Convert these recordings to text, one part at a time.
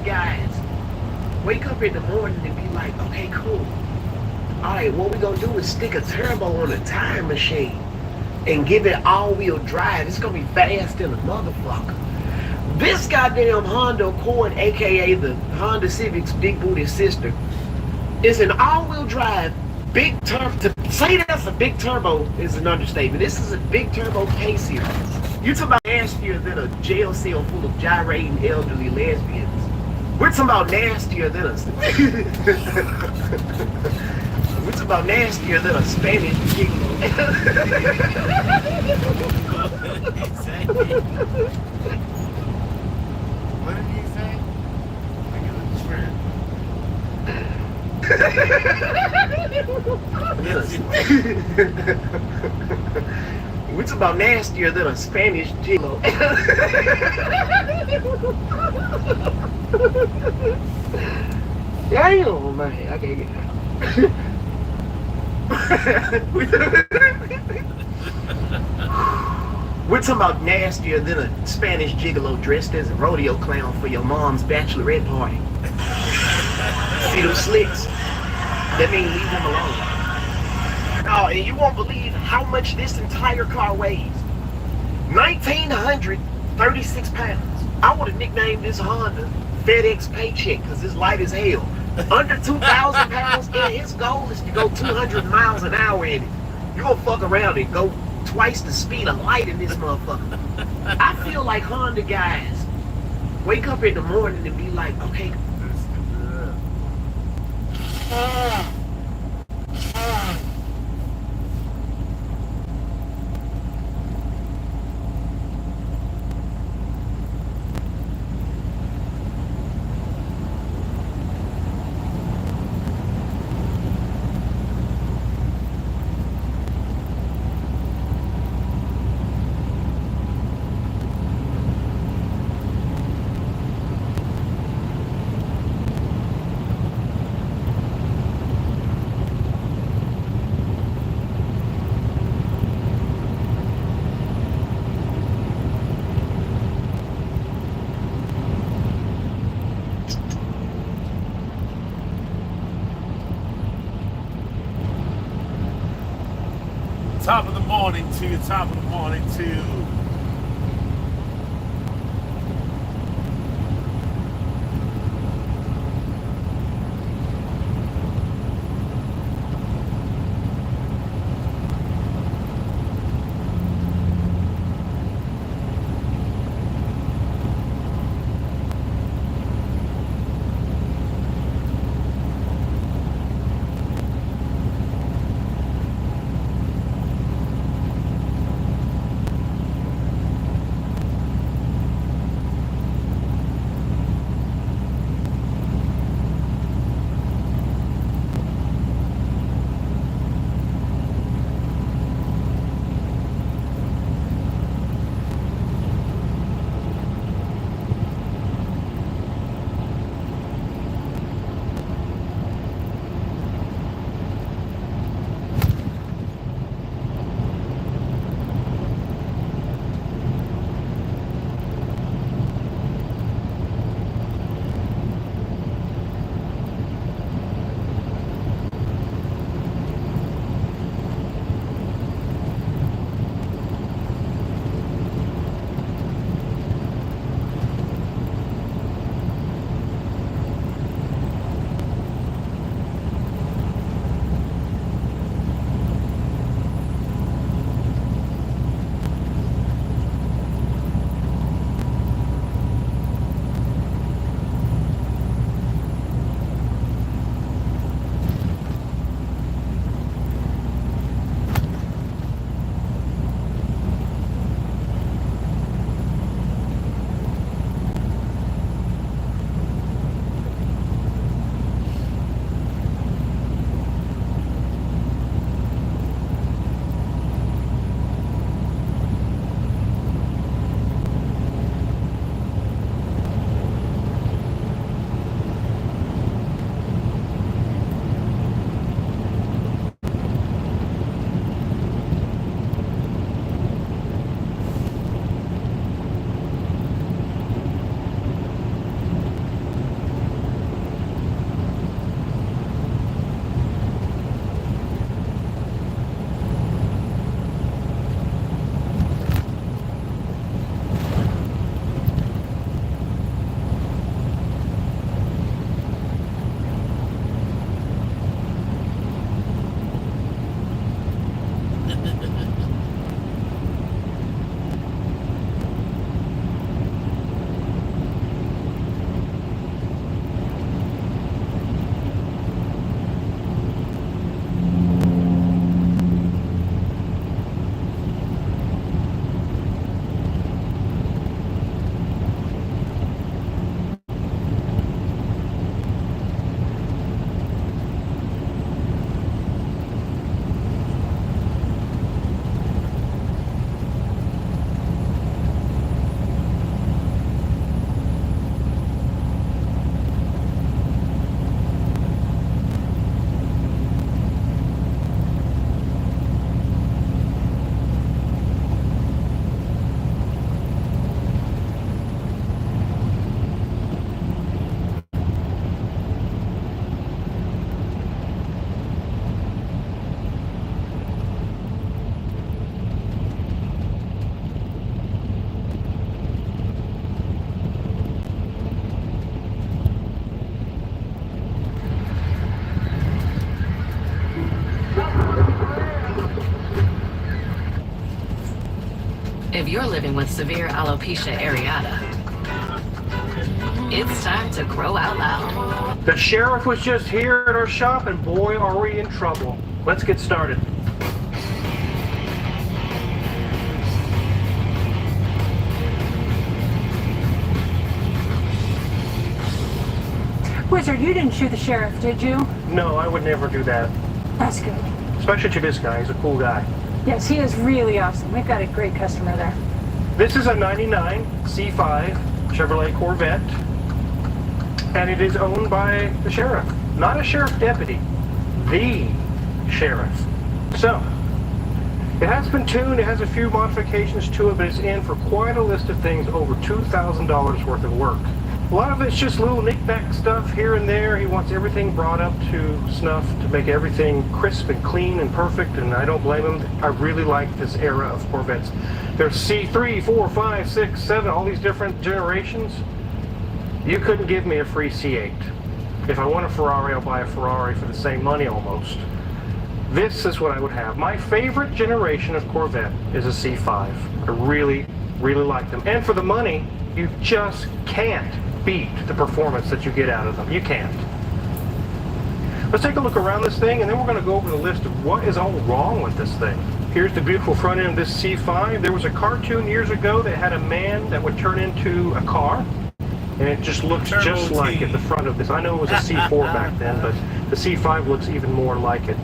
guys wake up in the morning and be like, okay, cool. All right, what we gonna do is stick a turbo on a time machine and give it all-wheel drive. It's gonna be fast than a motherfucker. This goddamn Honda Accord, aka the Honda Civic's big booty sister, is an all-wheel drive big turbo. To say that's a big turbo is an understatement. This is a big turbo K series. You talking about nastier than a jail cell full of gyrating elderly lesbians. We're talking about nastier than a we're talking about nastier than a Spanish gigolo. Exactly. What did he say? I get a swear. We're talking about nastier than a Spanish gigolo. Damn, man, I can't get out. We're talking about nastier than a Spanish gigolo dressed as a rodeo clown for your mom's bachelorette party. See those slicks? That means leave them alone. Oh, and you won't believe how much this entire car weighs. 1,936 pounds. I would have nicknamed this Honda FedEx Paycheck because it's light as hell. Under 2,000 pounds, and his goal is to go 200 miles an hour in it. You gonna fuck around and go twice the speed of light in this motherfucker. I feel like Honda guys wake up in the morning and be like, okay. Top of the morning to you, top of the morning to you. you're living with severe alopecia areata, it's time to grow out loud. The sheriff was just here at our shop, and boy, are we in trouble. Let's get started. Wizard, you didn't shoot the sheriff, did you? No, I would never do that. That's good. Especially to this guy. He's a cool guy. Yes, he is really awesome. We've got a great customer there. This is a 99 C5 Chevrolet Corvette, and it is owned by the sheriff. Not a sheriff deputy, the sheriff. So, it has been tuned, it has a few modifications to it, but it's in for quite a list of things, over $2,000 worth of work. A lot of it's just little knick-knack stuff here and there. He wants everything brought up to snuff to make everything crisp and clean and perfect, and I don't blame him. I really like this era of Corvettes. There's C3, 4, 5, 6, 7, all these different generations. You couldn't give me a free C8. If I want a Ferrari, I'll buy a Ferrari for the same money almost. This is what I would have. My favorite generation of Corvette is a C5. I really, really like them. And for the money, you just can't beat the performance that you get out of them. You can't. Let's take a look around this thing, and then we're going to go over the list of what is all wrong with this thing. Here's the beautiful front end of this C5. There was a cartoon years ago that had a man that would turn into a car, and it just looks just like it, the front of this. I know it was a C4 back then, but the C5 looks even more like it.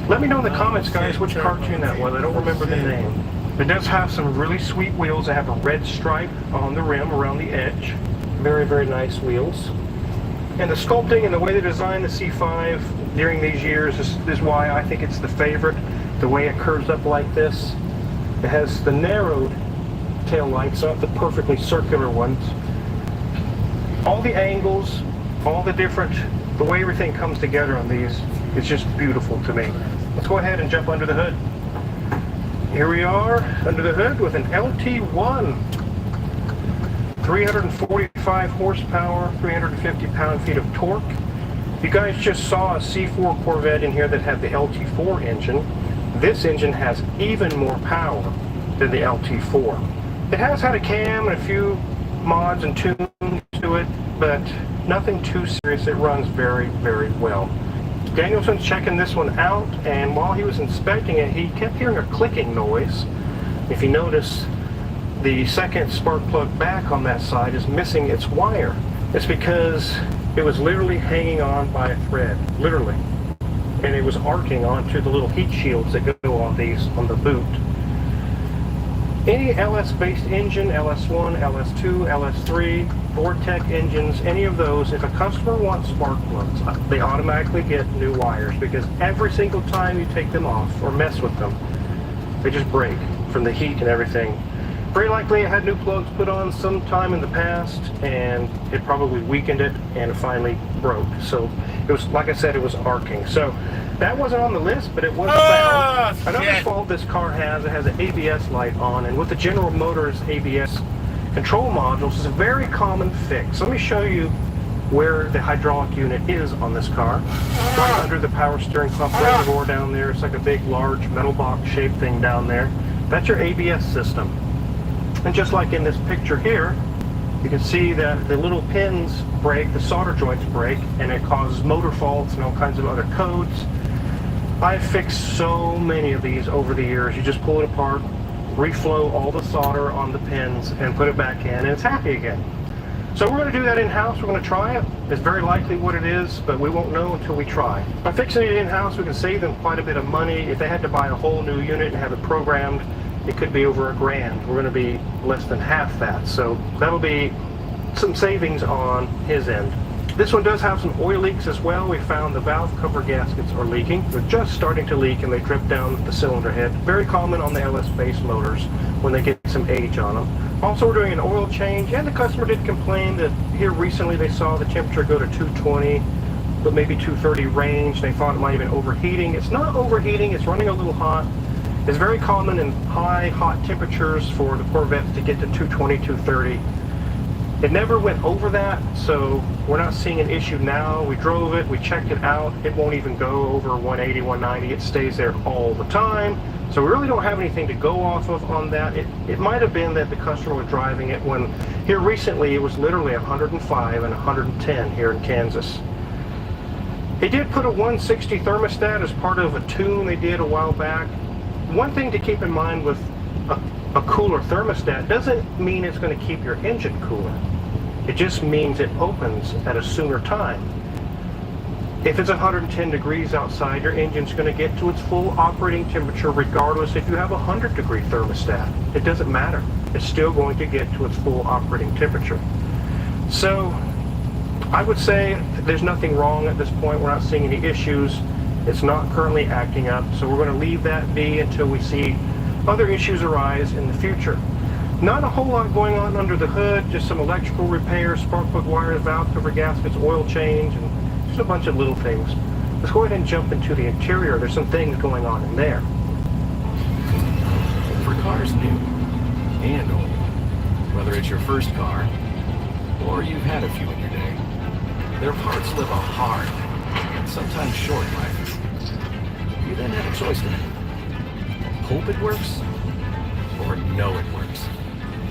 Let me know in the comments, guys, which cartoon that was. I don't remember the name. It does have some really sweet wheels that have a red stripe on the rim around the edge. Very, very nice wheels. And the sculpting and the way they designed the C5 during these years is why I think it's the favorite. The way it curves up like this. It has the narrowed tail lights, not the perfectly circular ones. All the angles, all the different, the way everything comes together on these is just beautiful to me. Let's go ahead and jump under the hood. Here we are under the hood with an LT1. 345 horsepower, 350 pound-feet of torque. You guys just saw a C4 Corvette in here that had the LT4 engine. This engine has even more power than the LT4. It has had a cam and a few mods and tunes to it, but nothing too serious. It runs very, very well. Danielson's checking this one out, and while he was inspecting it, he kept hearing a clicking noise. If you notice, the second spark plug back on that side is missing its wire. It's because it was literally hanging on by a thread, literally. And it was arcing onto the little heat shields that go on these on the boot. Any LS-based engine, LS1, LS2, LS3, Vortec engines, any of those, if a customer wants spark plugs, they automatically get new wires, because every single time you take them off or mess with them, they just break from the heat and everything. Very likely it had new plugs put on sometime in the past, and it probably weakened it, and it finally broke. So it was, like I said, it was arcing. So that wasn't on the list, but it was found. Another fault this car has, it has an ABS light on, and with the General Motors ABS control modules, is a very common fix. Let me show you where the hydraulic unit is on this car. Right under the power steering pump reservoir down there. It's like a big, large metal box shaped thing down there. That's your ABS system. And just like in this picture here, you can see that the little pins break, the solder joints break, and it causes motor faults and all kinds of other codes. I've fixed so many of these over the years. You just pull it apart, reflow all the solder on the pins, and put it back in, and it's happy again. So we're going to do that in-house. We're going to try it. It's very likely what it is, but we won't know until we try. By fixing it in-house, we can save them quite a bit of money. If they had to buy a whole new unit and have it programmed, it could be over $1,000. We're going to be less than half that, so that'll be some savings on his end. This one does have some oil leaks as well. We found the valve cover gaskets are leaking. They're just starting to leak, and they drip down the cylinder head. Very common on the LS-based motors when they get some age on them. Also, we're doing an oil change, and the customer did complain that here recently they saw the temperature go to 220, but maybe 230 range. They thought it might have been overheating. It's not overheating, it's running a little hot. It's very common in high, hot temperatures for the Corvettes to get to 220, 230. It never went over that, so we're not seeing an issue now. We drove it, we checked it out. It won't even go over 180, 190. It stays there all the time. So we really don't have anything to go off of on that. It might have been that the customer was driving it when, here recently, it was literally 105 and 110 here in Kansas. They did put a 160 thermostat as part of a tune they did a while back. One thing to keep in mind with a cooler thermostat doesn't mean it's going to keep your engine cooler. It just means it opens at a sooner time. If it's 110 degrees outside, your engine's going to get to its full operating temperature regardless if you have a 100-degree thermostat. It doesn't matter. It's still going to get to its full operating temperature. So I would say there's nothing wrong at this point. We're not seeing any issues. It's not currently acting up, so we're going to leave that be until we see other issues arise in the future. Not a whole lot going on under the hood, just some electrical repairs, spark plug wires, valve cover gaskets, oil change, and just a bunch of little things. Let's go ahead and jump into the interior. There's some things going on in there. For cars new and old, whether it's your first car or you've had a few in your day, their parts live a hard and sometimes short life. You then have a choice to make. Hope it works or know it works.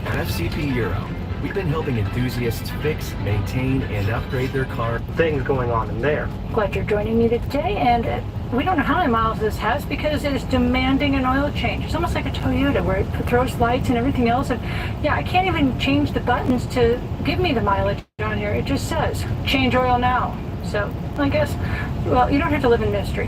At FCP Euro, we've been helping enthusiasts fix, maintain, and upgrade their car. Things going on in there. Glad you're joining me today, and we don't know how many miles this has because it is demanding an oil change. It's almost like a Toyota where it throws lights and everything else, and yeah, I can't even change the buttons to give me the mileage on here. It just says, change oil now. So I guess, well, you don't have to live in mystery.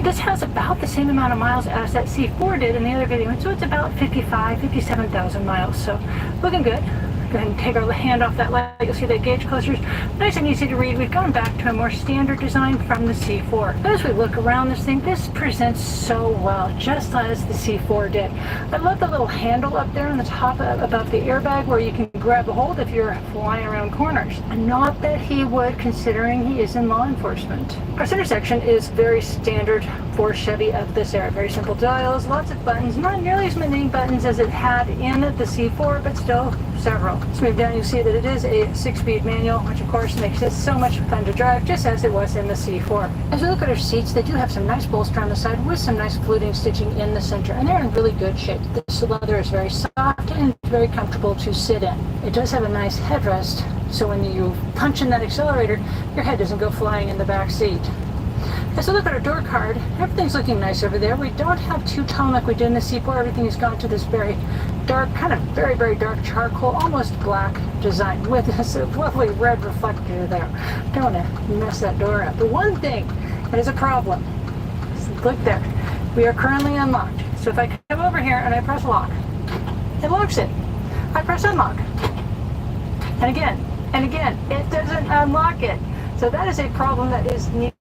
This has about the same amount of miles as that C4 did in the other video, so it's about 57,000 miles, so looking good. Go ahead and take our hand off that light. You'll see that gauge cluster is nice and easy to read. We've gone back to a more standard design from the C4. As we look around this thing, this presents so well, just as the C4 did. I love the little handle up there on the top above the airbag where you can grab a hold if you're flying around corners. Not that he would, considering he is in law enforcement. Our center section is very standard for Chevy of this era. Very simple dials, lots of buttons, not nearly as many buttons as it had in the C4, but still several. Let's move down, you'll see that it is a 6-speed manual, which of course makes it so much fun to drive, just as it was in the C4. As we look at our seats, they do have some nice bolster on the side with some nice fluting stitching in the center, and they're in really good shape. This leather is very soft and very comfortable to sit in. It does have a nice headrest, so when you punch in that accelerator, your head doesn't go flying in the back seat. As we look at our door card, everything's looking nice over there. We don't have two-tone like we did in the C4. Everything has gone to this very dark, kind of very, very dark charcoal, almost black design with this lovely red reflector there. Don't want to mess that door up. The one thing that is a problem is, look there. We are currently unlocked. So if I come over here and I press lock, it locks it. I press unlock. And again, it doesn't unlock it. So that is a problem that is needing.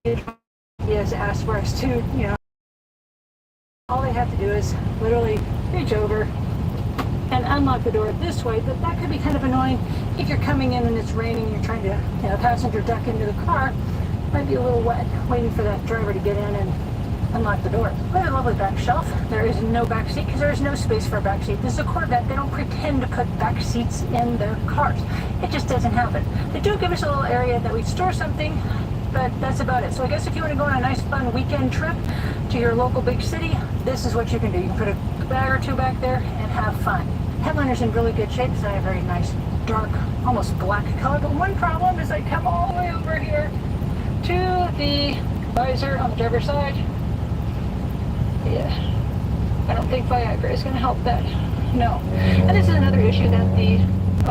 He has asked for us to, all they have to do is literally reach over and unlock the door this way, but that could be kind of annoying if you're coming in and it's raining and you're trying to, passenger duck into the car. It might be a little wet, waiting for that driver to get in and unlock the door. We have a lovely back shelf. There is no back seat because there is no space for a back seat. This is a Corvette. They don't pretend to put back seats in their cars. It just doesn't happen. They do give us a little area that we store something, but that's about it. So I guess if you want to go on a nice fun weekend trip to your local big city, this is what you can do. You can put a bag or two back there and have fun. Headliner's in really good shape. It's a very nice, dark, almost black color. But one problem is I come all the way over here to the visor on the driver's side. Yeah, I don't think Viagra is going to help that. No. And this is another issue that the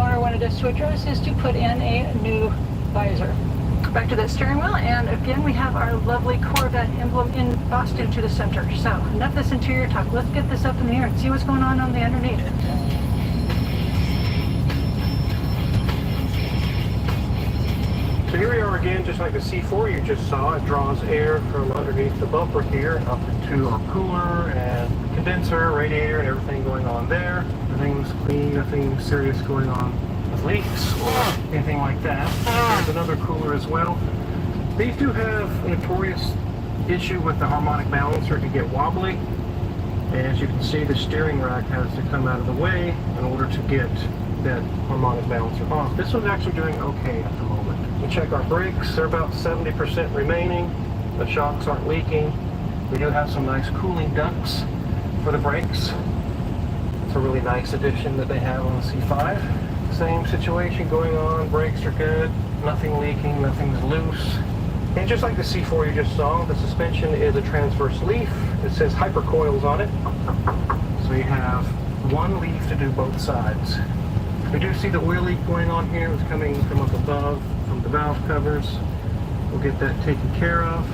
owner wanted us to address, is to put in a new visor. Back to that steering wheel, and again we have our lovely Corvette emblem embossed into the center. So enough of this interior talk. Let's get this up in the air and see what's going on the underneath. So here we are again, just like the C4 you just saw. It draws air from underneath the bumper here up into our cooler and condenser, radiator, and everything going on there. Everything's clean, nothing serious going on with leaks or anything like that. There's another cooler as well. These do have a notorious issue with the harmonic balancer. It can get wobbly. As you can see, the steering rack has to come out of the way in order to get that harmonic balancer off. This one's actually doing okay at the moment. We check our brakes. They're about 70% remaining. The shocks aren't leaking. We do have some nice cooling ducts for the brakes. It's a really nice addition that they have on the C5. Same situation going on. Brakes are good. Nothing leaking. Nothing's loose. And just like the C4 you just saw, the suspension is a transverse leaf. It says hypercoils on it. So you have one leaf to do both sides. We do see the oil leak going on here. It's coming from up above, from the valve covers. We'll get that taken care of.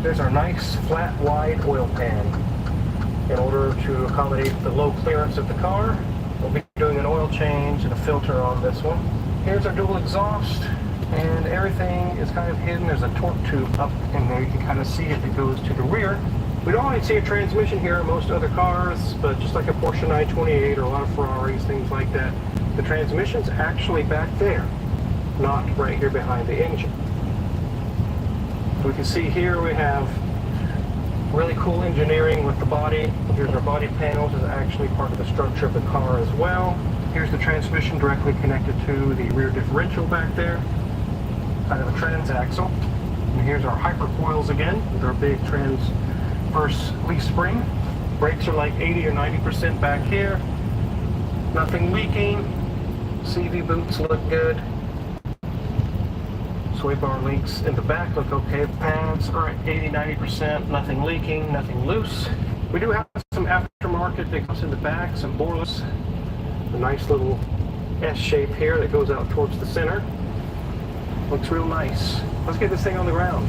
There's our nice, flat, wide oil pan. In order to accommodate the low clearance of the car, we'll be doing an oil change and a filter on this one. Here's our dual exhaust. And everything is kind of hidden. There's a torque tube up in there. You can kind of see it that goes to the rear. We don't always see a transmission here in most other cars, but just like a Porsche 928 or a lot of Ferraris, things like that, the transmission's actually back there, not right here behind the engine. We can see here we have really cool engineering with the body. Here's our body panels. Is actually part of the structure of the car as well. Here's the transmission directly connected to the rear differential back there. Kind of a transaxle. And here's our hypercoils again with our big transverse leaf spring. Brakes are like 80 or 90% back here. Nothing leaking. CV boots look good. Sway bar links in the back look okay. Pads are at 80-90%. Nothing leaking, nothing loose. We do have some aftermarket that goes in the back, some boreless. A nice little S shape here that goes out towards the center. Looks real nice. Let's get this thing on the ground.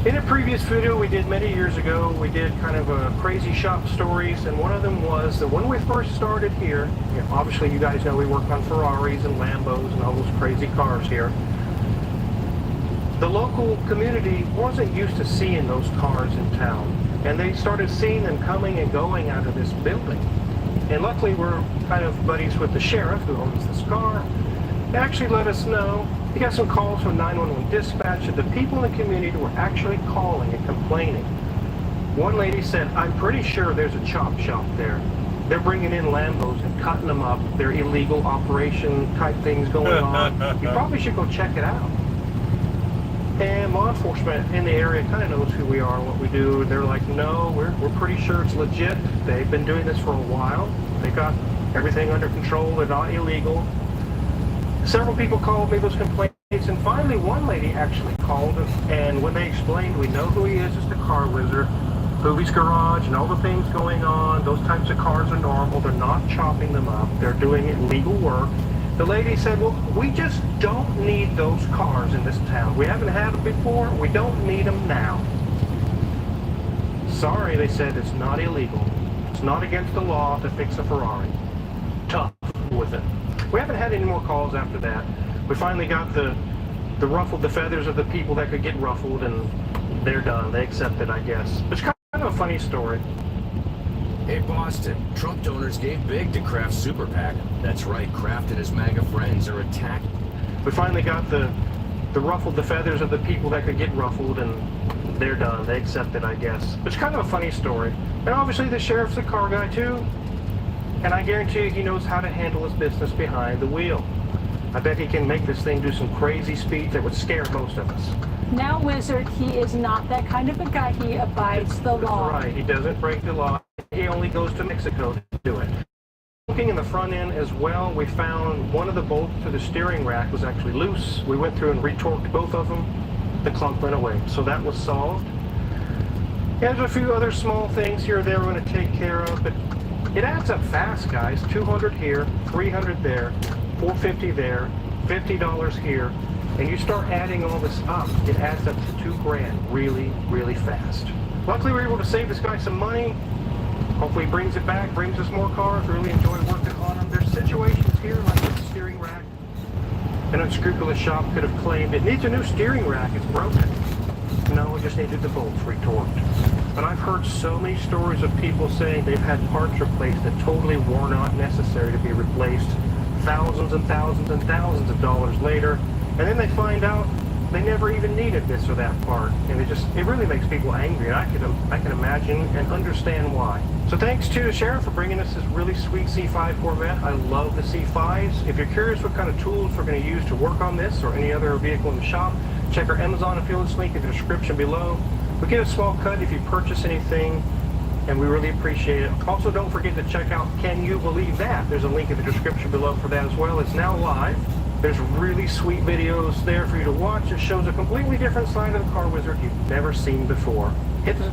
In a previous video we did many years ago, we did kind of a crazy shop stories, and one of them was that when we first started here, obviously you guys know we work on Ferraris and Lambos and all those crazy cars here. The local community wasn't used to seeing those cars in town, and they started seeing them coming and going out of this building. And luckily we're kind of buddies with the sheriff who owns this car. They actually let us know. He got some calls from 911 dispatch that the people in the community were actually calling and complaining. One lady said, "I'm pretty sure there's a chop shop there. They're bringing in Lambos and cutting them up. They're illegal operation type things going on. You probably should go check it out." And law enforcement in the area kind of knows who we are and what we do. They're like, "No, we're pretty sure it's legit. They've been doing this for a while. They got everything under control. They're not illegal." Several people called me those complaints, and finally one lady actually called, and when they explained, we know who he is, it's the car wizard, Booby's Garage, and all the things going on, those types of cars are normal, they're not chopping them up, they're doing illegal work. The lady said, "Well, we just don't need those cars in this town. We haven't had them before, we don't need them now." Sorry, they said, it's not illegal. It's not against the law to fix a Ferrari. Tough with it. We haven't had any more calls after that. We finally got the ruffled the feathers of the people that could get ruffled, and they're done. They accepted, I guess. It's kind of a funny story. Hey Boston, Trump donors gave big to Kraft's super PAC. That's right, Kraft and his MAGA friends are attacking. We finally got the ruffled the feathers of the people that could get ruffled, and they're done. They accepted, I guess. It's kind of a funny story. And obviously the sheriff's a car guy too. And I guarantee you he knows how to handle his business behind the wheel. I bet he can make this thing do some crazy speeds that would scare most of us. Now, Wizard, he is not that kind of a guy. He abides the law. That's right. He doesn't break the law. He only goes to Mexico to do it. Looking in the front end as well, we found one of the bolts to the steering rack was actually loose. We went through and retorqued both of them. The clunk went away. So that was solved. There's a few other small things here or there we're going to take care of, but it adds up fast, guys. 200 here, 300 there, 450 there, $50 here, and you start adding all this up, it adds up to $2,000 really, really fast. Luckily, we were able to save this guy some money. Hopefully, he brings it back, brings us more cars. Really enjoy working on them. There's situations here like this steering rack. An unscrupulous shop could have claimed it needs a new steering rack. It's broken. No, it just needed the bolts retorqued. But I've heard so many stories of people saying they've had parts replaced that totally were not necessary to be replaced, thousands and thousands and thousands of dollars later, and then they find out they never even needed this or that part, and it really makes people angry, and I can imagine and understand why. So thanks to the Sheriff for bringing us this really sweet C5 Corvette. I love the C5s. If you're curious what kind of tools we're going to use to work on this or any other vehicle in the shop, check our Amazon affiliates link in the description below. We get a small cut if you purchase anything, and we really appreciate it. Also, don't forget to check out Can You Believe That? There's a link in the description below for that as well. It's now live. There's really sweet videos there for you to watch. It shows a completely different side of the car wizard you've never seen before. Hit the...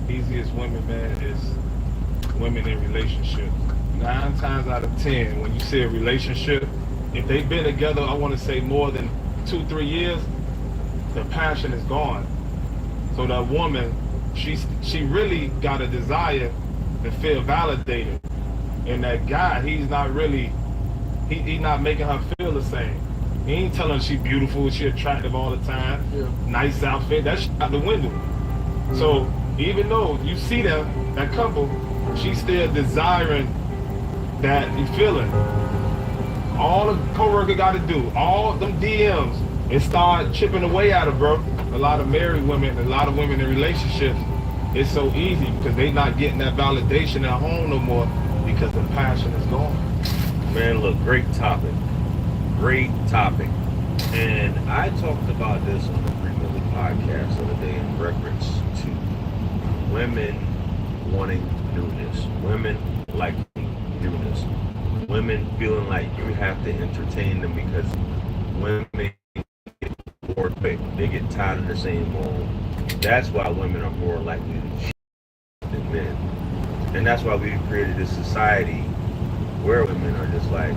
Easiest women, man, is women in relationships. 9 times out of 10, when you see a relationship, if they've been together, I want to say more than 2-3 years, the passion is gone. So that woman, she really got a desire to feel validated. And that guy, he's not really, he's not making her feel the same. He ain't telling her she beautiful, she attractive all the time, nice outfit, that's out the window. So even though you see that couple, she's still desiring that feeling. All the coworker got to do, all them DMs, and start chipping away at her, bro. A lot of married women, a lot of women in relationships, it's so easy because they not getting that validation at home no more because the passion is gone. Man, look, great topic. Great topic. And I talked about this on the Frequently podcast the other day in reference to women wanting newness. Women liking newness. Women feeling like you have to entertain them because women get bored quick. They get tired of the same old. That's why women are more likely to cheat than men. And that's why we've created this society where women are just like,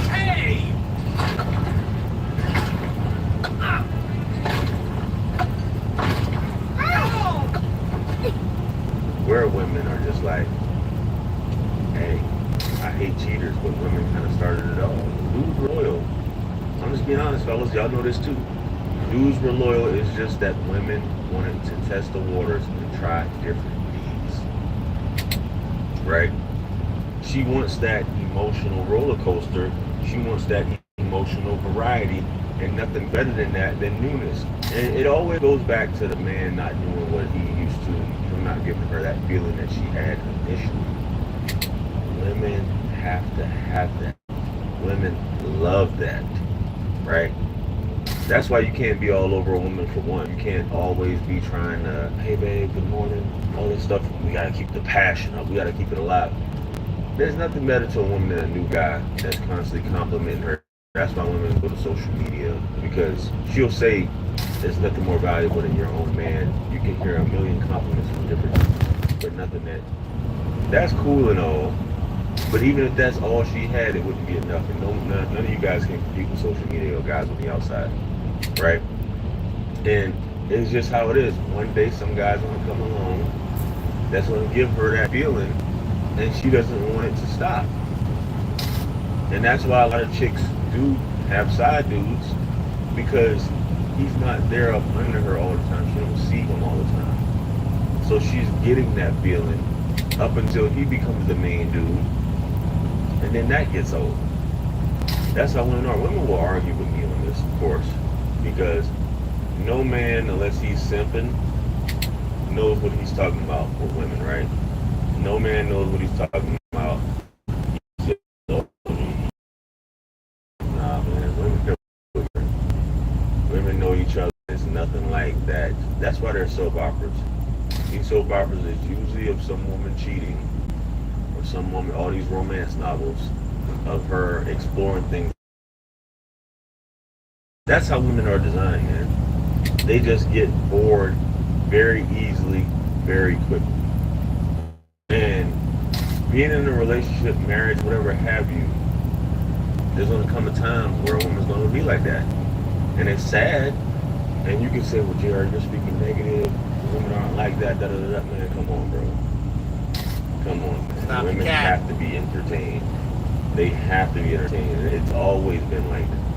hey! Where women are just like, hey, I hate cheaters, but women kind of started it all. Dudes were loyal. I'm just being honest, fellas, y'all know this too. Dudes were loyal, it's just that women wanted to test the waters and try different things. Right? She wants that emotional roller coaster. She wants that emotional variety, and nothing better than that than newness. And it always goes back to the man not doing what he used to, from not giving her that feeling that she had initially. Women have to have that. Women love that, right? That's why you can't be all over a woman for one. You can't always be trying to, hey babe, good morning, all this stuff. We gotta keep the passion up. We gotta keep it alive. There's nothing better to a woman than a new guy that's constantly complimenting her. That's why women go to social media, because she'll say there's nothing more valuable than your own man. You can hear a million compliments from different people, but nothing that's cool and all. But even if that's all she had, it wouldn't be enough. And none of you guys can compete with social media or guys on the outside, right? And it's just how it is. One day some guys want to come along that's going to give her that feeling, and she doesn't want it to stop. And that's why a lot of chicks do have side dudes, because he's not there up under her all the time. She don't see him all the time. So she's getting that feeling up until he becomes the main dude, and then that gets old. That's how women are. Women will argue with me on this, of course, because no man, unless he's simping, knows what he's talking about with women, right? No man knows what he's talking about. Nah, man, women know each other. It's nothing like that. That's why they're soap operas. These soap operas is usually of some woman cheating, or some woman, all these romance novels of her exploring things. That's how women are designed, man. They just get bored very easily, very quickly. And being in a relationship, marriage, whatever have you, there's gonna come a time where a woman's gonna be like that, and it's sad. And you can say, well, JR, you're speaking negative. Women aren't like that. Da da da. Man, come on, bro. Come on, man. Stop Women the cat. have to be entertained. They have to be entertained. It's always been like that.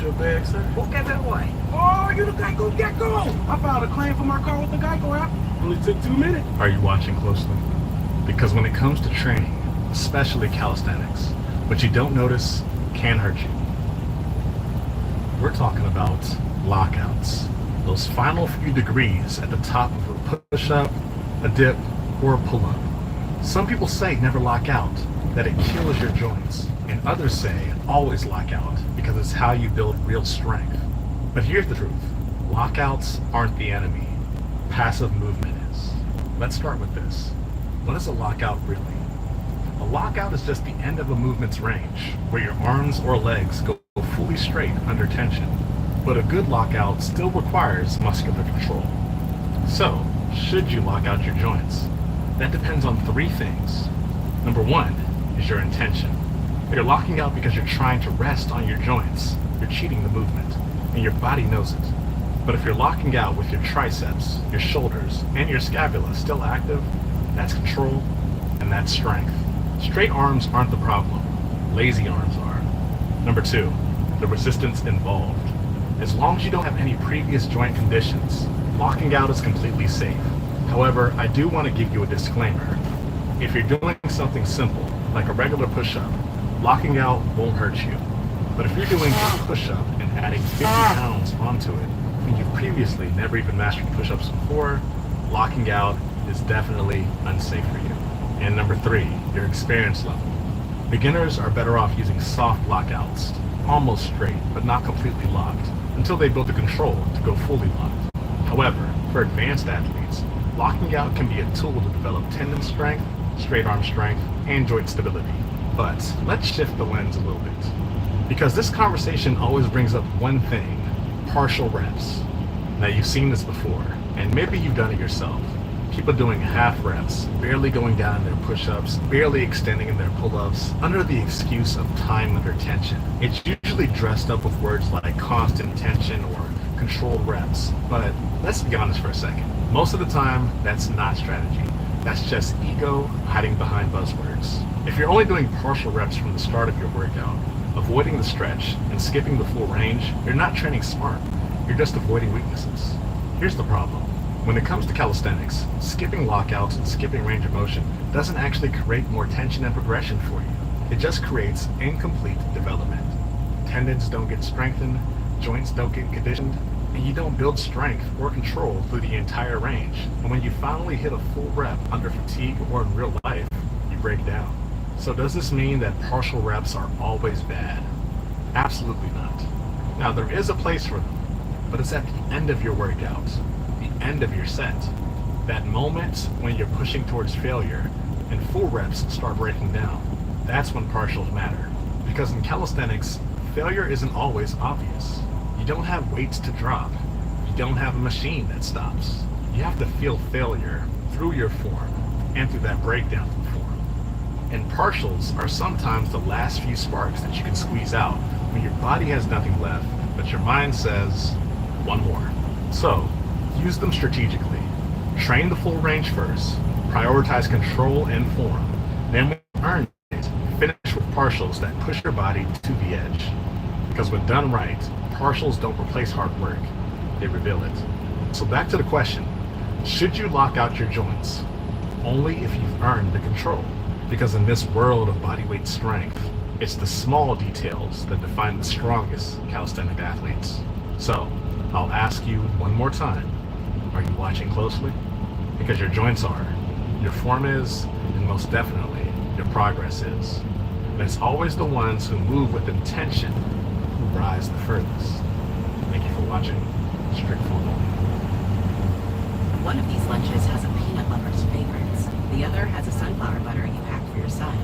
your bag, sir? Who gave it away? Oh, you the Geico Gecko! I filed a claim for my car with the Geico app. Only took 2 minutes. Are you watching closely? Because when it comes to training, especially calisthenics, what you don't notice can hurt you. We're talking about lockouts. Those final few degrees at the top of a push-up, a dip, or a pull-up. Some people say never lock out, that it kills your joints. And others say always lock out because it's how you build real strength. But here's the truth. Lockouts aren't the enemy. Passive movement is. Let's start with this. What is a lockout really? A lockout is just the end of a movement's range, where your arms or legs go fully straight under tension. But a good lockout still requires muscular control. So, should you lock out your joints? That depends on 3 things. Number 1 is your intention. If you're locking out because you're trying to rest on your joints, you're cheating the movement, and your body knows it. But if you're locking out with your triceps, your shoulders, and your scapula still active, that's control, and that's strength. Straight arms aren't the problem. Lazy arms are. Number 2, the resistance involved. As long as you don't have any previous joint conditions, locking out is completely safe. However, I do want to give you a disclaimer. If you're doing something simple, like a regular push-up, locking out won't hurt you. But if you're doing a push-up and adding 50 pounds onto it, and you've previously never even mastered push-ups before, locking out is definitely unsafe for you. And number 3, your experience level. Beginners are better off using soft lockouts, almost straight, but not completely locked, until they build the control to go fully locked. However, for advanced athletes, locking out can be a tool to develop tendon strength, straight arm strength, and joint stability. But let's shift the lens a little bit, because this conversation always brings up one thing: partial reps. Now, you've seen this before, and maybe you've done it yourself. People doing half reps, barely going down in their push-ups, barely extending in their pull-ups, under the excuse of time under tension. It's usually dressed up with words like constant tension or controlled reps, but let's be honest for a second. Most of the time, that's not strategy. That's just ego hiding behind buzzwords. If you're only doing partial reps from the start of your workout, avoiding the stretch and skipping the full range, you're not training smart. You're just avoiding weaknesses. Here's the problem. When it comes to calisthenics, skipping lockouts and skipping range of motion doesn't actually create more tension and progression for you. It just creates incomplete development. Tendons don't get strengthened, joints don't get conditioned, and you don't build strength or control through the entire range. And when you finally hit a full rep under fatigue or in real life, you break down. So does this mean that partial reps are always bad? Absolutely not. Now, there is a place for them, but it's at the end of your workout, the end of your set. That moment when you're pushing towards failure and full reps start breaking down, that's when partials matter. Because in calisthenics, failure isn't always obvious. You don't have weights to drop. You don't have a machine that stops. You have to feel failure through your form and through that breakdown of the form. And partials are sometimes the last few sparks that you can squeeze out when your body has nothing left, but your mind says, one more. So, use them strategically. Train the full range first. Prioritize control and form. Then when you earn it, finish with partials that push your body to the edge. Because when done right, partials don't replace hard work. They reveal it. So back to the question. Should you lock out your joints? Only if you've earned the control. Because in this world of bodyweight strength, it's the small details that define the strongest calisthenic athletes. So, I'll ask you one more time. Are you watching closely? Because your joints are, your form is, and most definitely, your progress is. And it's always the ones who move with intention who rise the furthest. Thank you for watching. Strict Form Only. One of these lunches has a peanut lover's favorites. The other has a sunflower butter you packed for your son.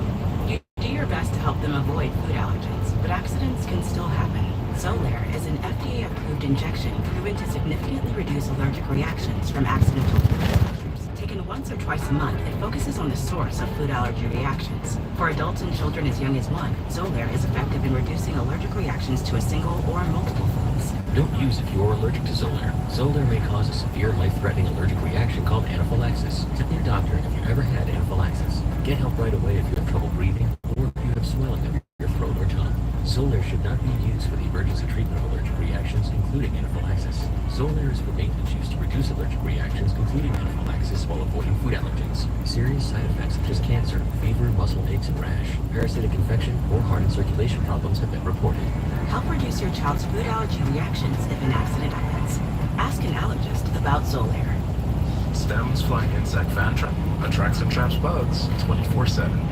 You do your best to help them avoid food allergens, but accidents can still happen. Xolair is an FDA-approved injection proven to significantly reduce allergic reactions from accidental food exposures. Taken once or twice a month, it focuses on the source of food allergy reactions. For adults and children as young as 1, Xolair is effective in reducing allergic reactions to a single or multiple foods. Don't use if you're allergic to Xolair. Xolair may cause a severe, life-threatening allergic reaction called anaphylaxis. Tell your doctor if you've ever had anaphylaxis. Get help right away if you have trouble breathing or if you have swelling of your throat or tongue. Xolair should not be used for the emergency treatment of allergic reactions, including anaphylaxis. Xolair is for maintenance use to reduce allergic reactions, including anaphylaxis, while avoiding food allergens. Serious side effects such as cancer, fever, muscle aches and rash, parasitic infection, or heart and circulation problems have been reported. Help reduce your child's food allergy reactions if an accident happens. Ask an allergist about Xolair. Stems flying insect fan trap attracts and traps bugs 24/7.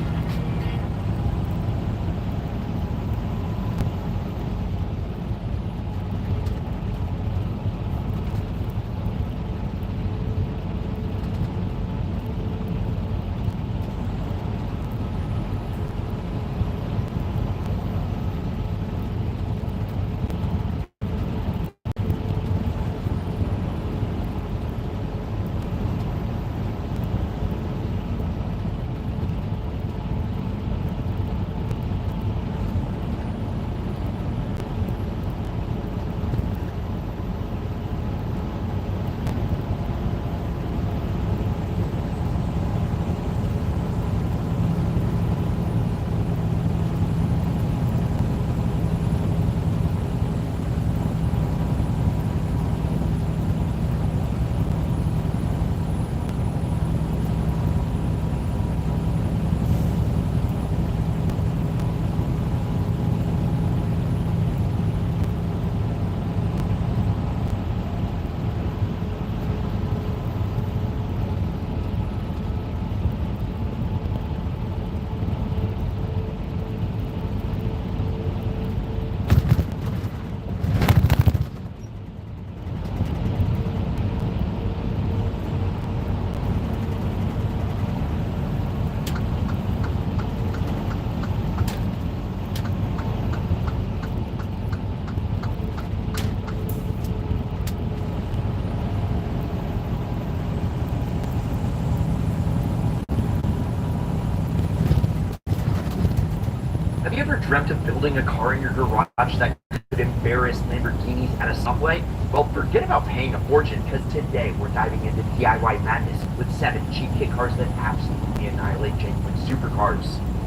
you ever dreamt of building a car in your garage that could embarrass Lamborghinis at a subway? Well, forget about paying a fortune, because today we're diving into DIY madness with 7 cheap kit cars that absolutely annihilate genuine supercars.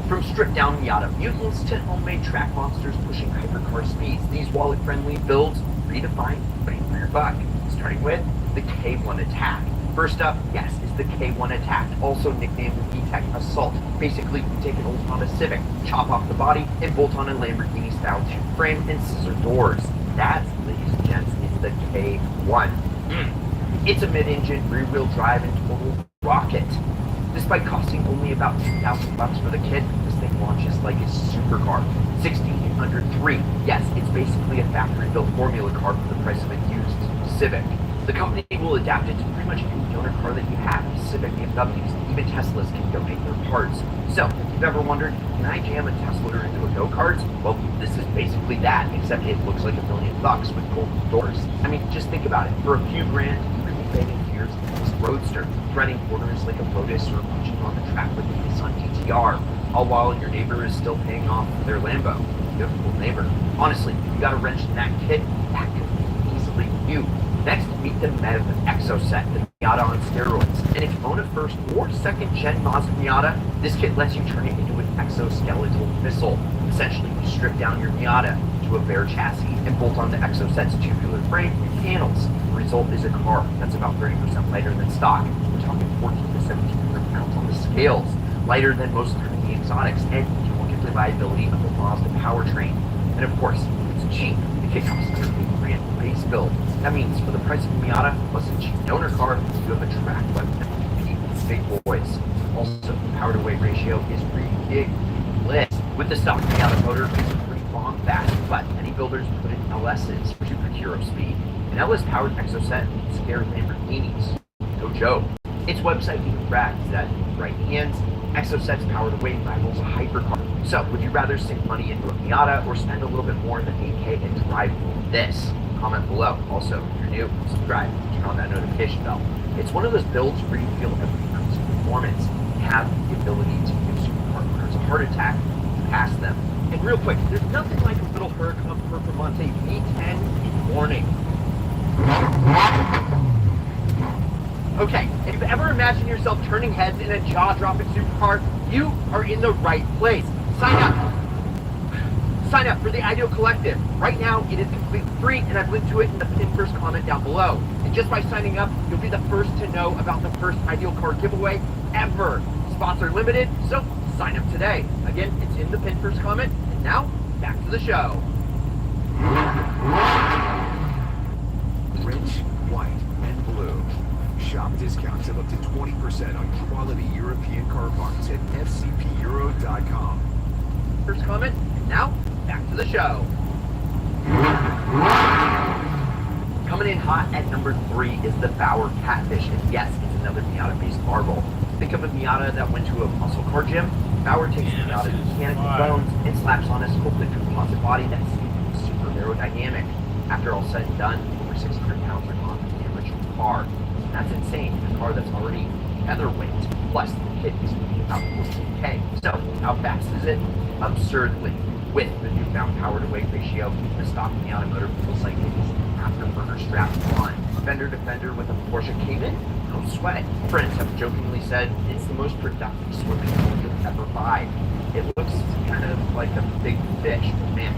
From stripped-down Miata mutants to homemade track monsters pushing hypercar speeds, these wallet-friendly builds redefine bang for your buck. Starting with the K1 Attack. First up, yes, is the K1 Attack, also nicknamed the VTEC Assault. Basically, you take an old Honda Civic, chop off the body, and bolt on a Lamborghini-style tube frame and scissor doors. That, ladies and gents, is the K1. It's a mid-engine, rear-wheel drive, and total rocket. Despite costing only about $2,000 for the kit, this thing launches like a supercar. 1,603. Yes, it's basically a factory-built formula car for the price of a used Civic. The company will adapt it to pretty much any donor car that you have. Civic, BMWs, even Teslas can donate their parts. So, if you've ever wondered, can I jam a Tesla into a go-kart? Well, this is basically that, except it looks like $1 million with gold doors. I mean, just think about it. For a few grand, you could be paying years in this Roadster, threading corners like a Lotus or punching on the track with a Nissan GTR, all while your neighbor is still paying off their Lambo. Beautiful neighbor. Honestly, if you got a wrench in that kit, that could be easily you. Next, meet the MEV Exoset, the Miata on steroids. And if you own a first or second gen Mazda Miata, this kit lets you turn it into an exoskeletal missile. Essentially, you strip down your Miata to a bare chassis and bolt on the Exoset's tubular frame and panels. The result is a car that's about 30% lighter than stock. We're talking 14 to 1,700 pounds on the scales, lighter than most tiny exotics, and you won't get the reliability of the Mazda powertrain. And of course, it's cheap. The kit costs under $8,000 base build. That means for the price of a Miata plus a cheap donor car, you have a track weapon to compete with big boys. Also, the power-to-weight ratio is ridiculous. With the stock Miata motor, it's a pretty long, fast, but many builders put in LSs for superhero speed. An LS-powered Exoset can scare Lamborghinis. No joke. Its website even brags that, in right hands, Exoset's power-to-weight rivals a hypercar. So, would you rather sink money into a Miata or spend a little bit more than $8K and drive this? Comment below. Also, if you're new, subscribe, turn on that notification bell. It's one of those builds where you feel every ounce of performance. You have the ability to give supercar owners a heart attack to pass them. And real quick, there's nothing like a little Huracan Performante V10 in the morning. Okay, if you've ever imagined yourself turning heads in a jaw-dropping supercar, you are in the right place. Sign up. Sign up for the Ideal Collective. Right now, it is completely free, and I've linked to it in the pinned first comment down below. And just by signing up, you'll be the first to know about the first Ideal car giveaway ever. Spots are limited, so sign up today. Again, it's in the pinned first comment. And now, back to the show. Rich, white, and blue. Shop discounts of up to 20% on quality European car parts at fcpeuro.com. First comment, and now, back to the show. Coming in hot at number 3 is the Bauer Catfish, and yes, it's another Miata-based marvel. Think of a Miata that went to a muscle car gym. Bauer takes the Miata's mechanical bones and slaps on a sculpted composite body that's super aerodynamic. After all said and done, over 600 pounds are gone from the original car. That's insane, a car that's already featherweight. Plus, the kit is moving about 14K. So, how fast is it? Absurdly. With the newfound power-to-weight ratio, the stock Miata motor feels like it is afterburner strapped on. Fender to fender with a Porsche Cayman? No sweat. Friends have jokingly said it's the most productive swimming pool you'll ever buy. It looks kind of like a big fish, but man,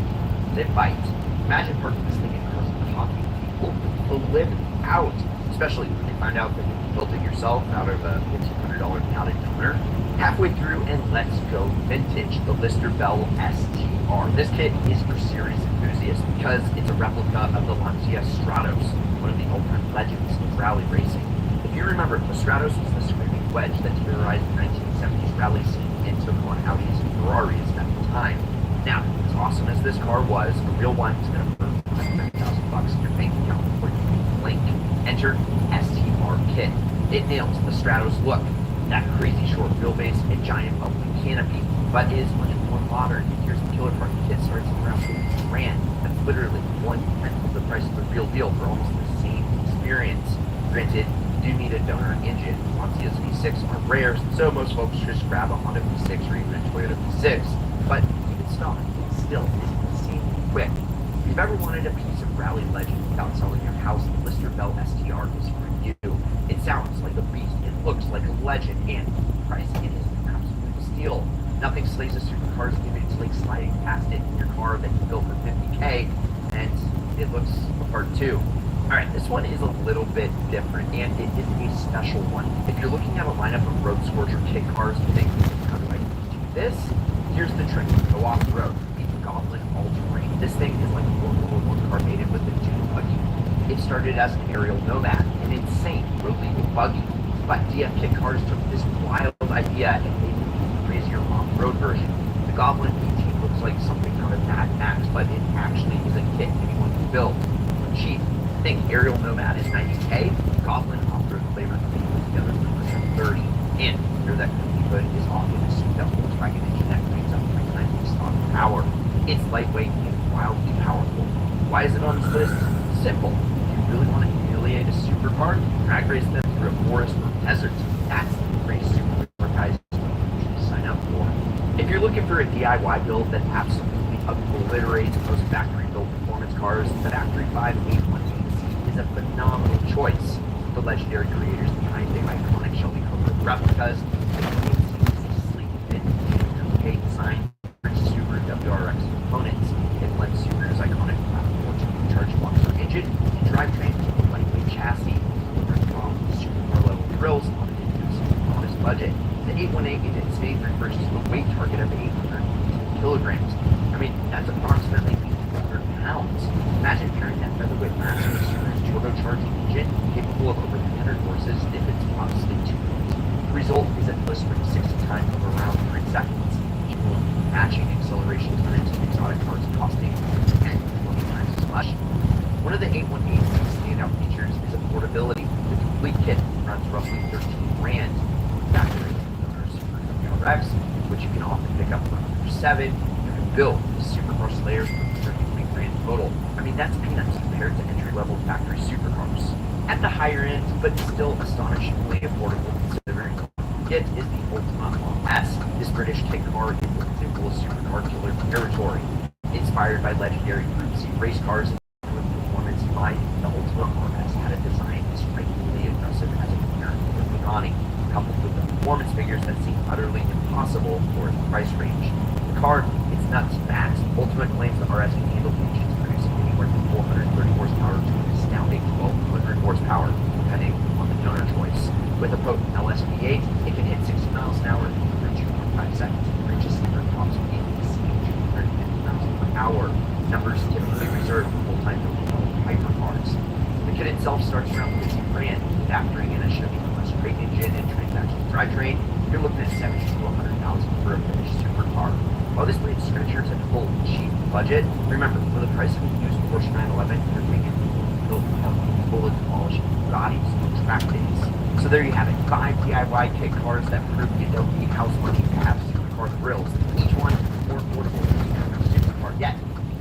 it bites. Imagine parking this thing in cars and talking to people to live out. Especially when you find out that you built it yourself out of a $1,500 Miata donor. Halfway through, and let's go vintage, the Lister Bell STR. This kit is for serious enthusiasts because it's a replica of the Lancia Stratos, one of the all-time legends of rally racing. If you remember, the Stratos was the screaming wedge that terrorized the 1970s rally scene and took on Audis and Ferraris at the time. Now, as awesome as this car was, a real one is going to burn $30,000 in your bank account before you blink. Enter STR kit. It nails the Stratos look, that crazy short wheelbase and giant bubbling canopy, but is much more modern. Here's the killer part: the kit starts at around $50,000. That's literally 1/10 of the price of the real deal for almost the same experience. Granted, you do need a donor engine. Lancia's V6 are rare, so most folks just grab a Honda V6 or even a Toyota V6. But even stock still is insanely quick. If you've ever wanted a piece of rally legend without selling your house, the Lister Bell STR is for you. It sounds like a beast, it looks like a legend, and price it is an absolute steal. Nothing slays a supercar's image like sliding past it in your car that you built for $50K, and it looks the part too. Alright, this one is a little bit different, and it is a special one. If you're looking at a lineup of Road Scorcher kit cars and thinking, how do I do this? Here's the trick. Go off the road. Meet the Goblin All-Terrain. This thing is like a Formula 1 car mated with a dune buggy. It started as an aerial nomad, an insane road legal buggy. But DF Kit Cars took this wild idea and made it a crazier off-road version. The Goblin 18 looks like something out of Mad Max, but it actually is a kit anyone can build. Cheap. Think aerial nomad is $90K. Goblin off-road flavor can be put together for $30. And under that cookie hood is often a souped-up Volkswagen engine that brings up 3 times the stock power. It's lightweight and wildly powerful. Why is it on this list? Simple. If you really want to humiliate a supercar, drag race them through a forest or desert. That's the race supercar guys usually sign up for. If you're looking for a DIY build that absolutely obliterates most factory-built performance cars, the Factory 5 818C is a phenomenal choice. The legendary creators behind the iconic Shelby Cobra replicas, the 818C is a sleek, fit, design for Subaru WRX components. It blends Subaru's iconic platform turbocharged boxer engine and drivetrain with a lightweight chassis, strong supercar-level thrills on an inducing honest budget. The 818 in its favorite refers to the weight target of 818 kilograms. I mean, that's approximately 800 pounds. Imagine carrying that featherweight mass with Subaru's turbocharged engine capable of over 300 horses if it's obviously 2 minutes. The result is a blistering 60 times of around 3 seconds, equal matching acceleration times of exotic cars costing 10 to 20 times as much. One of the 818's standout features is affordability. The complete kit runs roughly 13 grand. Factory WRX, which you can often pick up for under 7. You can build the supercar slayers for 33 grand total. I mean, that's peanuts compared to entry-level factory supercars. At the higher end, but still astonishingly affordable considering it is the Ultima S. This British kit car is the pinnacle of supercar killer territory. Inspired by legendary Group C race cars and with performance in mind, the Ultima RS had a design as strikingly aggressive as a parent of the Pagani, coupled with the performance figures that seem utterly impossible for its price range. The car, it's nuts fast. Ultima claims the RS can handle engines producing anywhere from 430 horsepower to an astounding 1,200 horsepower, depending on the donor choice. With a potent LSP8, it can hit 60 miles an hour in under 2.5 seconds and reach a standard top speed exceeding 250 miles per hour. Numbers typically reserved for full-time hypercars. The kit itself starts around 50 grand, factoring in a Chevy straight engine and transaction drivetrain. You're looking at 70 to 100,000 for a finished supercar. While this might stretch your typical cheap budget, remember, for the price of a used Porsche 911, you're getting a built full of polished Bugattis and track days. So there you have it, 5 DIY kit cars that prove you don't need house money to have supercar thrills. Each one more affordable than a supercar, yet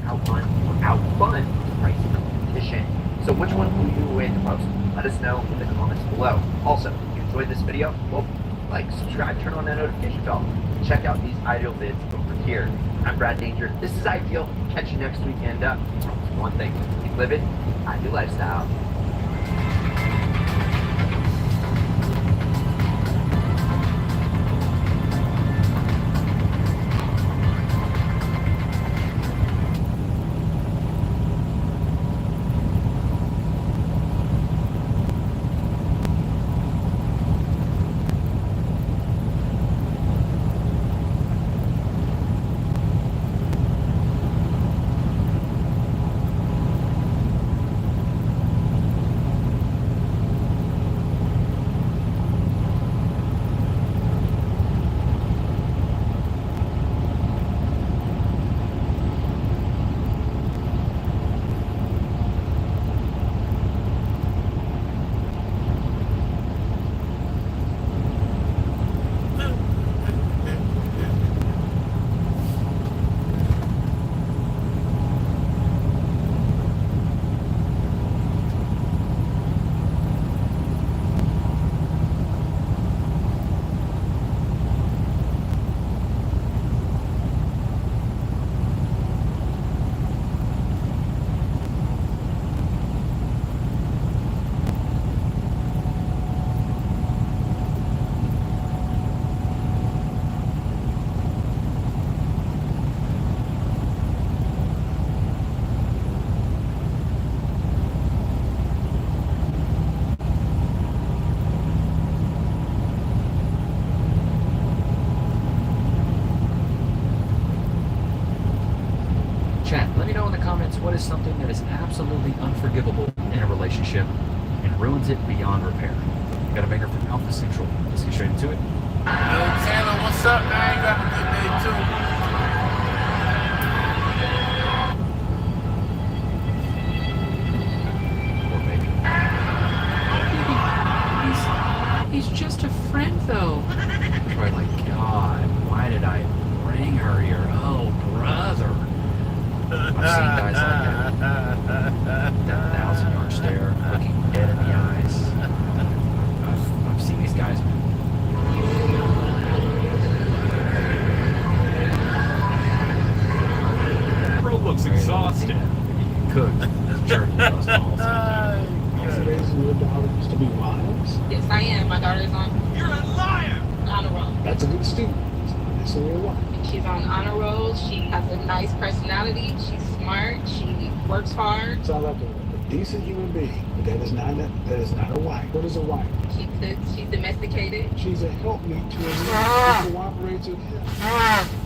outrun or outfun the price of competition. So which one blew you away the most? Let us know in the comments below. Also, if you enjoyed this video, well, like, subscribe, turn on that notification bell. Check out these Ideal vids over here. I'm Brad Danger. This is Ideal. Catch you next week, and one thing, keep living Ideal lifestyle. know in the comments what is something that is absolutely unforgivable in a relationship and ruins it beyond repair. You got a banger from Alpha Central. Let's get straight into it. Yo, Taylor, what's up, man? You have a good day, too. He's just a friend, though. Troy, like, God, why did I bring her here? Oh, brother. I've seen guys like that. That 1,000-yard stare, looking dead in the eyes. I've seen these guys. Bro looks exhausted. Cooked. Jerky dust all the time. Raising your daughters to be wives. Yes, I am. My daughter's on. You're a liar! Honor roll. That's a good student. That's in your wife. She's on honor roll. She has a nice personality. She's smart. She works hard. Sounds like a decent human being, but that is not a wife. What is a wife? She cooks. She's domesticated. She's a helpmeet to a cooperates with him.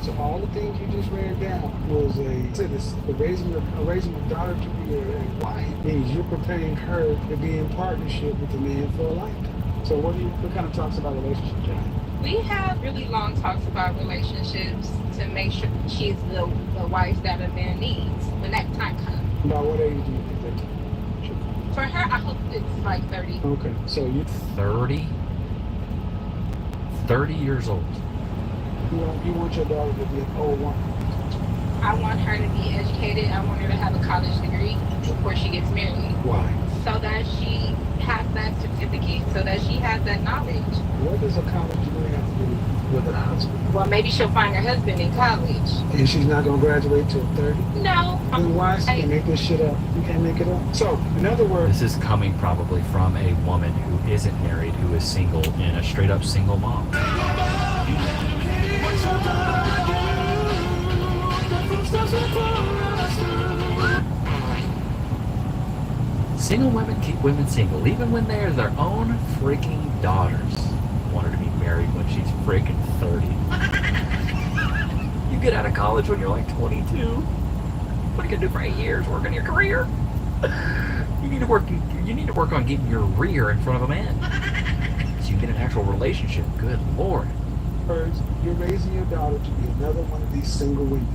So all the things you just read down was raising a daughter to be a wife means you're preparing her to be in partnership with the man for a lifetime. So what kind of talks about relationship, Johnny? We have really long talks about relationships to make sure she's the wife that a man needs when that time comes. About what age do you think that time? For her, I hope it's like 30. Okay, so you 30? 30 years old. You want your daughter to be an old woman. I want her to be educated. I want her to have a college degree before she gets married. Why? So that she has that certificate, so that she has that knowledge. What does a college degree have to do with a husband? Well, maybe she'll find her husband in college. And she's not going to graduate till 30? No. Then why? You can't make this shit up. You can't make it up. So, in other words... This is coming probably from a woman who isn't married, who is single, and a straight-up single mom. Single women keep women single, even when they're their own freaking daughters. Want her to be married when she's freaking 30. You get out of college when you're like 22. What are you gonna do for 8 years? Work on your career? You need to work on getting your rear in front of a man. So you get an actual relationship. Good Lord. First, you're raising your daughter to be another one of these single women.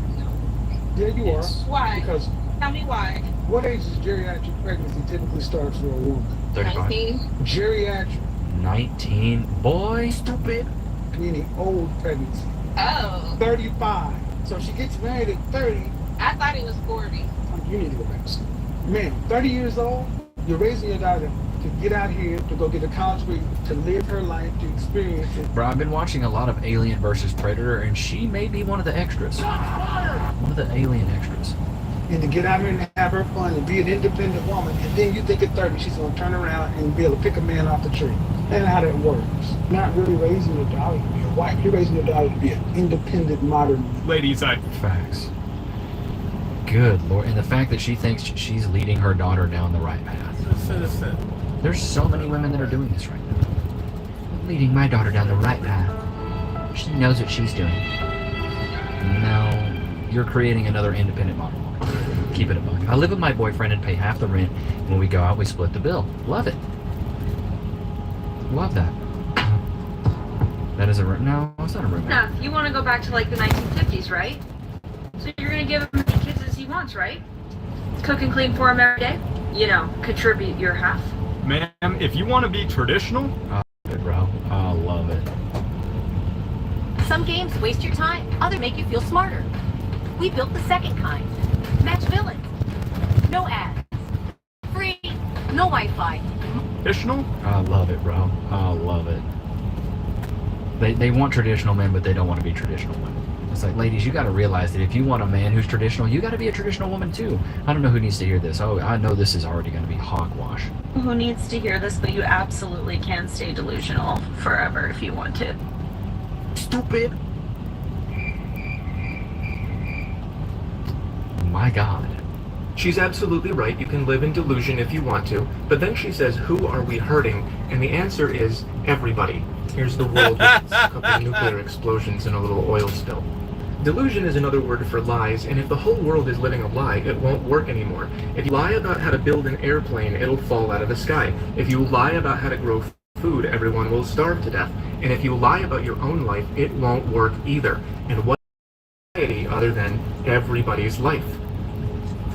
There you are. Why? Because Tell me why. what age does geriatric pregnancy typically start for a woman? 35. 19. Geriatric, 19. Boy. stupid, meaning old pregnancy. Oh. 35. So she gets married at 30. I thought it was 40. You need to go back to school. Man, 30 years old, you're raising your daughter to get out here, to go get a college degree, to live her life, to experience it. Bro, I've been watching a lot of Alien vs. Predator, and she may be one of the extras. One of the alien extras. And to get out here and have her fun and be an independent woman, and then you think at 30 she's going to turn around and be able to pick a man off the tree. That's how that works. You're not really raising your daughter to be a wife. You're raising your daughter to be an independent, modern woman. Ladies, Facts. Good Lord. And the fact that she thinks she's leading her daughter down the right path. There's so many women that are doing this right now. I'm leading my daughter down the right path. She knows what she's doing. No, you're creating another independent model. Keep it a buck. I live with my boyfriend and pay half the rent. When we go out, we split the bill. Love it. Love that. That is a room. No, it's not a room. Now, you want to go back to like the 1950s, right? So you're going to give him as many kids as he wants, right? Cook and clean for him every day? You know, contribute your half. ma'am, if you want to be traditional... I love it, bro. I love it. Some games waste your time, others make you feel smarter. We built the second kind. Match villains. No ads. Free. No Wi-Fi. Traditional? I love it, bro. I love it. They want traditional men, but they don't want to be traditional women. It's like, ladies, you got to realize that if you want a man who's traditional, you got to be a traditional woman too. I don't know who needs to hear this. Oh, I know this is already going to be hogwash. Who needs to hear this, but you absolutely can stay delusional forever if you want to. Stupid. My God. She's absolutely right. You can live in delusion if you want to. But then she says, who are we hurting? And the answer is everybody. Here's the world with a couple of nuclear explosions and a little oil spill. Delusion is another word for lies, and if the whole world is living a lie, it won't work anymore. If you lie about how to build an airplane, it'll fall out of the sky. If you lie about how to grow food, everyone will starve to death. And if you lie about your own life, it won't work either. And what is society other than everybody's life?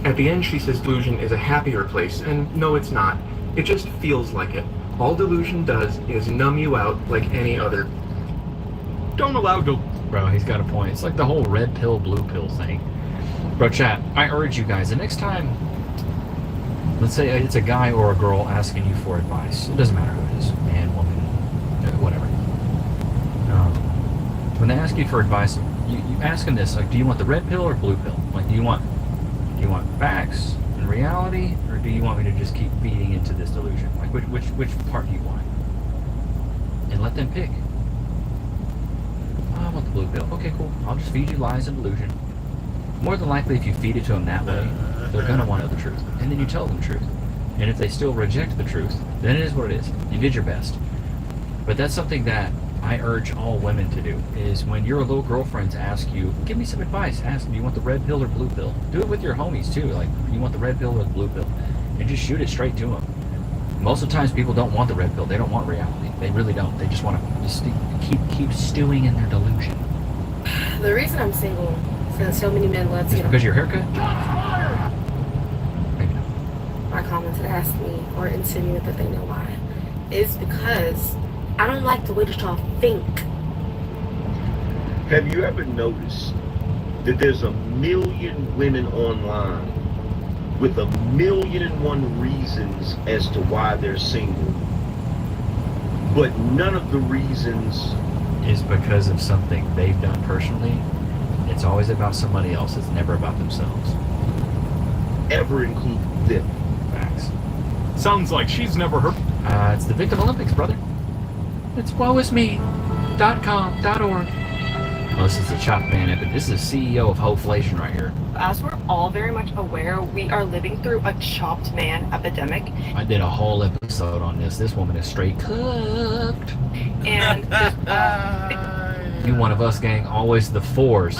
At the end, she says delusion is a happier place, and no, it's not. It just feels like it. All delusion does is numb you out like any other. Don't allow Bro, he's got a point. It's like the whole red pill, blue pill thing. Bro, chat, I urge you guys, the next time, let's say it's a guy or a girl asking you for advice. It doesn't matter who it is, man, woman, whatever. When they ask you for advice, you ask them this, like, do you want the red pill or blue pill? Like, do you want facts and reality, or do you want me to just keep feeding into this delusion? Like, which part do you want? And let them pick. I want the blue pill. Okay, cool. I'll just feed you lies and delusion. More than likely, if you feed it to them that way, they're going to want to know the truth. And then you tell them the truth. And if they still reject the truth, then it is what it is. You did your best. But that's something that I urge all women to do, is when your little girlfriends ask you, give me some advice, ask them, do you want the red pill or blue pill? Do it with your homies, too. Like, you want the red pill or the blue pill? And just shoot it straight to them. Most of the times, people don't want the red pill. They don't want reality. They really don't. They just want to just keep stewing in their delusion. The reason I'm single, since so many men love Is it because of your haircut? Maybe not. my comments and ask me or insinuate that they know why, is because I don't like the way that y'all think. Have you ever noticed that there's a million women online with 1,000,001 reasons as to why they're single, but none of the reasons is because of something they've done personally? It's always about somebody else. It's never about themselves. Ever include them. Facts. Sounds like she's never heard. It's the Victim Olympics, brother. It's woeisme.com.org. Oh, this is the Chop Man Epic. This is the CEO of Hoflation right here. As we're all very much aware, we are living through a chopped man epidemic. I did a whole episode on this. This woman is straight cooked. And You one of us, gang, always the force.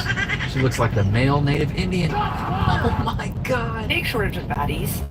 She looks like the male native Indian. Oh my god. Big shortage of baddies.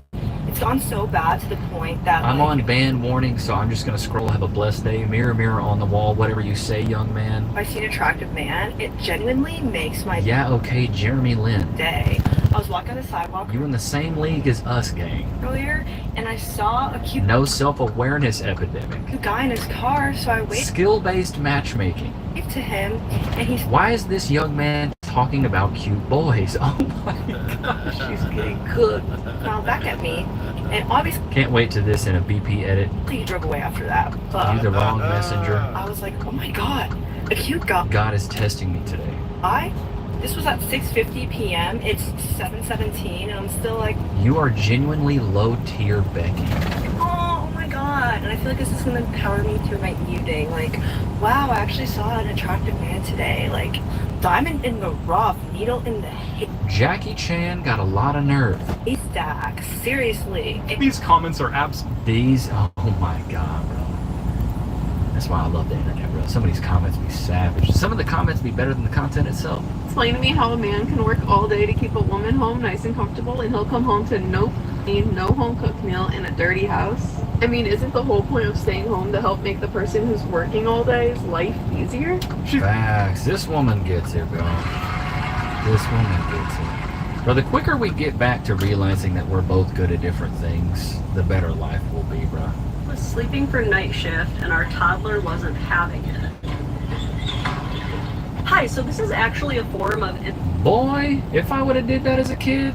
It's gone so bad to the point that I'm on ban warning, so I'm just gonna scroll. Have a blessed day. Mirror, mirror on the wall. Whatever you say, young man. if I see an attractive man, it genuinely makes my Yeah, okay, Jeremy Lin. day. I was walking on the sidewalk You in the same league as us, gang. earlier, and I saw a cute No self-awareness epidemic. guy in his car, so I waved Skill-based matchmaking. to him, and he's Why is this young man talking about cute boys? Oh my gosh, she's getting cooked. smiled back at me, and obviously Can't wait to this in a BP edit. he drove away after that. But You the wrong messenger. I was like, oh my god, a cute guy. God is testing me today. This was at 6:50 p.m. It's 7:17, and I'm still like, You are genuinely low-tier Becky. oh my god. And I feel like this is gonna empower me through my evening. Like, wow, I actually saw an attractive man today. Like, diamond in the rough, needle in the Jackie Chan got a lot of nerve. haystack. Seriously. These comments are These, oh my god, bro. That's why I love the internet, bro. Some of these comments be savage. Some of the comments be better than the content itself. Explain to me how a man can work all day to keep a woman home nice and comfortable, and he'll come home to no clean, no home cooked meal in a dirty house. I mean, isn't the whole point of staying home to help make the person who's working all day's life easier? Facts. This woman gets it, bro. This woman gets it. Bro, the quicker we get back to realizing that we're both good at different things, the better life will be, bro. Was sleeping for night shift and our toddler wasn't having it. Hi, so this is actually a form of Boy, if I would have did that as a kid,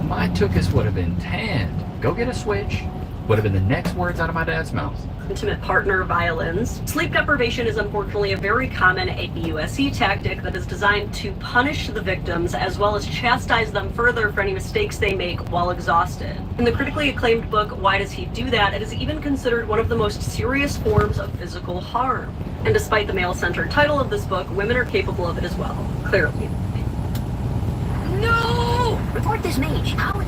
my tuchus would have been tanned. Go get a switch. Would have been the next words out of my dad's mouth. intimate partner violence. Sleep deprivation is unfortunately a very common AUSC tactic that is designed to punish the victims as well as chastise them further for any mistakes they make while exhausted. In the critically acclaimed book, Why Does He Do That?, it is even considered one of the most serious forms of physical harm. And despite the male-centered title of this book, women are capable of it as well, clearly. No! Report this mage. How is...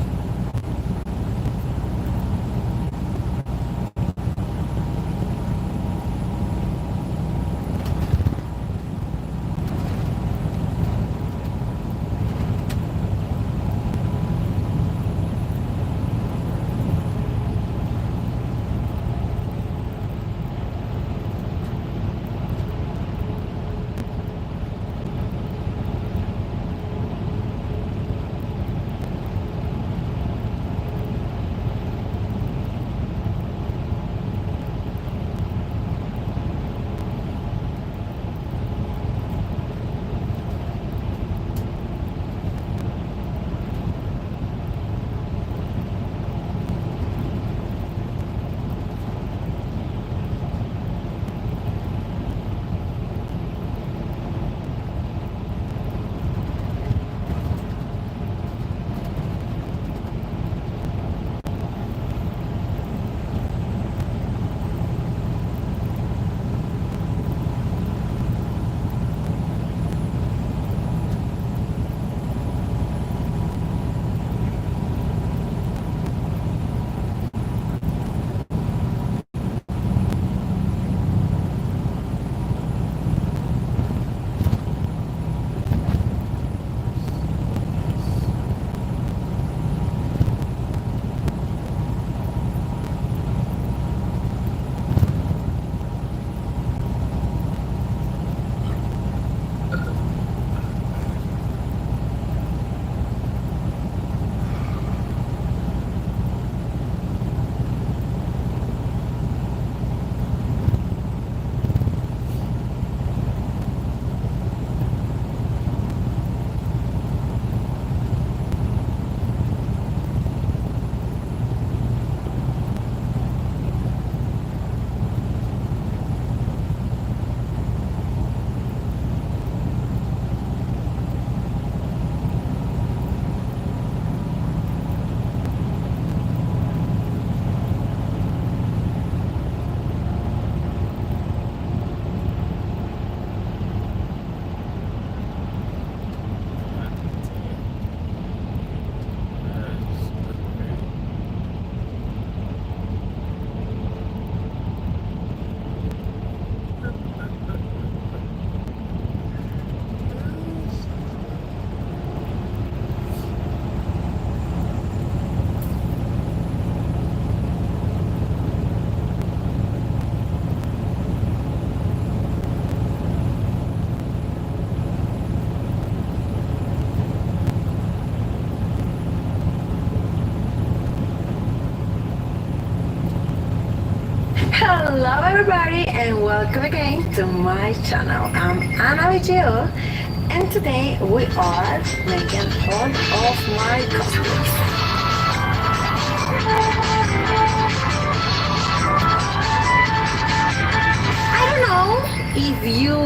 Hello everybody and welcome again to my channel. I'm Anna with you, and today we are making fun of my costumes. I don't know if you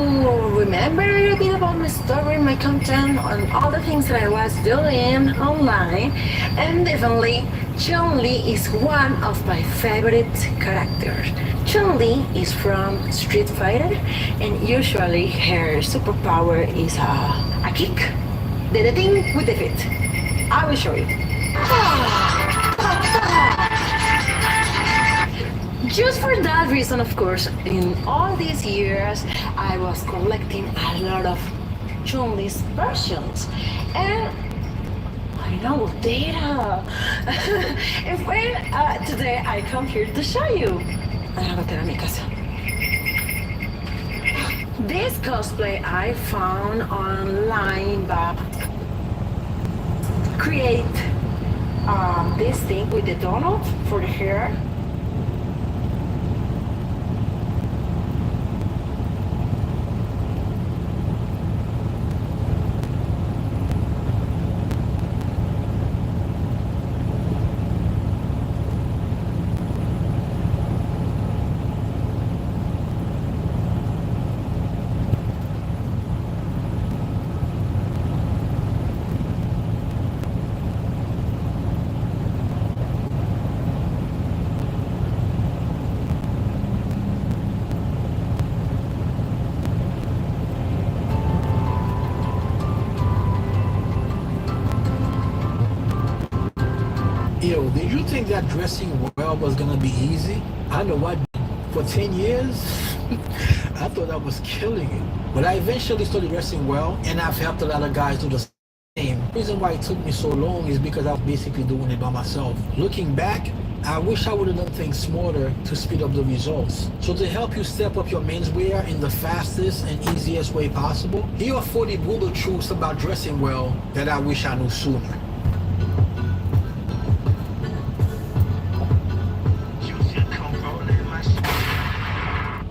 remember a little bit about my story, my content, and all the things that I was doing online, and definitely Chun-Li is one of my favorite characters. Chun-Li is from Street Fighter, and usually her superpower is a kick. The thing with the feet. I will show you. Just for that reason, of course, in all these years, I was collecting a lot of Chun-Li's versions, and I know data. And when today I come here to show you. This cosplay I found online, but create this thing with the donut for the hair. Yo, did you think that dressing well was gonna be easy? I know what, for 10 years, I thought I was killing it. But I eventually started dressing well, and I've helped a lot of guys do the same. The reason why it took me so long is because I was basically doing it by myself. Looking back, I wish I would have done things smarter to speed up the results. So to help you step up your menswear in the fastest and easiest way possible, here are 40 brutal truths about dressing well that I wish I knew sooner.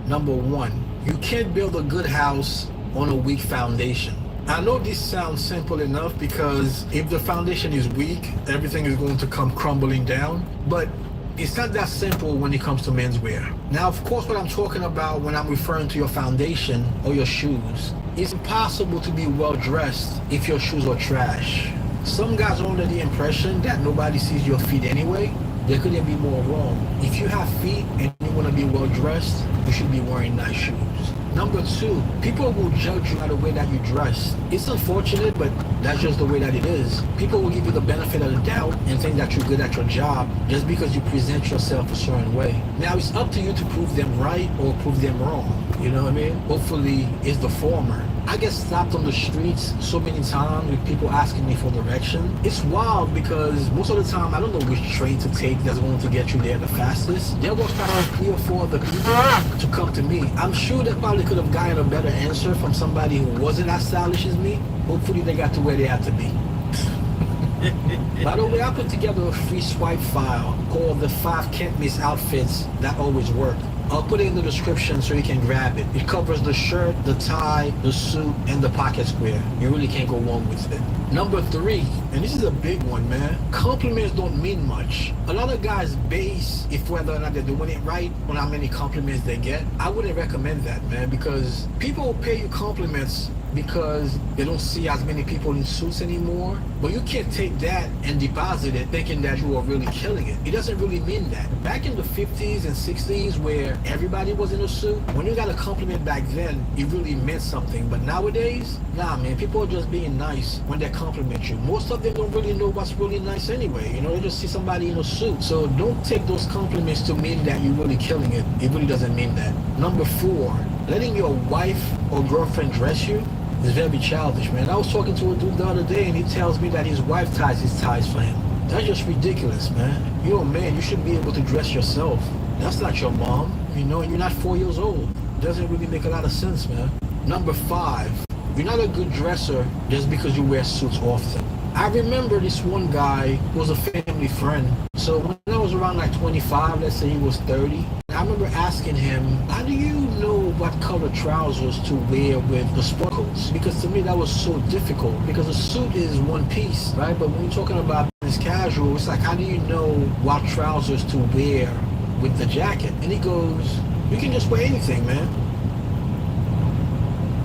Number one, you can't build a good house on a weak foundation. I know this sounds simple enough because if the foundation is weak, everything is going to come crumbling down, but it's not that simple when it comes to menswear. Now, of course, what I'm talking about when I'm referring to your foundation or your shoes, it's impossible to be well dressed if your shoes are trash. Some guys are under the impression that nobody sees your feet anyway. There couldn't be more wrong. If you have feet and you want to be well dressed, you should be wearing nice shoes. Number two, people will judge you by the way that you dress. It's unfortunate, but that's just the way that it is. People will give you the benefit of the doubt and think that you're good at your job just because you present yourself a certain way. Now, it's up to you to prove them right or prove them wrong. You know what I mean? Hopefully, it's the former. I get stopped on the streets so many times with people asking me for direction. It's wild because most of the time I don't know which train to take that's going to get you there the fastest. There was probably 3 or 4 other people to come to me. I'm sure they probably could have gotten a better answer from somebody who wasn't as stylish as me. Hopefully they got to where they had to be. By the way, I put together a free swipe file called the 5 Can't Miss Outfits That Always Work. I'll put it in the description so you can grab it. It covers the shirt, the tie, the suit, and the pocket square. You really can't go wrong with it. Number 3, and this is a big one, man. Compliments don't mean much. A lot of guys base if whether or not they're doing it right on how many compliments they get. I wouldn't recommend that, man, because people will pay you compliments because they don't see as many people in suits anymore. But you can't take that and deposit it thinking that you are really killing it. It doesn't really mean that. Back in the 50s and 60s where everybody was in a suit, when you got a compliment back then, it really meant something. But nowadays, nah, man, people are just being nice when they compliment you. Most of them don't really know what's really nice anyway. You know, they just see somebody in a suit. So don't take those compliments to mean that you're really killing it. It really doesn't mean that. Number 4, letting your wife or girlfriend dress you is very childish, man. I was talking to a dude the other day and he tells me that his wife ties his ties for him. That's just ridiculous, man. You're a man, you should be able to dress yourself. That's not your mom, you know, and you're not 4 years old. It doesn't really make a lot of sense, man. Number 5, you're not a good dresser just because you wear suits often. I remember this one guy who was a family friend. So when I was around like 25, let's say he was 30, I I remember asking him, how do you know what color trousers to wear with the sport coats? Because to me that was so difficult, because a suit is one piece, right? But when you're talking about business casual, it's like, how do you know what trousers to wear with the jacket? And he goes, you can just wear anything, man.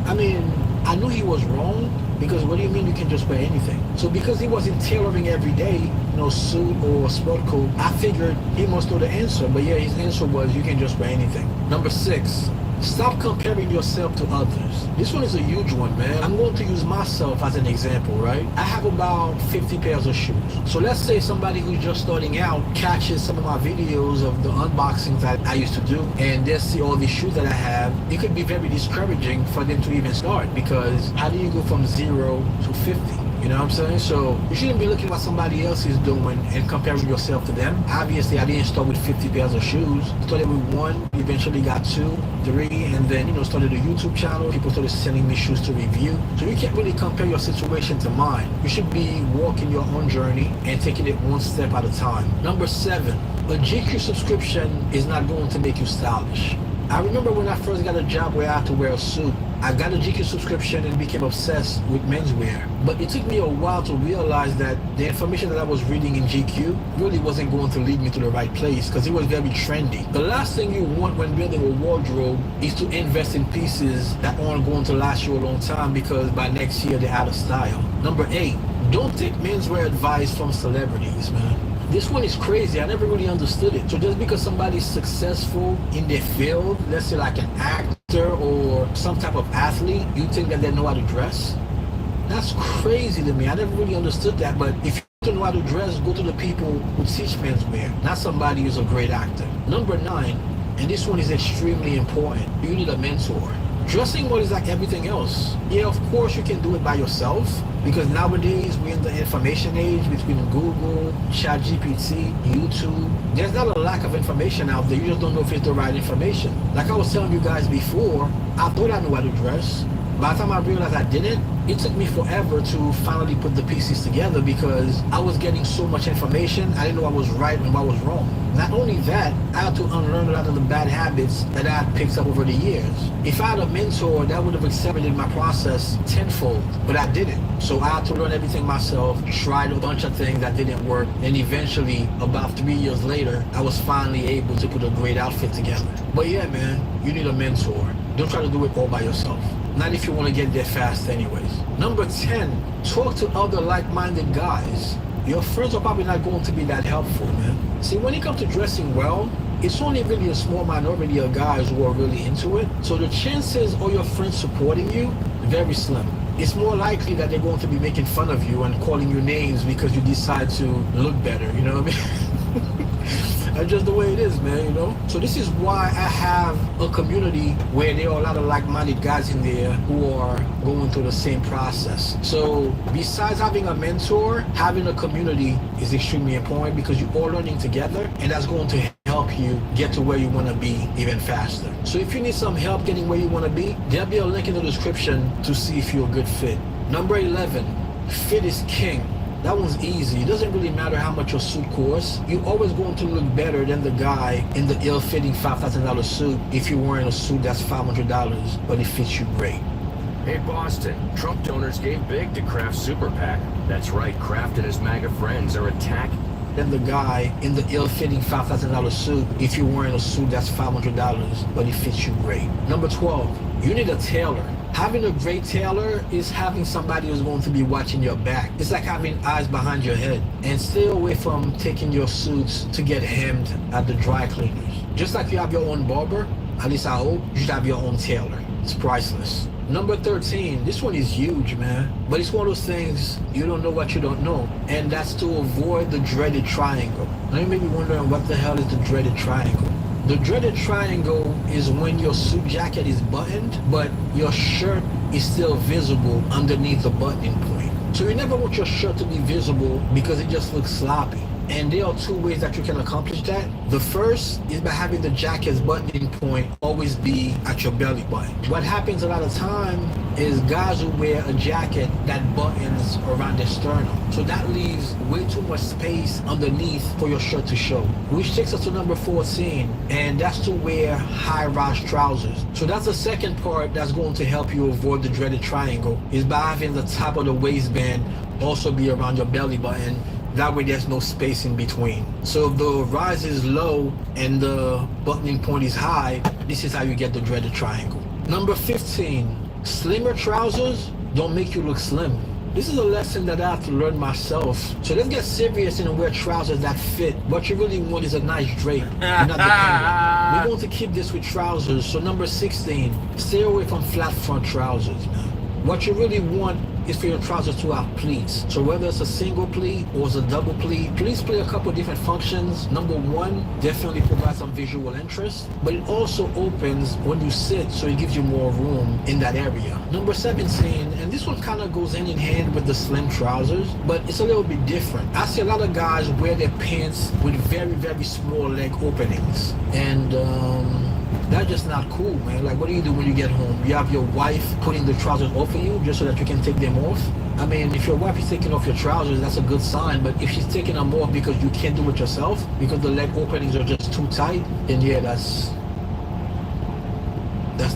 I mean, I knew he was wrong, because what do you mean you can just wear anything? So because he wasn't tailoring every day, you know, suit or sport coat, I figured he must know the answer. But yeah, his answer was you can just wear anything. Number 6, stop comparing yourself to others. This one is a huge one, man. I'm going to use myself as an example, right? I have about 50 pairs of shoes. So let's say somebody who's just starting out catches some of my videos of the unboxings that I used to do, and they see all these shoes that I have. It could be very discouraging for them to even start, because how do you go from 0 to 50? You know what I'm saying? So you shouldn't be looking at what somebody else is doing and comparing yourself to them. Obviously, I didn't start with 50 pairs of shoes. Started with 1, eventually got 2, 3, and then, you know, started a YouTube channel. People started sending me shoes to review. So you can't really compare your situation to mine. You should be walking your own journey and taking it one step at a time. Number 7, a GQ subscription is not going to make you stylish. I remember when I first got a job where I had to wear a suit. I got a GQ subscription and became obsessed with menswear. But it took me a while to realize that the information that I was reading in GQ really wasn't going to lead me to the right place, because it was very trendy. The last thing you want when building a wardrobe is to invest in pieces that aren't going to last you a long time, because by next year they're out of style. Number 8, don't take menswear advice from celebrities, man. This one is crazy. I never really understood it. So just because somebody's successful in their field, let's say like an actor or some type of athlete, you think that they know how to dress? That's crazy to me. I never really understood that. But if you don't know how to dress, go to the people who teach menswear, not somebody who's a great actor. Number 9, and this one is extremely important, you need a mentor. Dressing well is like everything else. Yeah, of course you can do it by yourself, because nowadays we're in the information age between Google, ChatGPT, YouTube. There's not a lack of information out there. You just don't know if it's the right information. Like I was telling you guys before, I thought I knew how to dress. By the time I realized I didn't, it took me forever to finally put the pieces together, because I was getting so much information, I didn't know what was right and what was wrong. Not only that, I had to unlearn a lot of the bad habits that I had picked up over the years. If I had a mentor, that would have accelerated my process tenfold, but I didn't. So I had to learn everything myself, tried a bunch of things that didn't work, and eventually, about 3 years later, I was finally able to put a great outfit together. But yeah, man, you need a mentor. Don't try to do it all by yourself. Not if you want to get there fast anyways. Number 10, talk to other like-minded guys. Your friends are probably not going to be that helpful, man. See, when it comes to dressing well, it's only really a small minority of guys who are really into it. So the chances of your friends supporting you, very slim. It's more likely that they're going to be making fun of you and calling you names because you decide to look better, you know what I mean? That's just the way it is, man, you know? So this is why I have a community where there are a lot of like-minded guys in there who are going through the same process. So besides having a mentor, having a community is extremely important, because you're all learning together, and that's going to help you get to where you want to be even faster. So if you need some help getting where you want to be, there'll be a link in the description to see if you're a good fit. Number 11, fit is king. That one's easy. It doesn't really matter how much your suit costs. You're always going to look better than the guy in the ill-fitting $5,000 suit if you're wearing a suit that's $500, but it fits you great. Hey Boston, Trump donors gave big to Kraft's super PAC. That's right, Kraft and his MAGA friends are attacking than the guy in the ill-fitting $5,000 suit if you're wearing a suit that's $500, but it fits you great. Number 12, you need a tailor. Having a great tailor is having somebody who's going to be watching your back. It's like having eyes behind your head. And stay away from taking your suits to get hemmed at the dry cleaners. Just like you have your own barber, at least I hope, you should have your own tailor. It's priceless. Number 13, this one is huge, man. But it's one of those things, you don't know what you don't know. And that's to avoid the dreaded triangle. Now you may be wondering, what the hell is the dreaded triangle? The dreaded triangle is when your suit jacket is buttoned, but your shirt is still visible underneath the buttoning point. So you never want your shirt to be visible because it just looks sloppy. And there are two ways that you can accomplish that. The first is by having the jacket's buttoning point always be at your belly button. What happens a lot of time is guys who wear a jacket that buttons around their sternum. So that leaves way too much space underneath for your shirt to show. Which takes us to number 14, and that's to wear high-rise trousers. So that's the second part that's going to help you avoid the dreaded triangle, is by having the top of the waistband also be around your belly button. That way there's no space in between. So if the rise is low and the buttoning point is high, this is how you get the dreaded triangle. Number 15, slimmer trousers don't make you look slim. This is a lesson that I have to learn myself. So let's get serious and wear trousers that fit. What you really want is a nice drape, not dependent. We're going to keep this with trousers. So number 16, stay away from flat front trousers, man. What you really want is for your trousers to have pleats. So whether it's a single pleat or it's a double pleat, pleats play a couple different functions. Number one, definitely provides some visual interest, but it also opens when you sit, so it gives you more room in that area. Number 17, and this one kind of goes hand in hand with the slim trousers, but it's a little bit different. I see a lot of guys wear their pants with very, very small leg openings. And that's just not cool, man. Like, what do you do when you get home? You have your wife putting the trousers off for you just so that you can take them off? I mean, if your wife is taking off your trousers, that's a good sign. But if she's taking them off because you can't do it yourself, because the leg openings are just too tight, then yeah, that's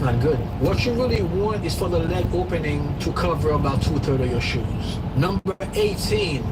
not good. What you really want is for the leg opening to cover about 2/3 of your shoes. Number 18.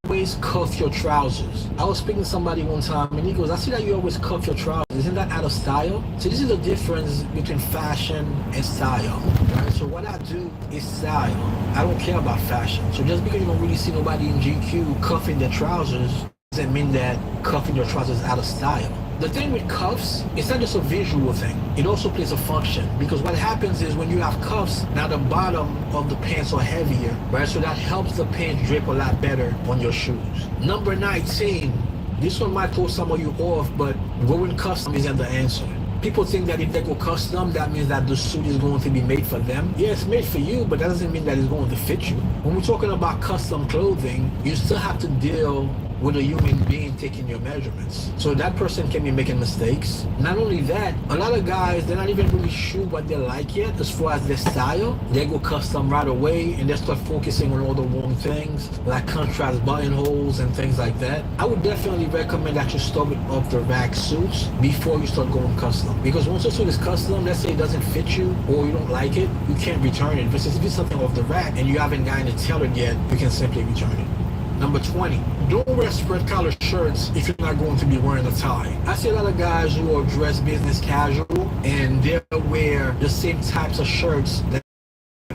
Always cuff your trousers. I was speaking to somebody one time and he goes, I see that you always cuff your trousers. Isn't that out of style? So this is the difference between fashion and style, right? So what I do is style. I don't care about fashion. So just because you don't really see nobody in GQ cuffing their trousers doesn't mean that cuffing your trousers is out of style. The thing with cuffs, it's not just a visual thing. It also plays a function, because what happens is when you have cuffs, now the bottom of the pants are heavier, right? So that helps the pants drape a lot better on your shoes. Number 19, this one might throw some of you off, but going custom isn't the answer. People think that if they go custom, that means that the suit is going to be made for them. Yeah, it's made for you, but that doesn't mean that it's going to fit you. When we're talking about custom clothing, you still have to deal with a human being taking your measurements. So that person can be making mistakes. Not only that, a lot of guys, they're not even really sure what they like yet as far as their style. They go custom right away and they start focusing on all the wrong things, like contrast buttonholes and things like that. I would definitely recommend that you start with off-the-rack suits before you start going custom. Because once a suit is custom, let's say it doesn't fit you or you don't like it, you can't return it. Versus if it's something off the rack and you haven't gotten it tailored yet, you can simply return it. Number 20, don't wear spread collar shirts if you're not going to be wearing a tie. I see a lot of guys who are dressed business casual and they'll wear the same types of shirts that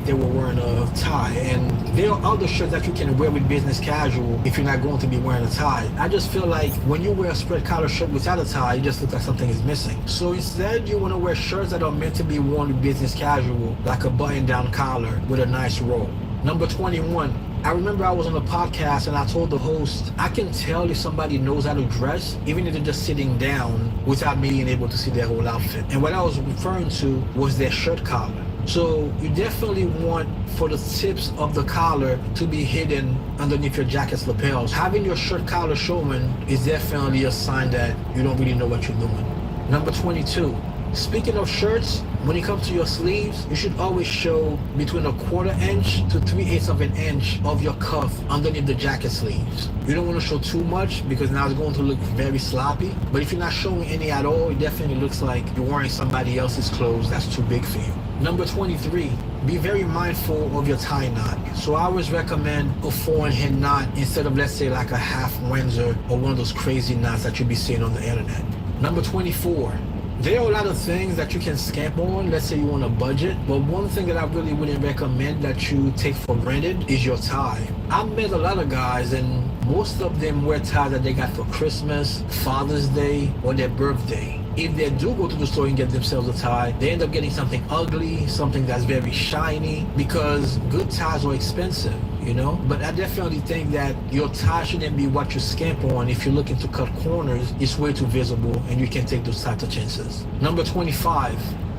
they were wearing a tie. And there are other shirts that you can wear with business casual if you're not going to be wearing a tie. I just feel like when you wear a spread collar shirt without a tie, it just looks like something is missing. So instead, you want to wear shirts that are meant to be worn with business casual, like a button-down collar with a nice roll. Number 21. I remember I was on a podcast and I told the host, I can tell if somebody knows how to dress, even if they're just sitting down without me being able to see their whole outfit. And what I was referring to was their shirt collar. So you definitely want for the tips of the collar to be hidden underneath your jacket's lapels. Having your shirt collar showing is definitely a sign that you don't really know what you're doing. Number 22. Speaking of shirts, when it comes to your sleeves, you should always show between 1/4 inch to 3/8 of an inch of your cuff underneath the jacket sleeves. You don't want to show too much because now it's going to look very sloppy. But if you're not showing any at all, it definitely looks like you're wearing somebody else's clothes that's too big for you. Number 23, be very mindful of your tie knot. So I always recommend a 4-in-hand knot instead of, let's say, like a half Windsor or one of those crazy knots that you'll be seeing on the internet. Number 24. There are a lot of things that you can scamp on, let's say you want a budget, but one thing that I really wouldn't recommend that you take for granted is your tie. I've met a lot of guys and most of them wear ties that they got for Christmas, Father's Day, or their birthday. If they do go to the store and get themselves a tie, they end up getting something ugly, something that's very shiny, because good ties are expensive, you know? But I definitely think that your tie shouldn't be what you scamp on. If you're looking to cut corners, it's way too visible and you can take those types of chances. Number 25.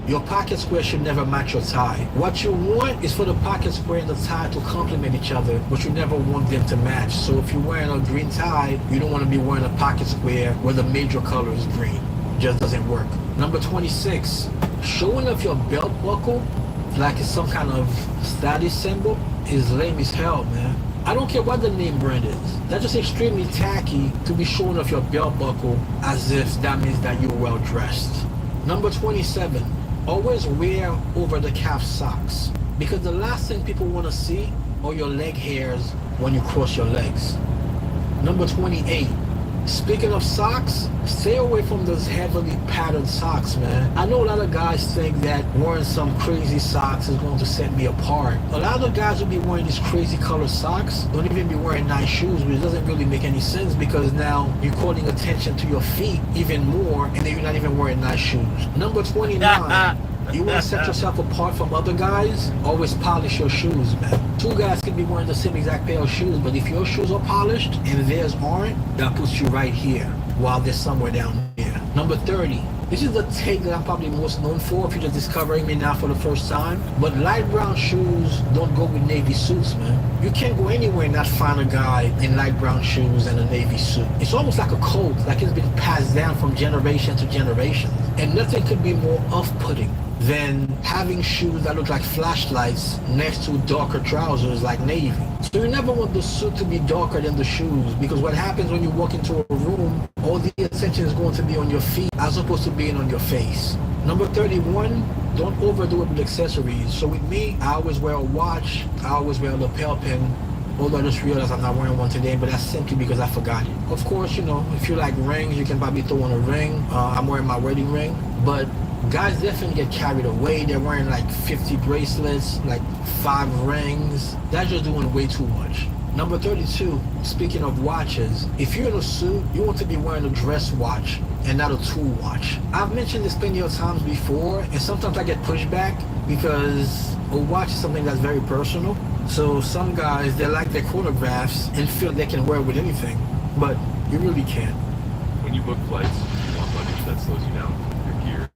Your pocket square should never match your tie. What you want is for the pocket square and the tie to complement each other, but you never want them to match. So if you're wearing a green tie, you don't want to be wearing a pocket square where the major color is green. Just doesn't work. Number 26, showing off your belt buckle like it's some kind of status symbol is lame as hell, man. I don't care what the name brand is. That's just extremely tacky to be showing off your belt buckle as if that means that you're well dressed. Number 27, always wear over the calf socks, because the last thing people want to see are your leg hairs when you cross your legs. Number 28, speaking of socks, stay away from those heavily patterned socks, man. I know a lot of guys think that wearing some crazy socks is going to set me apart. A lot of guys will be wearing these crazy colored socks, don't even be wearing nice shoes, which doesn't really make any sense because now you're calling attention to your feet even more and then you're not even wearing nice shoes. Number 29, you want to set yourself apart from other guys? Always polish your shoes, man. Two guys can be wearing the same exact pair of shoes, but if your shoes are polished and theirs aren't, that puts you right here while they're somewhere down here. Number 30. This is the take that I'm probably most known for if you're just discovering me now for the first time. But light brown shoes don't go with navy suits, man. You can't go anywhere and not find a guy in light brown shoes and a navy suit. It's almost like a code, like it's been passed down from generation to generation. And nothing could be more off-putting than having shoes that look like flashlights next to darker trousers like navy. So you never want the suit to be darker than the shoes, because what happens when you walk into a room, all the attention is going to be on your feet as opposed to being on your face. Number 31, don't overdo it with accessories. So with me, I always wear a watch, I always wear a lapel pin, although I just realized I'm not wearing one today, but that's simply because I forgot it. Of course, you know, if you like rings, you can probably throw on a ring. I'm wearing my wedding ring, but guys definitely get carried away. They're wearing like 50 bracelets, like 5 rings. That's just doing way too much. Number 32, speaking of watches, if you're in a suit, you want to be wearing a dress watch and not a tool watch. I've mentioned this plenty of times before, and sometimes I get pushback because a watch is something that's very personal. So some guys, they like their chronographs and feel they can wear it with anything, but you really can't. When you book flights, you want luggage that slows you down. Your gear,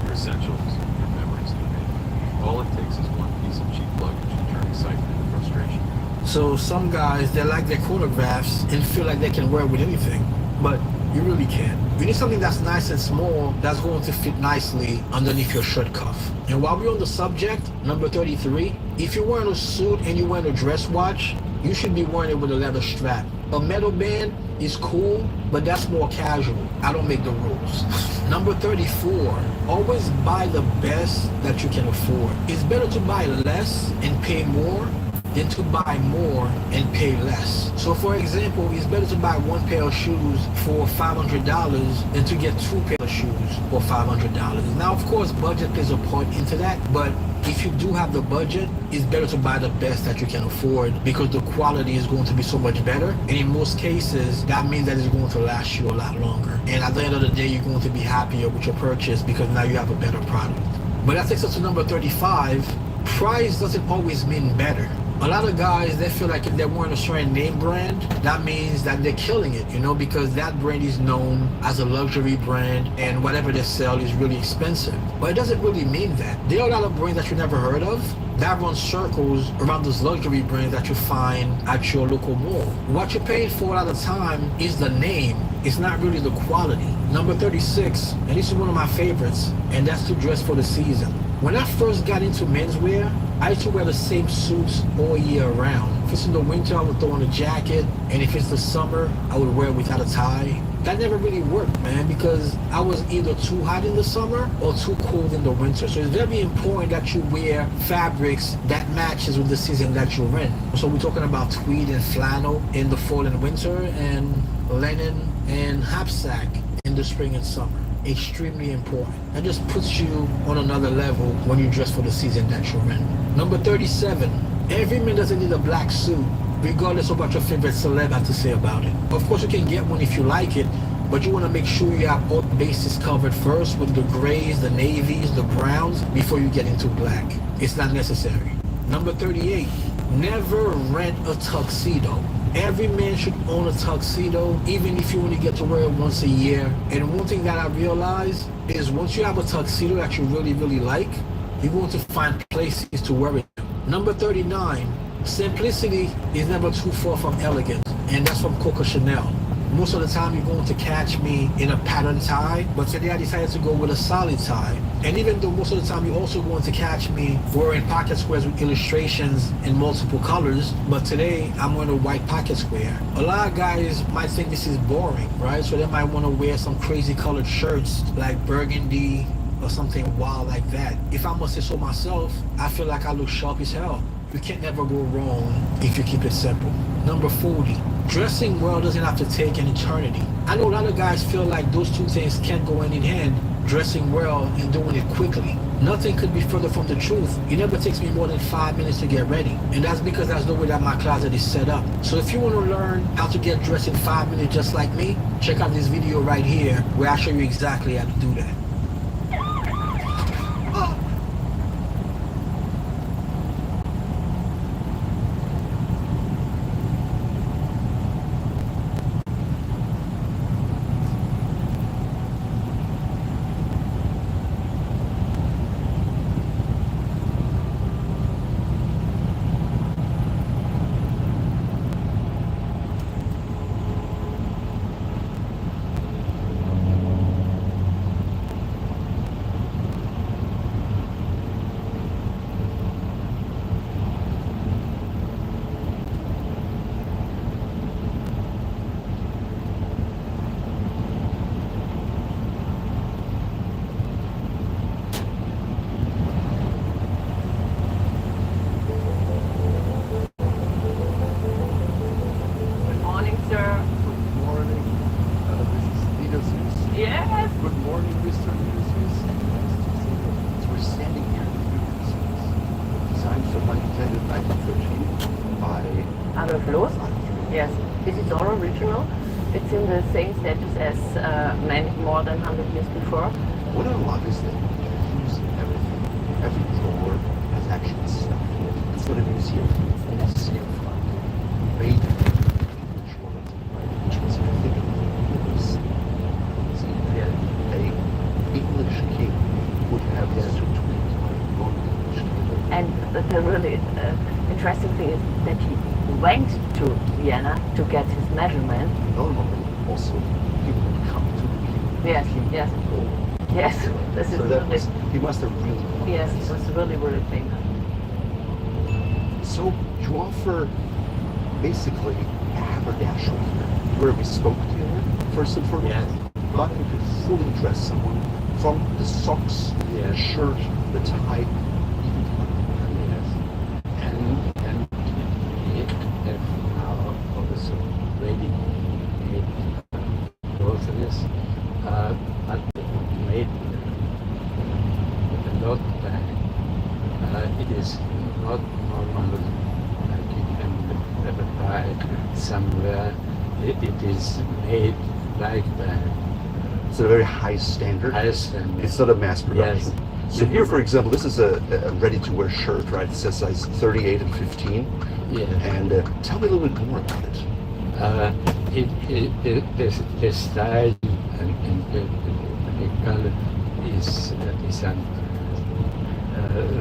your essentials, your memories, you name it. All it takes is one piece of cheap luggage to turn excitement into frustration. So some guys, they like their chronographs and feel like they can wear it with anything, but you really can't. You need something that's nice and small that's going to fit nicely underneath your shirt cuff. And while we're on the subject, number 33, if you're wearing a suit and you're wearing a dress watch, you should be wearing it with a leather strap. A metal band is cool, but that's more casual. I don't make the rules. Number 34, always buy the best that you can afford. It's better to buy less and pay more than to buy more and pay less. So for example, it's better to buy one pair of shoes for $500 than to get 2 pairs of shoes for $500. Now of course budget plays a part into that, but if you do have the budget, it's better to buy the best that you can afford because the quality is going to be so much better, and in most cases that means that it's going to last you a lot longer, and at the end of the day you're going to be happier with your purchase because now you have a better product. But that takes us to number 35. Price doesn't always mean better. A lot of guys, they feel like if they're wearing a certain name brand, that means that they're killing it, you know, because that brand is known as a luxury brand and whatever they sell is really expensive. But it doesn't really mean that. There are a lot of brands that you never heard of that run circles around those luxury brands that you find at your local mall. What you're paying for a lot of time is the name. It's not really the quality. Number 36, and this is one of my favorites, and that's to dress for the season. When I first got into menswear, I used to wear the same suits all year round. If it's in the winter, I would throw on a jacket, and if it's the summer, I would wear it without a tie. That never really worked, man, because I was either too hot in the summer or too cold in the winter. So it's very important that you wear fabrics that matches with the season that you're in. So we're talking about tweed and flannel in the fall and winter, and linen and knapsack in the spring and summer. Extremely important. That just puts you on another level when you dress for the season that you're in. Number 37, every man doesn't need a black suit, regardless of what your favorite celeb has to say about it. Of course you can get one if you like it, but you want to make sure you have all bases covered first with the grays, the navies, the browns, before you get into black. It's not necessary. Number 38, never rent a tuxedo. Every man should own a tuxedo, even if you only get to wear it once a year. And one thing that I realized is once you have a tuxedo that you really, really like, you're going to find places to wear it. Number 39, simplicity is never too far from elegance, and that's from Coco Chanel. Most of the time you're going to catch me in a pattern tie, but today I decided to go with a solid tie. And even though most of the time you're also going to catch me wearing pocket squares with illustrations in multiple colors, but today I'm wearing a white pocket square. A lot of guys might think this is boring, right? So they might want to wear some crazy colored shirts like burgundy or something wild like that. If I must say so myself, I feel like I look sharp as hell. You can't never go wrong if you keep it simple. Number 40, dressing well doesn't have to take an eternity. I know a lot of guys feel like those two things can't go hand in hand, dressing well and doing it quickly. Nothing could be further from the truth. It never takes me more than 5 minutes to get ready. And that's because that's the way that my closet is set up. So if you want to learn how to get dressed in 5 minutes just like me, check out this video right here where I show you exactly how to do that. Out of Gloucester. Yes, this is all original. It's in the same status as more than 100 years before. What I love is that you use everything. Every drawer has actually stuff in it. It's not a museum. It's a museum fund. Made which was I think English. See, a English king would have to tweet on English king. And the really interesting thing is that he went to Vienna to get his measurement. Normally, also, people would come to the king. Yes, yes. Yes, this is so that really, was, he must have really loved yes, it was really, really famous. So you offer basically a haberdashery here, where we spoke together, first and foremost. Yes. But you could fully dress someone from the socks, the shirt, the tie, even the underwear. Yes. And if now also ready-made groceries but made with a lot bag. It is not normal like you can ever buy somewhere. It is made like that. It's a very high standard. High standard. It's not a mass production. Yes. So here, for example, this is a ready-to-wear shirt, right? It says size 38 and 15. Yeah. And tell me a little bit more about it. The style and the color is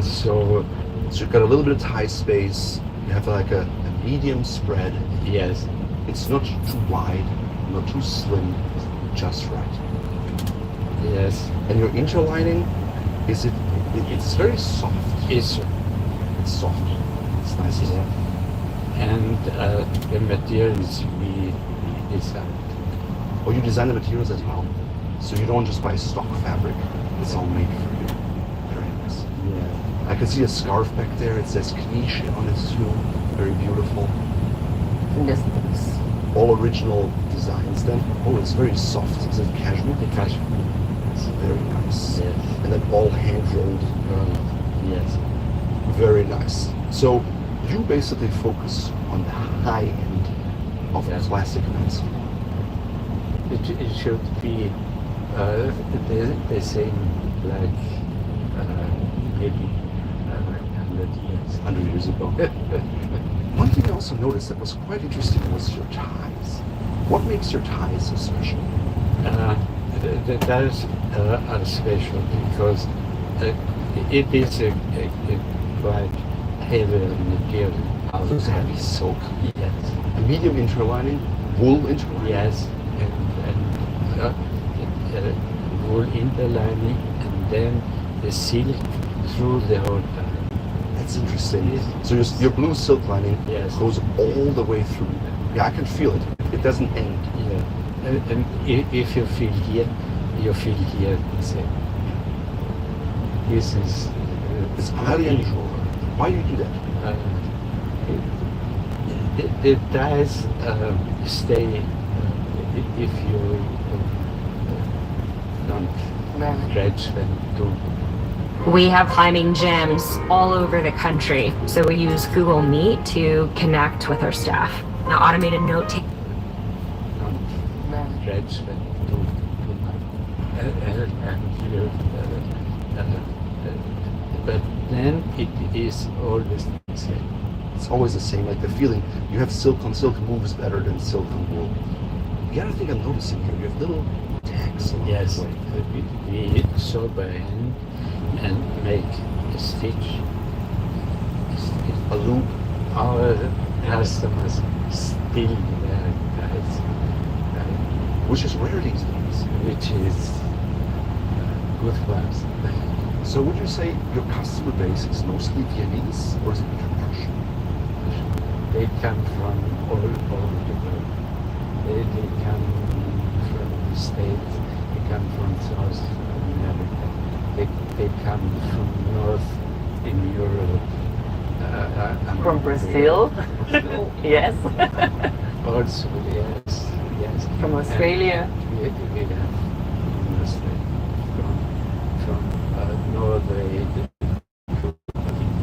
so you've got a little bit of tie space. You have like a medium spread. Yes. It's not too wide, not too slim, just right. Yes. And your interlining, it's very soft. It's soft. It's nice. Yeah. And the materials we design. Oh, you design the materials as well? So you don't just buy stock fabric. It's all made for you. Very nice. Yeah. I can see a scarf back there. It says Kniche on it too. Very beautiful. Yes. All original designs then. Oh, it's very soft. Is it cashmere? The cashmere. It's very nice. Yes. And then all hand rolled. Yes. Very nice. So you basically focus on the high end of classic men's. It should be the same like maybe 100 years. 100 years ago. One thing I also noticed that was quite interesting was your ties. What makes your ties so special? The ties are special because it is a quite heavy material. It's heavy silk. Yes. A medium interlining, wool interlining. Yes. wool interlining, and then the silk through the whole time. That's interesting. So your blue silk lining goes all the way through. Yeah, I can feel it. It doesn't end. Yeah, and if you feel here, you feel here the same. This is it's highly unusual. Why do you do that? The dyes stay if you don't stretch them too. We have climbing gyms all over the country, so we use Google Meet to connect with our staff. Now, automated note taking. Stretch them too much. But then it is always the same. It's always the same, like the feeling you have silk on silk moves better than silk on wool. The other thing I'm noticing here, you have little tags along yes, the way. we sew by hand and make a stitch. A loop. Our customers still wear ties. Which is rare these days. Which is good for us. So would you say your customer base is mostly Viennese, or is it international? They come from all over the world. They come from the States, they come from South America, they come from North in Europe. From Brazil? Yes. Also, yes. From Australia? We have from Norway to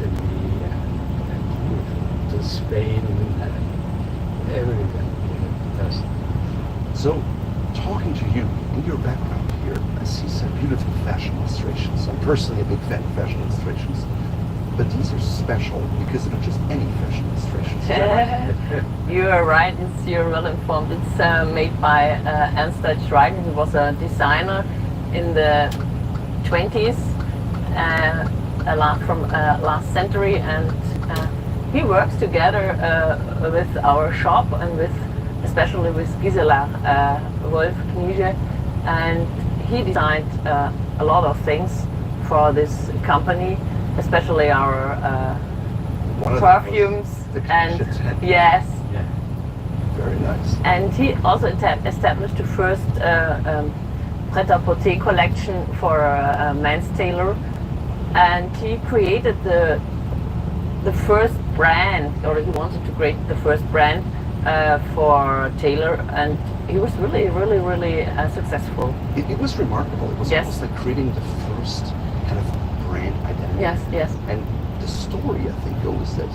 Italy to Spain, everywhere. So, talking to you, in your background here, I see some beautiful fashion illustrations. I'm personally a big fan of fashion illustrations. But these are special because they're not just any fashion illustrations. You are right, you're well informed. It's made by Ernst Schreigen, who was a designer in the 20s, from last century, and he works together with our shop and especially with Gisela Wolf Kniege, and he designed a lot of things for this company, especially our perfumes and yes. Yeah. Very nice. And he also established the first pret-à-porter collection for a men's tailor, and he created the first brand, or he wanted to create the first brand for tailor, and he was really successful. It was remarkable. It was almost like creating the first kind of brand identity. Yes. And the story, I think, goes that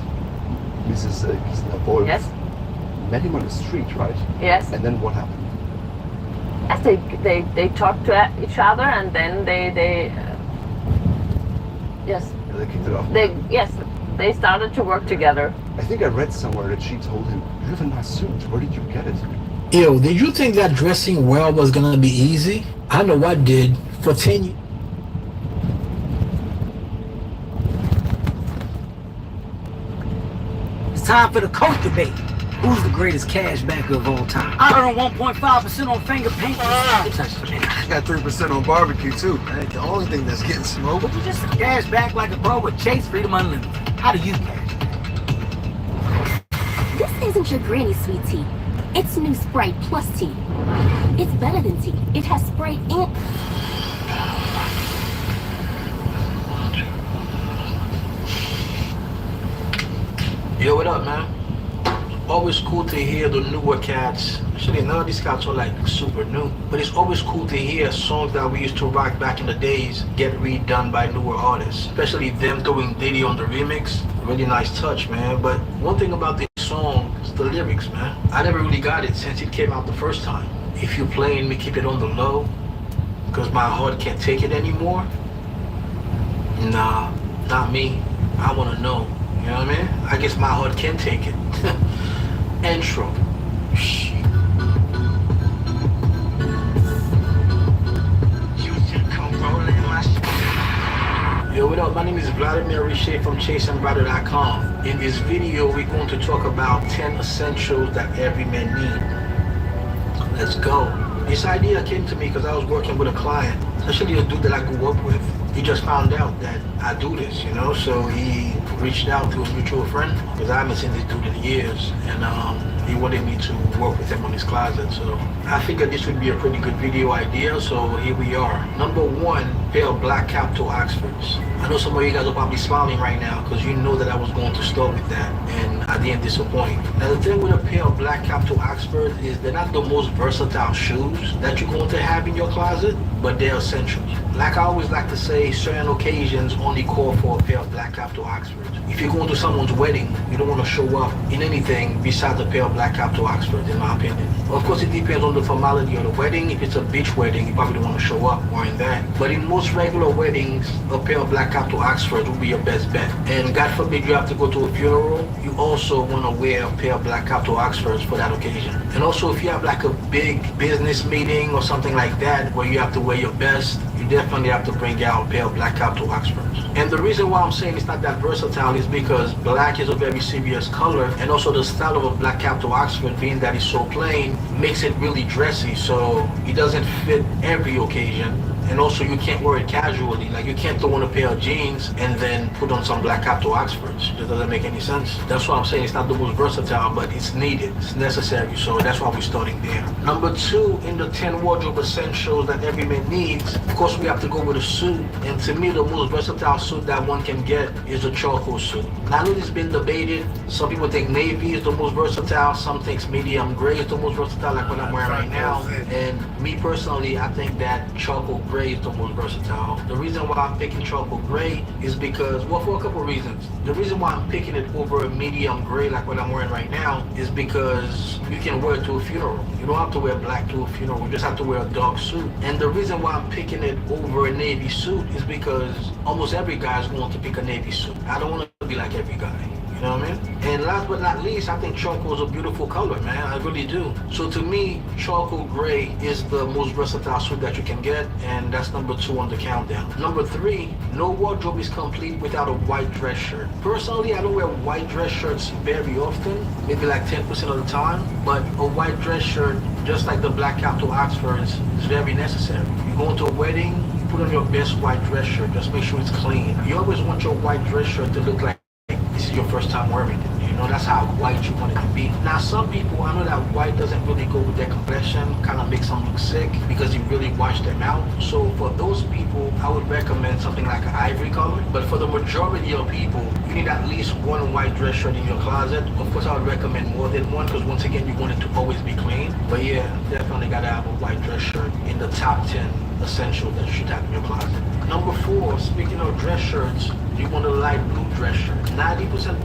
Mrs. Gisela Wolf met him on the street, right? Yes. And then what happened? As they talked to each other, and then they kicked it off. They started to work together. I think I read somewhere that she told him, "You have a nice suit. Where did you get it?" Yo, did you think that dressing well was gonna be easy? I know I did. For 10 years. It's time for the coach debate. Who's the greatest cashbacker of all time? I earn 1.5% on finger paint. I got 3% on barbecue too. That ain't the only thing that's getting smoked. Would you just cash back like a pro with Chase Freedom Unlimited? How do you cash back? This isn't your granny sweet tea. It's new Sprite Plus tea. It's better than tea. It has Sprite and... Yo, what up, man? Always cool to hear the newer cats. Actually, none of these cats are like super new, but it's always cool to hear songs that we used to rock back in the days get redone by newer artists, especially them throwing Diddy on the remix. Really nice touch, man. But one thing about this song is the lyrics, man. I never really got it since it came out the first time. If you're playing me, keep it on the low, because my heart can't take it anymore. Nah, not me. I want to know. You know what I mean? I guess my heart can take it. Intro. Yo, what up? My name is Vladimir Richer from ChaseandBrother.com. In this video, we're going to talk about 10 essentials that every man needs. let's go. This idea came to me because I was working with a client, especially a dude that I grew up with. He just found out that I do this, you know, so he reached out to a mutual friend because I haven't seen this dude in years, and he wanted me to work with him on his closet. So I figured this would be a pretty good video idea, so here we are. Number one, pair of black capital Oxfords. I know some of you guys are probably smiling right now because you know that I was going to start with that, and I didn't disappoint. Now the thing with a pair of black capital Oxfords is they're not the most versatile shoes that you're going to have in your closet, but they're essentials. Like I always like to say, certain occasions only call for a pair of black capital Oxfords. If you're going to someone's wedding, you don't want to show up in anything besides a pair of black capital Oxfords, in my opinion. Of course, it depends on the formality of the wedding. If it's a beach wedding, you probably don't want to show up wearing that. But in most regular weddings, a pair of black capital Oxfords would be your best bet. And God forbid you have to go to a funeral, you also want to wear a pair of black capital Oxfords for that occasion. And also, if you have like a big business meeting or something like that where you have to wear your best, you definitely have to bring out a pair of black capital Oxfords. And the reason why I'm saying it's not that versatile is because black is a very serious color, and also the style of a black capital Oxford, being that it's so plain, makes it really dressy, so it doesn't fit every occasion. And also you can't wear it casually. Like you can't throw on a pair of jeans and then put on some black capital Oxfords. That doesn't make any sense. That's why I'm saying it's not the most versatile, but it's needed, it's necessary. So that's why we're starting there. Number two, in the 10 wardrobe essentials that every man needs, of course we have to go with a suit. And to me, the most versatile suit that one can get is a charcoal suit. Now I know this has been debated. Some people think navy is the most versatile. Some think medium gray is the most versatile, like what I'm wearing right now. And me personally, I think that charcoal gray is the most versatile. The reason why I'm picking charcoal gray is because, well, for a couple of reasons. The reason why I'm picking it over a medium gray like what I'm wearing right now is because you can wear it to a funeral. You don't have to wear black to a funeral. You just have to wear a dark suit. And the reason why I'm picking it over a navy suit is because almost every guy is going to pick a navy suit. I don't want to be like every guy. You know what I mean? And last but not least, I think charcoal is a beautiful color, man. I really do. So to me, charcoal gray is the most versatile suit that you can get, and that's number two on the countdown. Number three, no wardrobe is complete without a white dress shirt. Personally, I don't wear white dress shirts very often, maybe like 10% of the time, but a white dress shirt, just like the black capital Oxfords, is very necessary. You go into a wedding, you put on your best white dress shirt, just make sure it's clean. You always want your white dress shirt to look like this is your first time wearing it. You know, that's how white you want it to be. Now, some people, I know that white doesn't really go with their complexion, kind of makes them look sick because you really wash them out. So for those people, I would recommend something like an ivory color. But for the majority of people, you need at least one white dress shirt in your closet. Of course, I would recommend more than one because once again, you want it to always be clean. But yeah, definitely gotta have a white dress shirt in the top 10 essentials that you should have in your closet. Number four, speaking of dress shirts, you want a light blue dress shirt. 90%,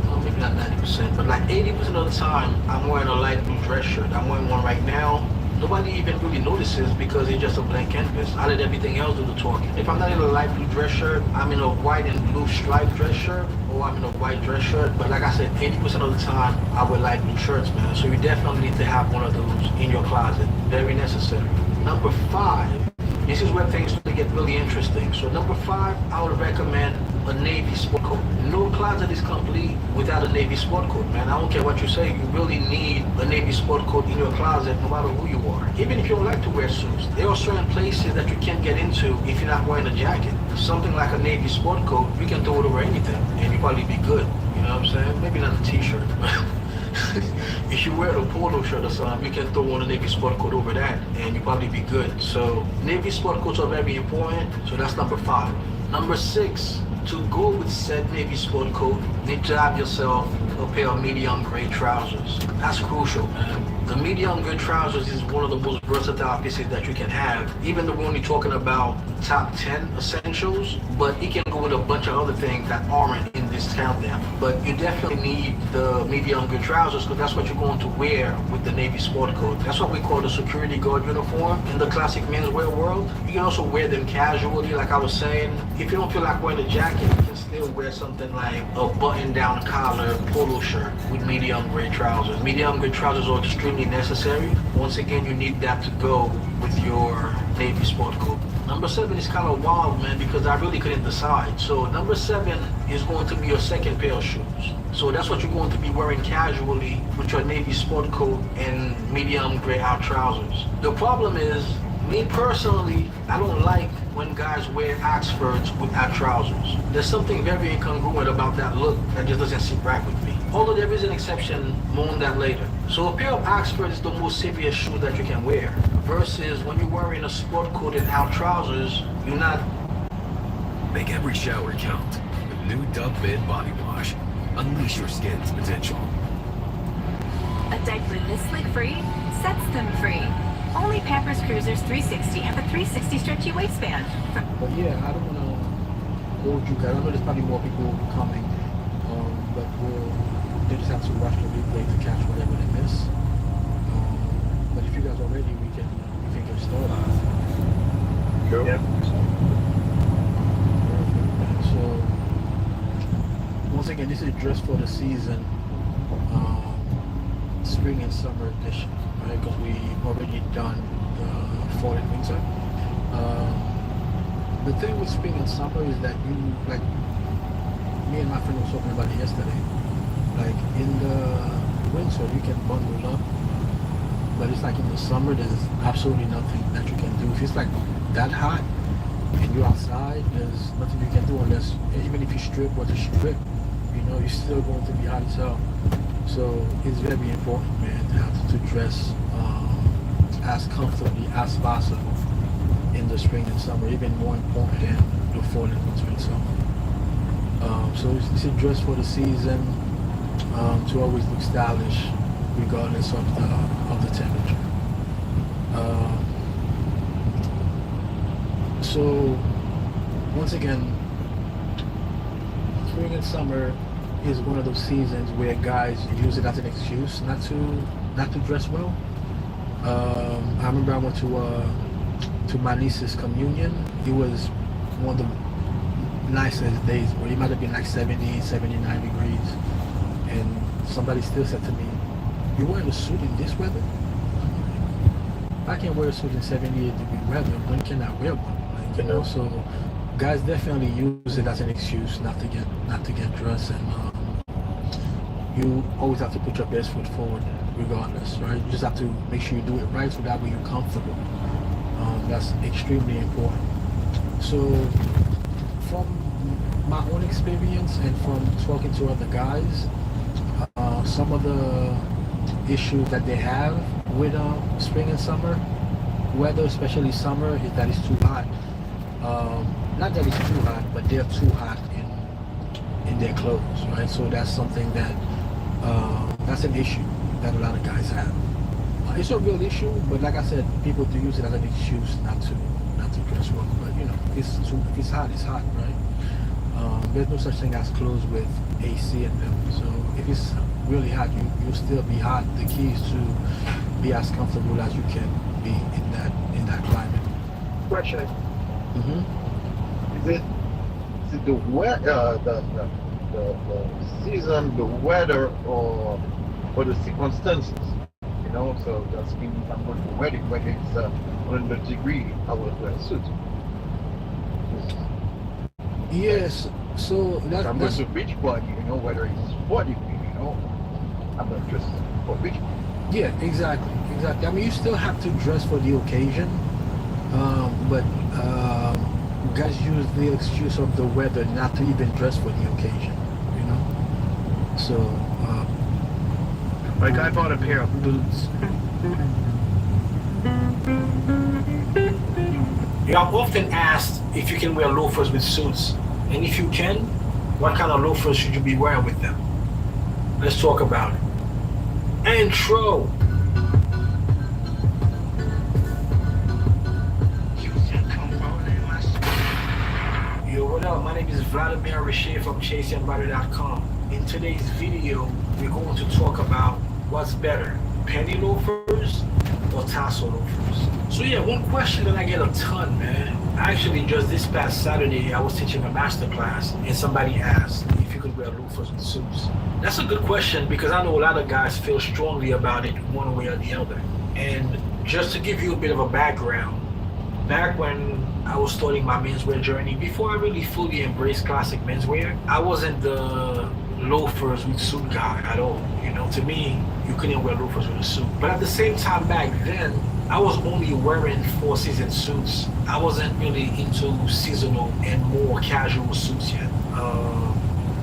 well, maybe not 90%, but like 80% of the time, I'm wearing a light blue dress shirt. I'm wearing one right now. Nobody even really notices because it's just a blank canvas. I let everything else do the talking. If I'm not in a light blue dress shirt, I'm in a white and blue striped dress shirt, or I'm in a white dress shirt. But like I said, 80% of the time, I wear light blue shirts, man. So you definitely need to have one of those in your closet. Very necessary. Number five, this is where things get really interesting. So number five, I would recommend a navy sport coat. No closet is complete without a navy sport coat, man. I don't care what you say, you really need a navy sport coat in your closet no matter who you are. Even if you don't like to wear suits, there are certain places that you can't get into if you're not wearing a jacket. Something like a navy sport coat, you can throw it over anything and you'll probably be good. You know what I'm saying? Maybe not a t-shirt, but if you wear a polo shirt or something, you can throw on a navy sport coat over that and you'll probably be good. So navy sport coats are very important. So that's number five. Number six, to go with said navy sport coat, you need to have yourself a pair of medium gray trousers. That's crucial, man. The medium gray trousers is one of the most versatile pieces that you can have. Even though we're only talking about top 10 essentials, but it can go with a bunch of other things that aren't in this countdown. But you definitely need the medium gray trousers because that's what you're going to wear with the navy sport coat. That's what we call the security guard uniform in the classic menswear world. You can also wear them casually, like I was saying. If you don't feel like wearing a jacket, you can still wear something like a button-down collar polo shirt with medium gray trousers. Medium gray trousers are extremely necessary. Once again, you need that to go with your navy sport coat. Number seven is kind of wild, man, because I really couldn't decide. So number seven is going to be your second pair of shoes. So that's what you're going to be wearing casually with your navy sport coat and medium gray out trousers. The problem is, me personally, I don't like when guys wear Oxfords with out trousers. There's something very incongruent about that look that just doesn't sit right with me. Although there is an exception, more on that later. So a pair of Oxfords is the most severe shoe that you can wear. Versus when you're wearing a sport coat and out trousers, you're not... Make every shower count with new Dove Mid Body Wash. Unleash your skin's potential. A dyed blue is slick-free, sets them free. Only Pampers Cruisers 360 have a 360 stretchy waistband. But yeah, I don't want to hold you guys. I know there's probably more people coming, but they just have to watch the replay to catch whatever they miss. But if you guys are ready, we can get started. Sure. Yep. So once again, this is dress for the season, spring and summer edition, right? Because we've already done the fall and winter. The thing with spring and summer is that you, like, me and my friend was talking about it yesterday. Like in the winter, you can bundle up, but it's like in the summer, there's absolutely nothing that you can do. If it's like that hot and you're outside, there's nothing you can do unless, even if you strip or to strip, you know, you're still going to be hot as hell. So it's very important, man, to have to dress as comfortably as possible in the spring and summer, even more important than the fall and winter and summer. So it's a dress for the season, to always look stylish regardless of the temperature. So once again, spring and summer is one of those seasons where guys use it as an excuse not to dress well. I remember I went to my niece's communion. It was one of the nicest days, where it might have been like 70, 79 degrees, and somebody still said to me, "You're wearing a suit in this weather?" I can't wear a suit in 78 degree weather. When can I wear one? Like, you know, so guys definitely use it as an excuse not to get dressed, and you always have to put your best foot forward regardless, right? You just have to make sure you do it right so that way you're comfortable. That's extremely important. So from my own experience and from talking to other guys, some of the issues that they have with spring and summer weather, especially summer, is that it's too hot. Not that it's too hot, but they're too hot in their clothes, right? So that's something that that's an issue that a lot of guys have. It's a real issue, but like I said, people do use it as an excuse not to dress well. But you know, if it's hot, it's hot, right? There's no such thing as clothes with AC in them. So if it's really hot, you'll still be hot. The key is to be as comfortable as you can be in that climate. Question. Mm-hmm. Is it the weather, the season, the weather, or the circumstances? You know, so that's mean if I'm going to a wedding, whether it's 100 degrees, I will wear a suit. Yes. So that's going to beach party, you know, whether it's 40 degrees, you know, I'm not dressed for beach party. Yeah, exactly. I mean, you still have to dress for the occasion, but guys use the excuse of the weather not to even dress for the occasion, you know? So, like I bought a pair of boots. You are often asked if you can wear loafers with suits, and if you can, what kind of loafers should you be wearing with them? Let's talk about it. Intro. Yo, what up? My name is Vladimir Richer from ChaseYoungBody.com. In today's video, we're going to talk about what's better, penny loafers or tassel loafers. So yeah, one question that I get a ton, man. Actually, just this past Saturday, I was teaching a master class, and somebody asked if you could wear loafers with suits. That's a good question, because I know a lot of guys feel strongly about it one way or the other. And just to give you a bit of a background, back when I was starting my menswear journey, before I really fully embraced classic menswear, I wasn't the loafers with suit guy at all. You know, to me, you couldn't wear loafers with a suit. But at the same time back then, I was only wearing 4-season suits. I wasn't really into seasonal and more casual suits yet.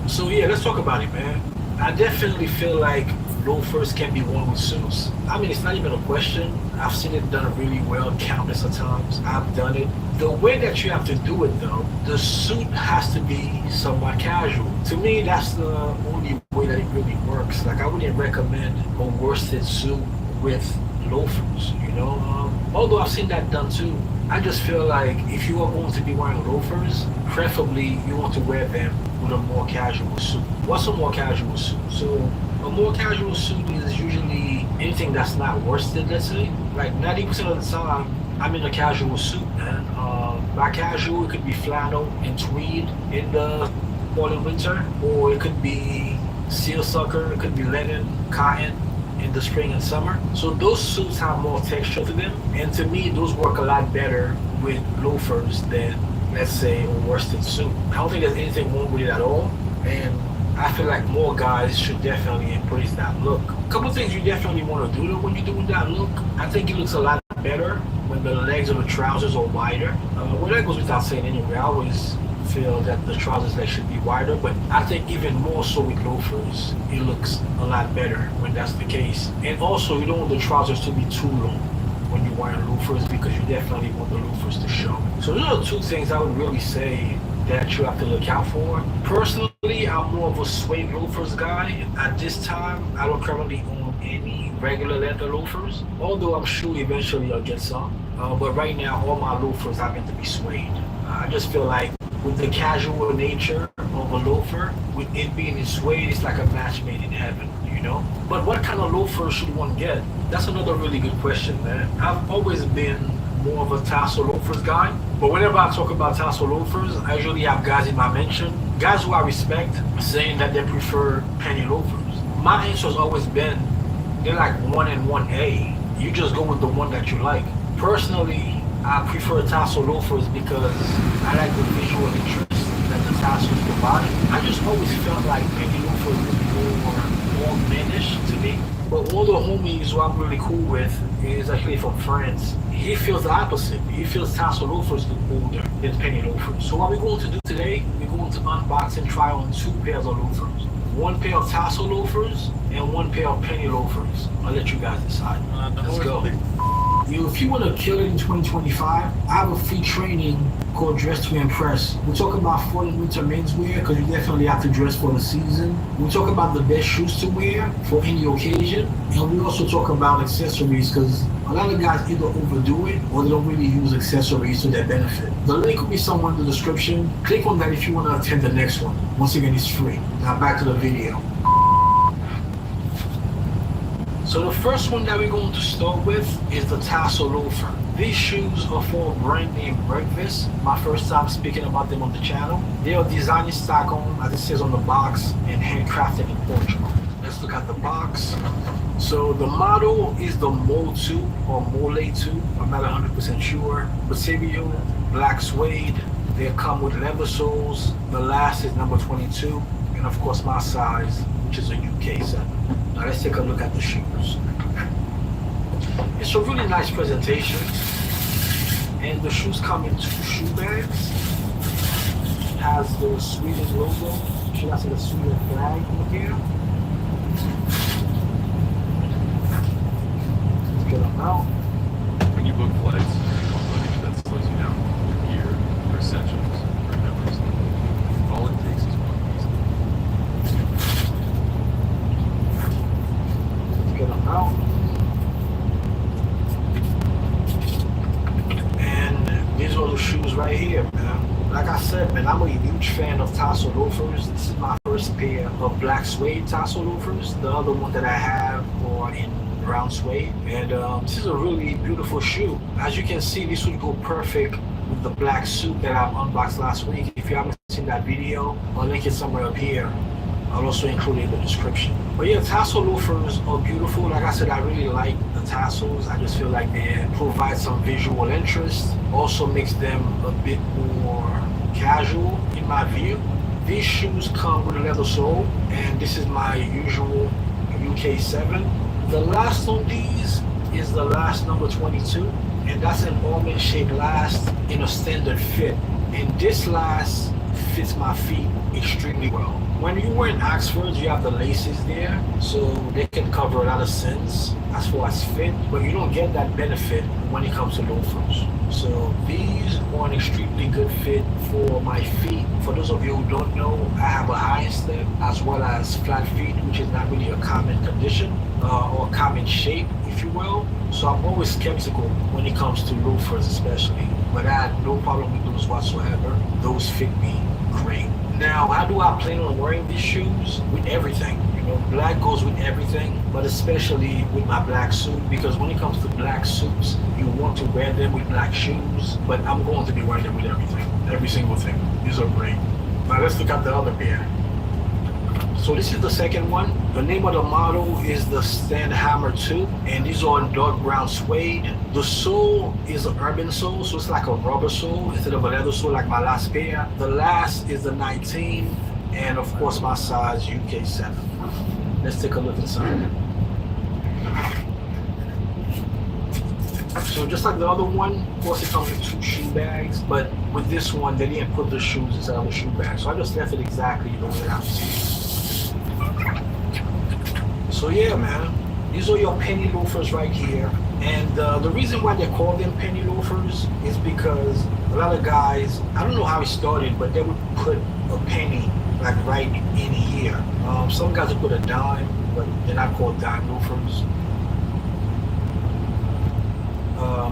So yeah, let's talk about it, man. I definitely feel like loafers can be worn with suits. I mean, it's not even a question. I've seen it done really well countless of times. I've done it. The way that you have to do it though, the suit has to be somewhat casual. To me, that's the only way that it really works. Like, I wouldn't recommend a worsted suit with loafers, you know? Although I've seen that done too. I just feel like if you are going to be wearing loafers, preferably you want to wear them with a more casual suit. What's a more casual suit? So a more casual suit is usually anything that's not worsted, let's say. Like 90% of the time, I'm in a casual suit, man. By casual, it could be flannel and tweed in the fall and winter, or it could be sealsucker, it could be linen, cotton in the spring and summer. So those suits have more texture to them, and to me, those work a lot better with loafers than, let's say, a worsted suit. I don't think there's anything wrong with it at all, and I feel like more guys should definitely embrace that look. A couple things you definitely want to do though when you're doing that look. I think it looks a lot better when the legs of the trousers are wider. Well, that goes without saying anyway. I always feel that the trousers legs should be wider, but I think even more so with loafers, it looks a lot better when that's the case. And also, you don't want the trousers to be too long when you're wearing loafers, because you definitely want the loafers to show. So those are two things I would really say that you have to look out for. Personally, I'm more of a suede loafers guy. At this time, I don't currently own any regular leather loafers, although I'm sure eventually I'll get some. But right now, all my loafers are meant to be suede. I just feel like with the casual nature of a loafer, with it being in suede, it's like a match made in heaven, you know? But what kind of loafer should one get? That's another really good question, man. I've always been more of a tassel loafers guy, but whenever I talk about tassel loafers, I usually have guys in my mention, guys who I respect, saying that they prefer penny loafers. My answer has always been, they're like 1 and 1A. You just go with the one that you like. Personally, I prefer tassel loafers because I like the visual interest that the tassels provide. I just always felt like penny loafers was more menish to me. But all the homies who I'm really cool with is actually from France. He feels the opposite. He feels tassel loafers look older than penny loafers. So what we're going to do today, we're going to unbox and try on 2 pairs of loafers. 1 pair of tassel loafers and 1 pair of penny loafers. I'll let you guys decide. Let's go. If you want to kill it in 2025, I have a free training called Dress to Impress. We talk about fall and winter menswear because you definitely have to dress for the season. We talk about the best shoes to wear for any occasion. And we also talk about accessories because a lot of guys either overdo it or they don't really use accessories to their benefit. The link will be somewhere in the description. Click on that if you want to attend the next one. Once again, it's free. Now back to the video. So the first one that we're going to start with is the tassel loafer. These shoes are for a brand named Breakfast. My first time speaking about them on the channel. They are designed in Stockholm, as it says on the box, and handcrafted in Portugal. Let's look at the box. So the model is the Mole 2 or Mole 2. I'm not 100% sure. Material, black suede. They come with leather soles. The last is number 22. And of course my size, which is a UK 7. Now let's take a look at the shoes. It's a really nice presentation, and the shoes come in 2 shoe bags. It has the Sweden logo. Should I say the Sweden flag in here? Let's get them out. When you book flights, you want luggage that slows you down. Your gear, your essentials, your memories. All it takes is 1 piece. Get them out. And these are the shoes right here, man. Like I said, man, I'm a huge fan of tassel loafers. This is my first pair of black suede tassel loafers. The other one that I have are in brown suede. And this is a really beautiful shoe. As you can see, this would go perfect with the black suit that I unboxed last week. If you haven't seen that video, I'll link it somewhere up here. I'll also include it in the description. But yeah, tassel loafers are beautiful. Like I said, I really like the tassels. I just feel like they provide some visual interest. Also makes them a bit more casual in my view. These shoes come with a leather sole, and this is my usual UK 7. The last on these is the last number 22, and that's an almond shaped last in a standard fit. And this last fits my feet extremely well. When you wear Oxfords, you have the laces there, so they can cover a lot of sins as far as fit, but you don't get that benefit when it comes to loafers. So these are an extremely good fit for my feet. For those of you who don't know, I have a high step as well as flat feet, which is not really a common condition or common shape, if you will. So I'm always skeptical when it comes to loafers especially, but I had no problem with those whatsoever. Those fit me great. Now, how do I plan on wearing these shoes? With everything. You know, black goes with everything, but especially with my black suit, because when it comes to black suits, you want to wear them with black shoes, but I'm going to be wearing them with everything. Every single thing. These are great. Now let's look at the other pair. So this is the second one. The name of the model is the Hammer 2, and these are in dark brown suede. The sole is an urban sole, so it's like a rubber sole instead of a leather sole like my last pair. The last is the 19, and of course my size UK 7. Let's take a look inside. So just like the other one, of course it comes with 2 shoe bags, but with this one they didn't put the shoes inside of the shoe bag, so I just left it exactly the way I see it. So yeah, man, these are your penny loafers right here. And the reason why they call them penny loafers is because a lot of guys, I don't know how it started, but they would put a penny like right in here. Some guys would put a dime, but they're not called dime loafers.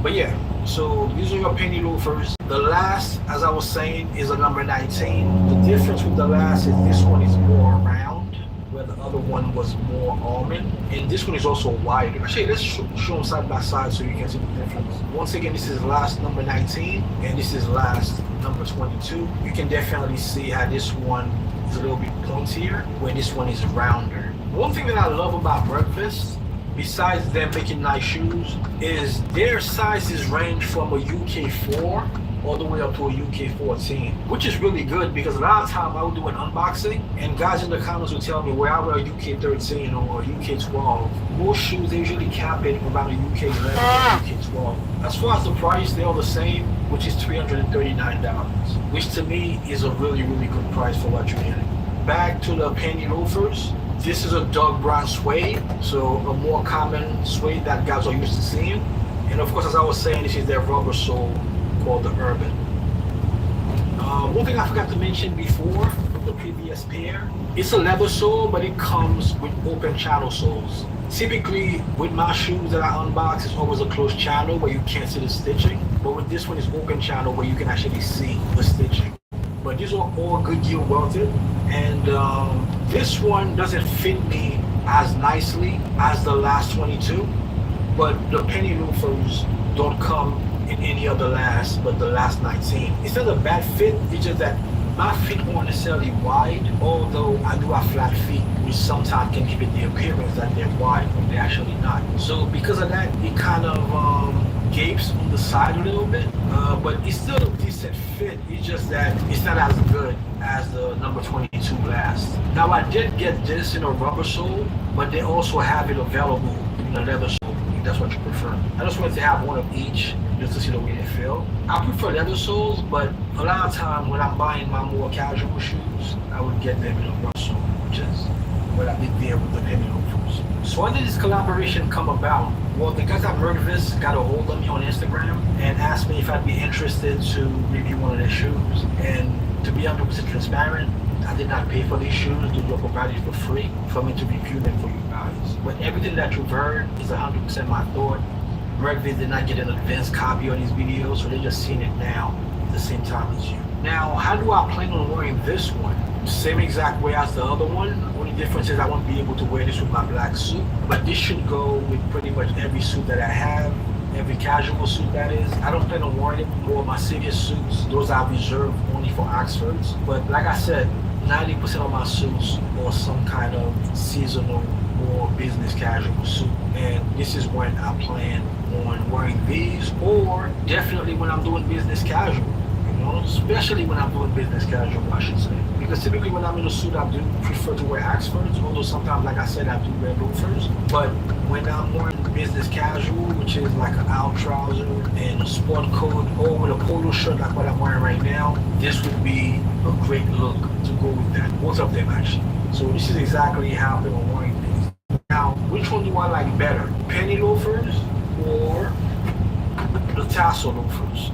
But yeah, so these are your penny loafers. The last, as I was saying, is a number 19. The difference with the last is this one is more round, where the other one was more almond, and this one is also wider. Actually, let's show them side by side so you can see the difference. Once again, this is last number 19, and this is last number 22. You can definitely see how this one is a little bit pointier, where this one is rounder. One thing that I love about Breakfast, besides them making nice shoes, is their sizes range from a UK 4 all the way up to a UK 14, which is really good because a lot of time I would do an unboxing and guys in the comments would tell me where I wear a UK 13 or a UK 12. Most shoes, they usually cap it around a UK 11 or UK 12. As far as the price, they're all the same, which is $339, which to me is a really, really good price for what you're getting. Back to the penny loafers. This is a dark brown suede, so a more common suede that guys are used to seeing. And of course, as I was saying, this is their rubber sole called the Urban. One thing I forgot to mention before with the previous pair, it's a leather sole, but it comes with open channel soles. Typically, with my shoes that I unbox, it's always a closed channel where you can't see the stitching. But with this one, it's open channel where you can actually see the stitching. But these are all Goodyear welted, and this one doesn't fit me as nicely as the last 22, but the penny loafers don't come in any other last but the last 19. It's not a bad fit, it's just that my feet aren't necessarily wide, although I do have flat feet, which sometimes can give it the appearance that they're wide when they're actually not. So because of that, it kind of gapes on the side a little bit, but it's still a decent fit. It's just that it's not as good as the number 22 last. Now I did get this in a rubber sole, but they also have it available in a leather sole, if that's what you prefer. I just wanted to have one of each just to see the way they feel. I prefer leather soles, but a lot of times when I'm buying my more casual shoes, I would get them in a rubber sole, which is what I did there with the penny loafers. So how did this collaboration come about? Well, the guys at Murdervis got a hold of me on Instagram and asked me if I'd be interested to review one of their shoes. And to be 100% transparent, I did not pay for these shoes. They were provided for free for me to review them for you guys. But everything that you've heard is 100% my thought. Murdervis did not get an advanced copy of these videos, so they're just seeing it now at the same time as you. Now, how do I plan on wearing this one? Same exact way as the other one. Only difference is I won't be able to wear this with my black suit, but this should go with pretty much every suit that I have, every casual suit that is. I don't plan on wearing it for my serious suits. Those are reserved only for Oxfords. But like I said, 90% of my suits are some kind of seasonal or business casual suit. And this is when I plan on wearing these, or definitely when I'm doing business casual. Especially when I'm doing business casual, I should say. because typically when I'm in a suit, I do prefer to wear Oxfords, although sometimes, like I said, I do wear loafers. But when I'm wearing business casual, which is like an out trouser and a sport coat, or with a polo shirt like what I'm wearing right now, this would be a great look to go with that. Both of them, actually. So this is exactly how they were wearing things. Now, which one do I like better? Penny loafers or the tassel loafers?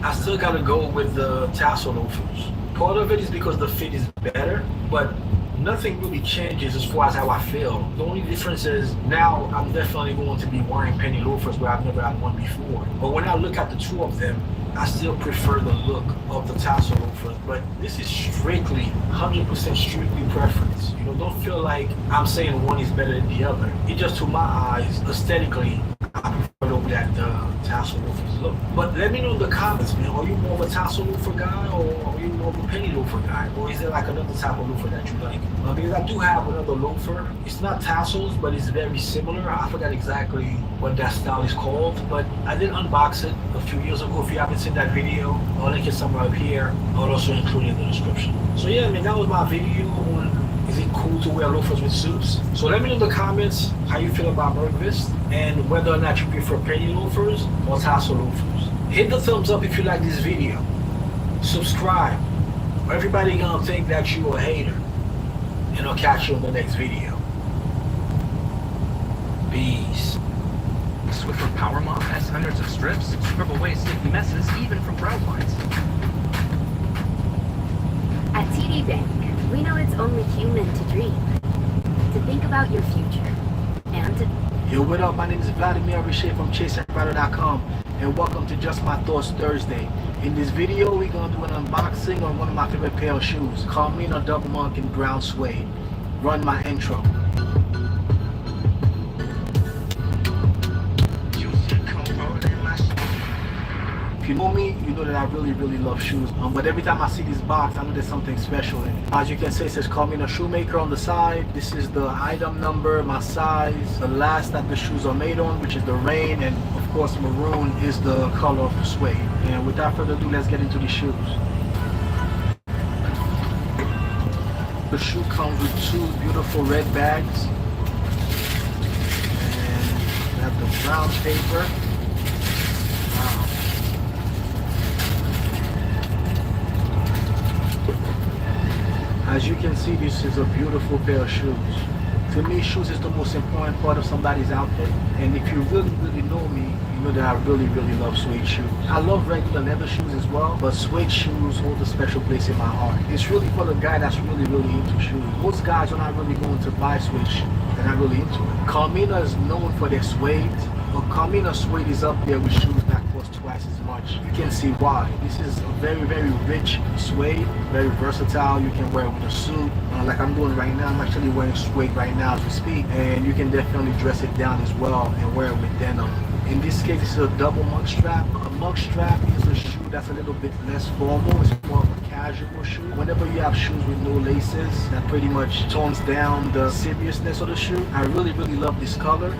I still gotta go with the tassel loafers. Part of it is because the fit is better, but nothing really changes as far as how I feel. The only difference is now I'm definitely going to be wearing penny loafers where I've never had one before. But when I look at the two of them, I still prefer the look of the tassel loafers. But this is strictly, 100% strictly preference. You know, don't feel like I'm saying one is better than the other. It just, to my eyes, aesthetically, I prefer over that tassel loafers look. But let me know in the comments, man. Are you more of a tassel loafer guy, or are you more of a penny loafer guy? Or is there like another type of loafer that you like? Because I do have another loafer. It's not tassels, but it's very similar. I forgot exactly what that style is called, but I did unbox it a few years ago. If you haven't seen that video, I'll link it somewhere up here. I'll also include it in the description. So yeah, man, that was my video on is it cool to wear loafers with suits? So let me know in the comments how you feel about Bergvist and whether or not you prefer penny loafers or tassel loafers. Hit the thumbs up if you like this video. Subscribe. Everybody gonna think that you a hater. And I'll catch you in the next video. Peace. Swiffer Power Mop has hundreds of strips, strip away sticky messes, even from brown lines. At TD Bank, we know it's only human to dream, to think about your future, and to... Yo, what up? My name is Vladimir Richer from ChaseandRider.com, and welcome to Just My Thoughts Thursday. In this video, we're gonna do an unboxing on one of my favorite pair of shoes, Carmina Double Monk in brown suede. Run my intro. If you know me, you know that I really love shoes. But every time I see this box, I know there's something special in it. As you can see, it says Carmina Shoemaker on the side. This is the item number, my size, the last that the shoes are made on, which is the rain, and of course maroon is the color of the suede. And without further ado, let's get into the shoes. The shoe comes with two beautiful red bags. And we have the brown paper. Wow. As you can see, this is a beautiful pair of shoes. To me, shoes is the most important part of somebody's outfit. And if you really know me, you know that I really love suede shoes. I love regular leather shoes as well, but suede shoes hold a special place in my heart. It's really for the guy that's really into shoes. Most guys are not really going to buy suede shoes. They're not really into it. Carmina is known for their suede, but Carmina suede is up there with shoes that cost twice as much. You can see why. This is a very rich suede, very versatile. You can wear it with a suit, like I'm doing right now. I'm actually wearing suede right now as we speak, and you can definitely dress it down as well and wear it with denim. In this case, this is a double monk strap. A monk strap is a shoe that's a little bit less formal. It's more of a casual shoe. Whenever you have shoes with no laces, that pretty much tones down the seriousness of the shoe. I really love this color.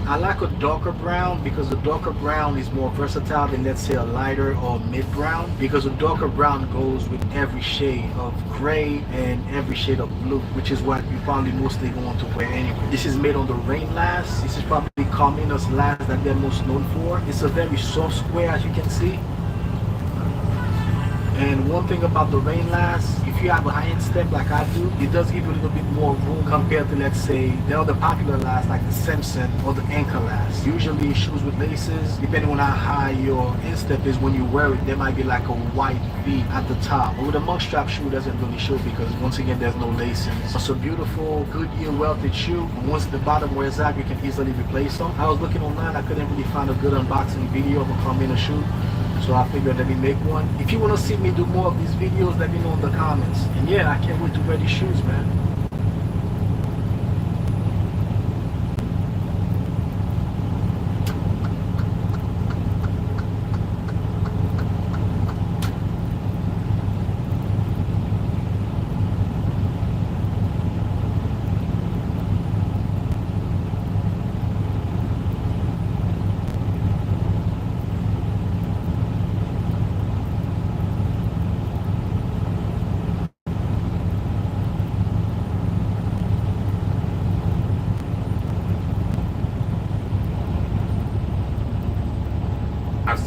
I like a darker brown because the darker brown is more versatile than, let's say, a lighter or mid brown, because a darker brown goes with every shade of gray and every shade of blue, which is what you're probably mostly going to wear anyway. This is made on the Rain Last. This is probably Carmina's last that they're most known for. It's a very soft square, as you can see. And one thing about the Rain Last, if you have a high-end step like I do, it does give you a little bit more room compared to, let's say, the other popular last like the Simpson or the Anchor Last. Usually shoes with laces, depending on how high your instep is when you wear it, there might be like a white V at the top. But with a monk strap shoe, it doesn't really show because once again, there's no laces. It's a beautiful, Goodyear welted shoe. Once the bottom wears out, you can easily replace them. I was looking online, I couldn't really find a good unboxing video of a Carmina shoe. So I figured let me make one. If you want to see me do more of these videos, let me know in the comments. And yeah, I can't wait to wear these shoes, man.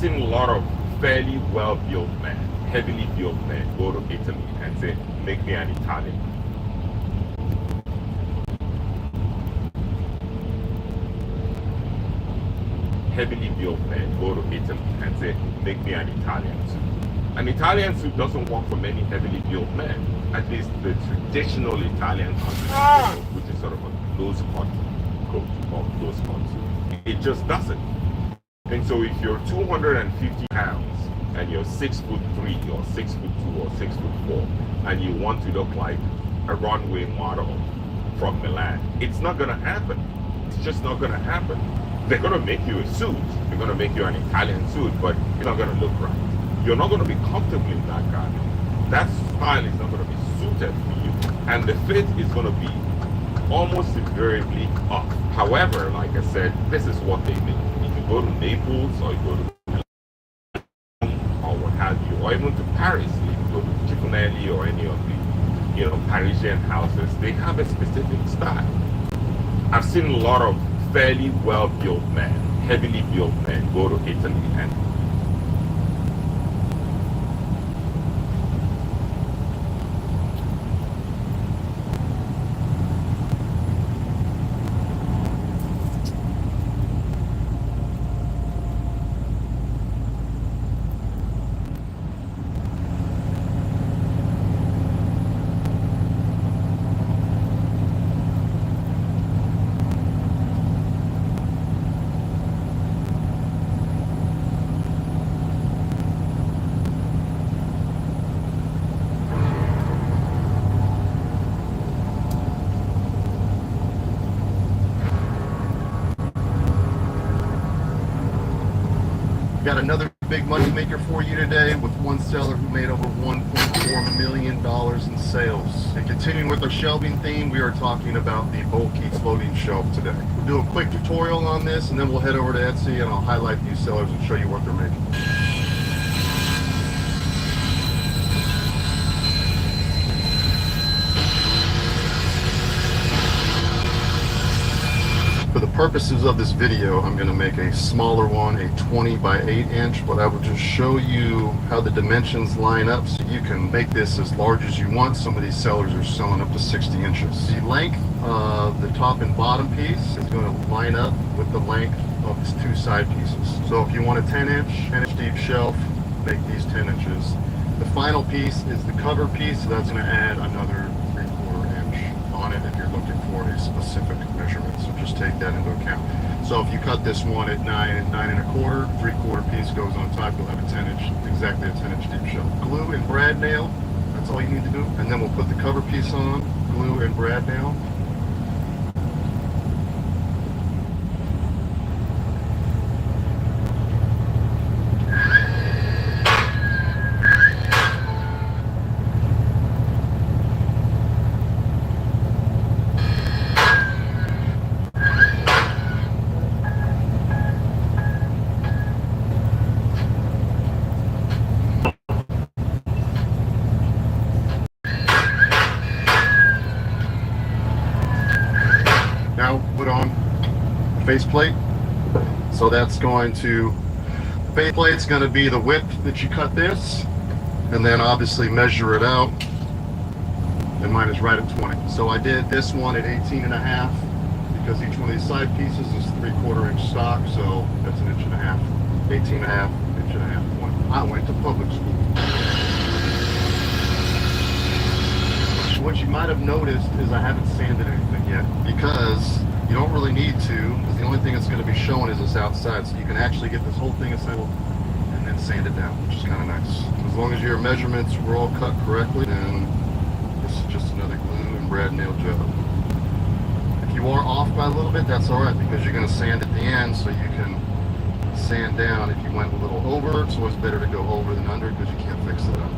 seen a lot of fairly well-built men, heavily built men go to Italy and say, make me an Italian. Heavily built men go to Italy and say, make me an Italian suit. An Italian suit doesn't work for many heavily built men. At least the traditional Italian suit, which is sort of a close-cut coat or close-cut suit. It just doesn't. And so if you're 250 pounds and you're 6'3" or 6'2" or 6'4", and you want to look like a runway model from Milan, it's not gonna happen. It's just not gonna happen. They're gonna make you a suit. They're gonna make you an Italian suit, but you're not gonna look right. You're not gonna be comfortable in that garment. That style is not gonna be suited for you. And the fit is gonna be almost invariably off. However, like I said, this is what they make. If you go to Naples or you go to or what have you, or even to Paris, if you go to Cifonelli or any of the Parisian houses, they have a specific style. I've seen a lot of fairly well-built men, heavily built men go to Italy and Got another big money maker for you today with one seller who made over $1.4 million in sales. And continuing with our shelving theme, we are talking about the bulky floating shelf today. We'll do a quick tutorial on this and then we'll head over to Etsy and I'll highlight these sellers and show you what they're making. For the purposes of this video, I'm going to make a smaller one, a 20 by 8 inch, but I will just show you how the dimensions line up so you can make this as large as you want. Some of these sellers are selling up to 60 inches. The length of the top and bottom piece is going to line up with the length of these two side pieces. So if you want a 10-inch deep shelf, make these 10 inches. The final piece is the cover piece, so that's going to add another 3/4 inch on it if you're looking for a specific measurement. So just take that into account. So if you cut this one at 9 1/4, 3/4 piece goes on top, you'll have a 10 inch, exactly a 10 inch deep shelf. Glue and brad nail, that's all you need to do. And then we'll put the cover piece on, glue and brad nail. Now put on faceplate. So that's going to, faceplate's going to be the width that you cut this, and then obviously measure it out. And mine is right at 20. So I did this one at 18.5 because each one of these side pieces is 3/4 inch stock, so that's 1.5 inches. 18.5, 1.5 inch. I went to public school. What you might have noticed is I haven't sanded anything yet because you don't really need to, because the only thing that's going to be showing is this outside, so you can actually get this whole thing assembled and then sand it down, which is kind of nice. As long as your measurements were all cut correctly, then this is just another glue and brad nail job. If you are off by a little bit, that's alright, because you're going to sand at the end so you can sand down. If you went a little over, it's always better to go over than under because you can't fix it up.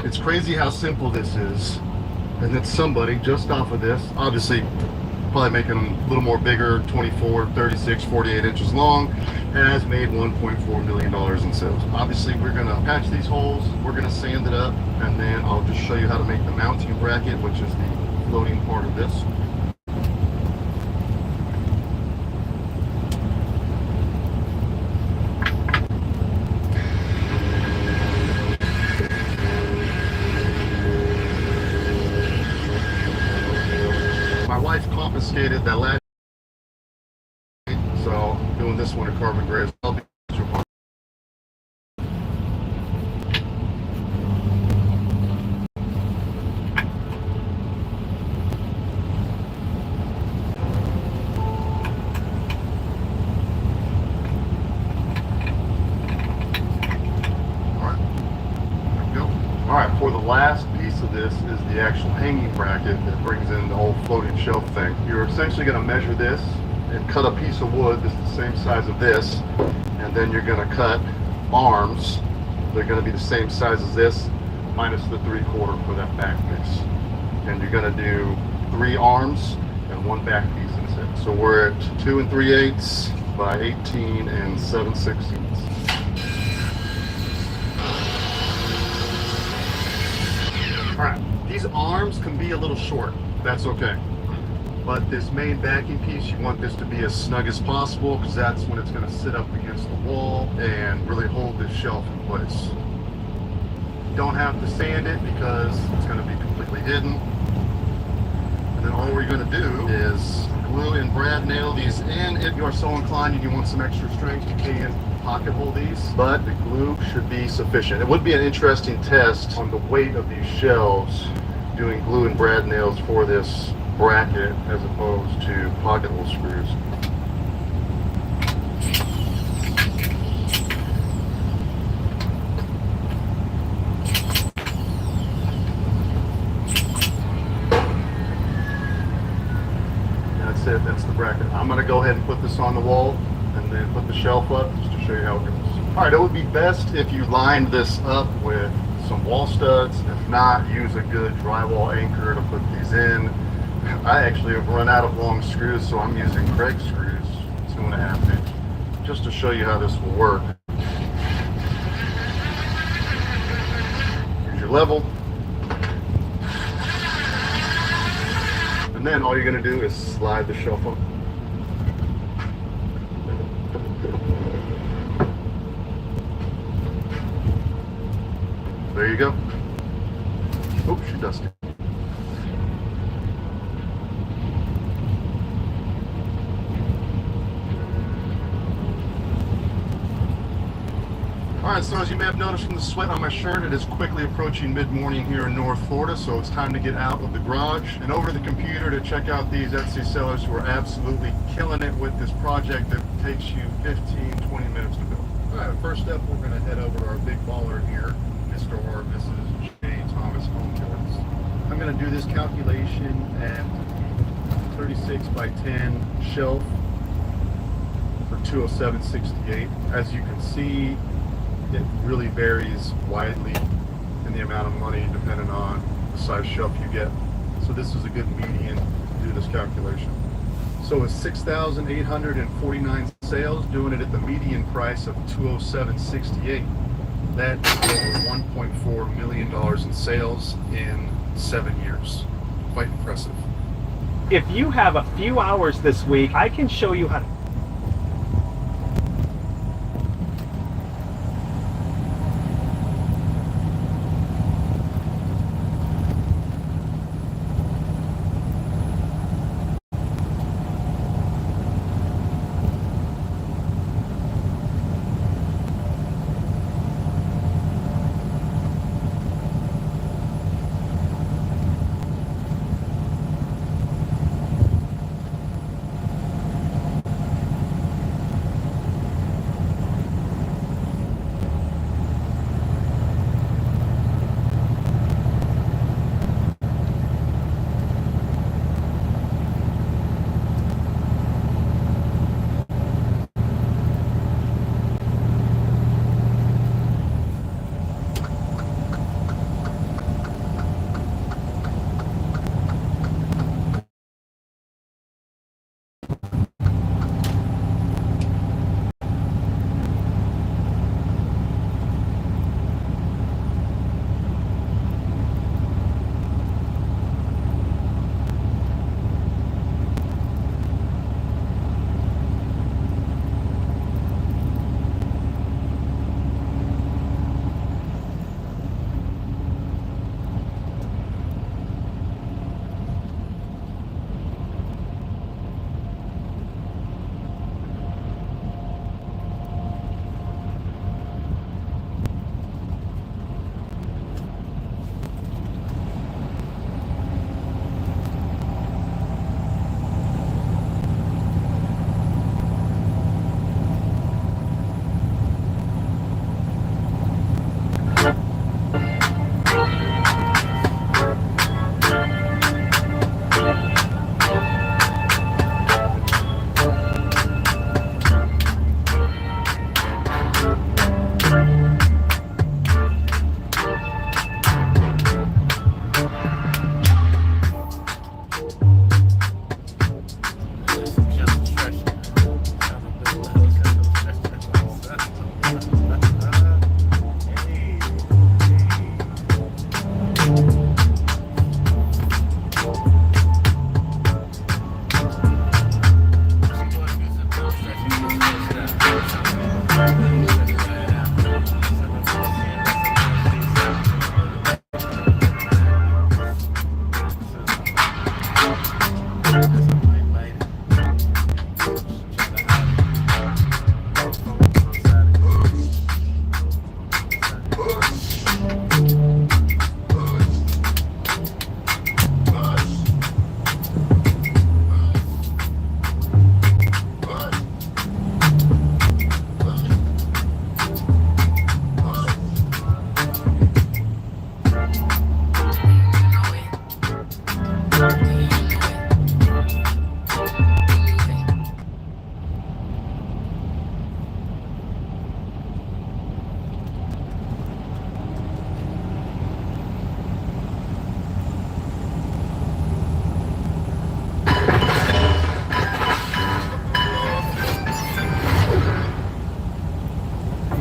It's crazy how simple this is, and that somebody just off of this, obviously probably making them a little more bigger, 24, 36, 48 inches long, has made $1.4 million in sales. Obviously, we're going to patch these holes, we're going to sand it up, and then I'll just show you how to make the mounting bracket, which is the floating part of this. My wife confiscated that last, so I'm doing this one in carbon gray as well. Alright, for the last piece of this is the actual hanging bracket that brings in the whole floating shelf thing. You're essentially going to measure this and cut a piece of wood that's the same size of this, and then you're going to cut arms. They're going to be the same size as this, minus the 3/4 for that back piece. And you're going to do 3 arms and 1 back piece instead. So we're at 2 3/8 by 18 7/16. Alright, these arms can be a little short, that's okay. But this main backing piece, you want this to be as snug as possible, because that's when it's going to sit up against the wall and really hold this shelf in place. You don't have to sand it because it's going to be completely hidden. And then all we're going to do is glue and brad nail these in. If you are so inclined and you want some extra strength, you can pocket hole these, but the glue should be sufficient. It would be an interesting test on the weight of these shelves, doing glue and brad nails for this bracket as opposed to pocket hole screws. That's it, that's the bracket. I'm going to go ahead and put this on the wall and then put the shelf up just to show you how it goes. Alright, it would be best if you lined this up with some wall studs. If not, use a good drywall anchor to put these in. I actually have run out of long screws, so I'm using Craig screws, 2.5 inch, just to show you how this will work. Here's your level. And then all you're going to do is slide the shelf up. There you go. Oops, she dusted. Alright, so as you may have noticed from the sweat on my shirt, it is quickly approaching mid-morning here in North Florida, so it's time to get out of the garage and over to the computer to check out these Etsy sellers who are absolutely killing it with this project that takes you 15-20 minutes to build. Alright, first up, we're going to head over to our big baller here, Mr. or Mrs. J. Thomas Home Goods. I'm going to do this calculation at 36 by 10 shelf for $207.68. As you can see, it really varies widely in the amount of money depending on the size shelf you get. So this is a good median to do this calculation. So with 6,849 sales, doing it at the median price of $207.68, that is over $1.4 million in sales in 7 years. Quite impressive. If you have a few hours this week, I can show you how to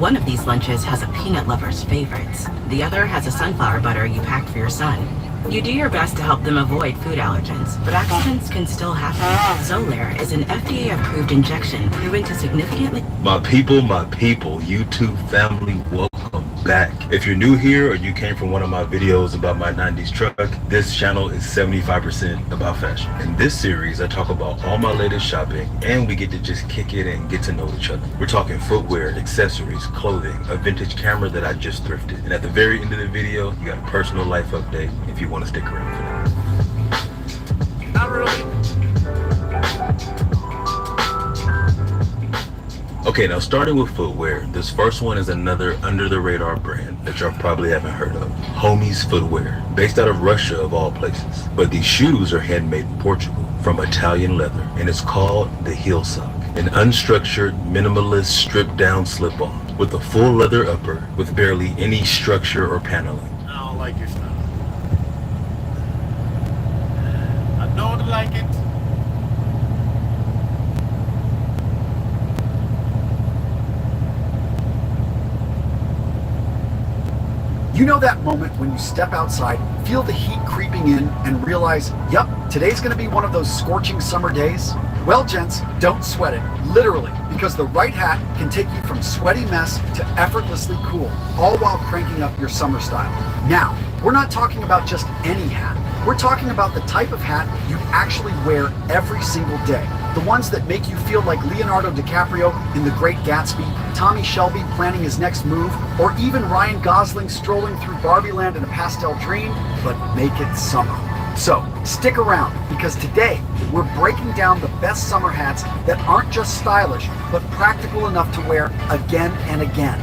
One of these lunches has a peanut lover's favorites. The other has a sunflower butter you packed for your son. You do your best to help them avoid food allergens, but accidents can still happen. Xolair is an FDA-approved injection proven to significantly... My people, YouTube family, welcome back. If you're new here or you came from one of my videos about my 90s truck, this channel is 75% about fashion. In this series, I talk about all my latest shopping and we get to just kick it and get to know each other. We're talking footwear, accessories, clothing, a vintage camera that I just thrifted. And at the very end of the video, you got a personal life update if you want to stick around for that. Not really. Okay, now starting with footwear, this first one is another under-the-radar brand that y'all probably haven't heard of. Homies Footwear, based out of Russia of all places. But these shoes are handmade in Portugal from Italian leather, and it's called the heel sock. An unstructured, minimalist, stripped-down slip-on with a full leather upper with barely any structure or paneling. I don't like your style. I don't like it. You know that moment when you step outside, feel the heat creeping in, and realize, yep, today's gonna be one of those scorching summer days? Well, gents, don't sweat it, literally, because the right hat can take you from sweaty mess to effortlessly cool, all while cranking up your summer style. Now, we're not talking about just any hat. We're talking about the type of hat you actually wear every single day. The ones that make you feel like Leonardo DiCaprio in The Great Gatsby, Tommy Shelby planning his next move, or even Ryan Gosling strolling through Barbie Land in a pastel dream, but make it summer. So, stick around, because today, we're breaking down the best summer hats that aren't just stylish, but practical enough to wear again and again.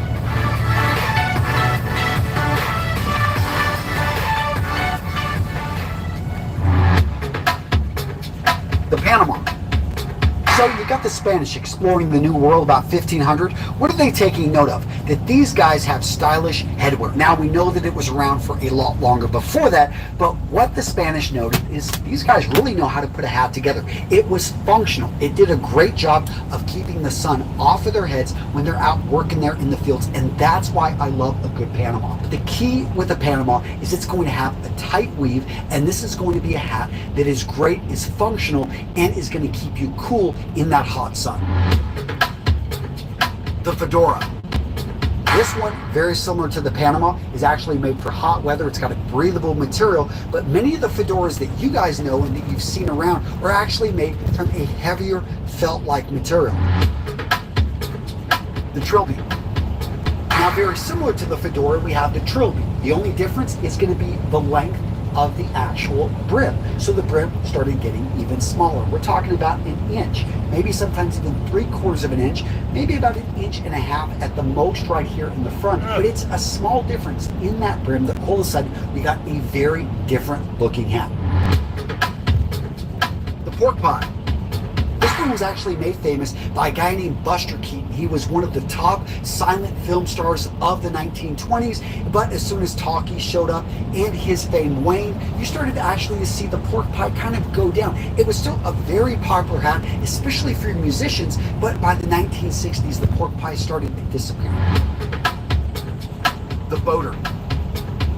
The Panama. So you got the Spanish exploring the New World about 1500. What are they taking note of? That these guys have stylish headwear. Now we know that it was around for a lot longer before that, but what the Spanish noted is these guys really know how to put a hat together. It was functional. It did a great job of keeping the sun off of their heads when they're out working there in the fields, and that's why I love a good Panama. But the key with a Panama is it's going to have a tight weave, and this is going to be a hat that is great, is functional, and is going to keep you cool in that hot sun. The Fedora. This one, very similar to the Panama, is actually made for hot weather. It's got a breathable material, but many of the fedoras that you guys know and that you've seen around are actually made from a heavier felt-like material. The Trilby. Now, very similar to the fedora, we have the Trilby. The only difference is going to be the length of the actual brim. So the brim started getting even smaller. We're talking about an inch, maybe sometimes even 3/4 of an inch, maybe about 1.5 inches at the most right here in the front. But it's a small difference in that brim that all of a sudden we got a very different looking hat. The Pork Pie. This one was actually made famous by a guy named Buster Keaton. He was one of the top silent film stars of the 1920s, but as soon as talkies showed up and his fame waned, you started actually to see the pork pie kind of go down. It was still a very popular hat, especially for musicians, but by the 1960s, the pork pie started to disappear. The Boater.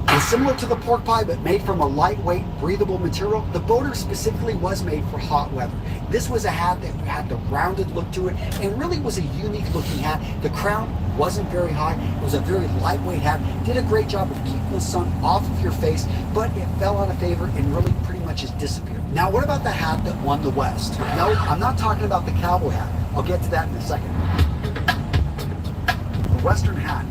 And similar to the pork pie, but made from a lightweight, breathable material, the Boater specifically was made for hot weather. This was a hat that had the rounded look to it and really was a unique looking hat. The crown wasn't very high. It was a very lightweight hat. Did a great job of keeping the sun off of your face, but it fell out of favor and really pretty much has disappeared. Now, what about the hat that won the West? No, I'm not talking about the cowboy hat. I'll get to that in a second. The Western hat.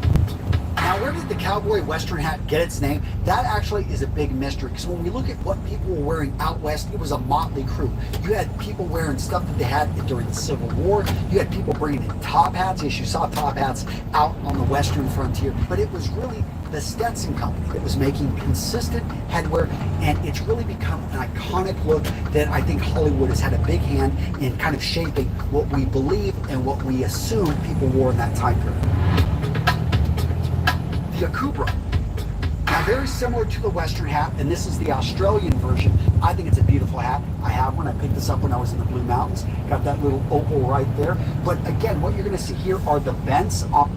Now, where did the cowboy Western hat get its name? That actually is a big mystery, because when we look at what people were wearing out west, it was a motley crew. You had people wearing stuff that they had during the Civil War. You had people bringing in top hats. Yes, you saw top hats out on the western frontier, but it was really the Stetson company that was making consistent headwear, and it's really become an iconic look that I think Hollywood has had a big hand in kind of shaping what we believe and what we assume people wore in that time period. The Akubra. Now, very similar to the Western hat, and this is the Australian version. I think it's a beautiful hat. I have one. I picked this up when I was in the Blue Mountains. Got that little opal right there. But again, what you're going to see here are the vents on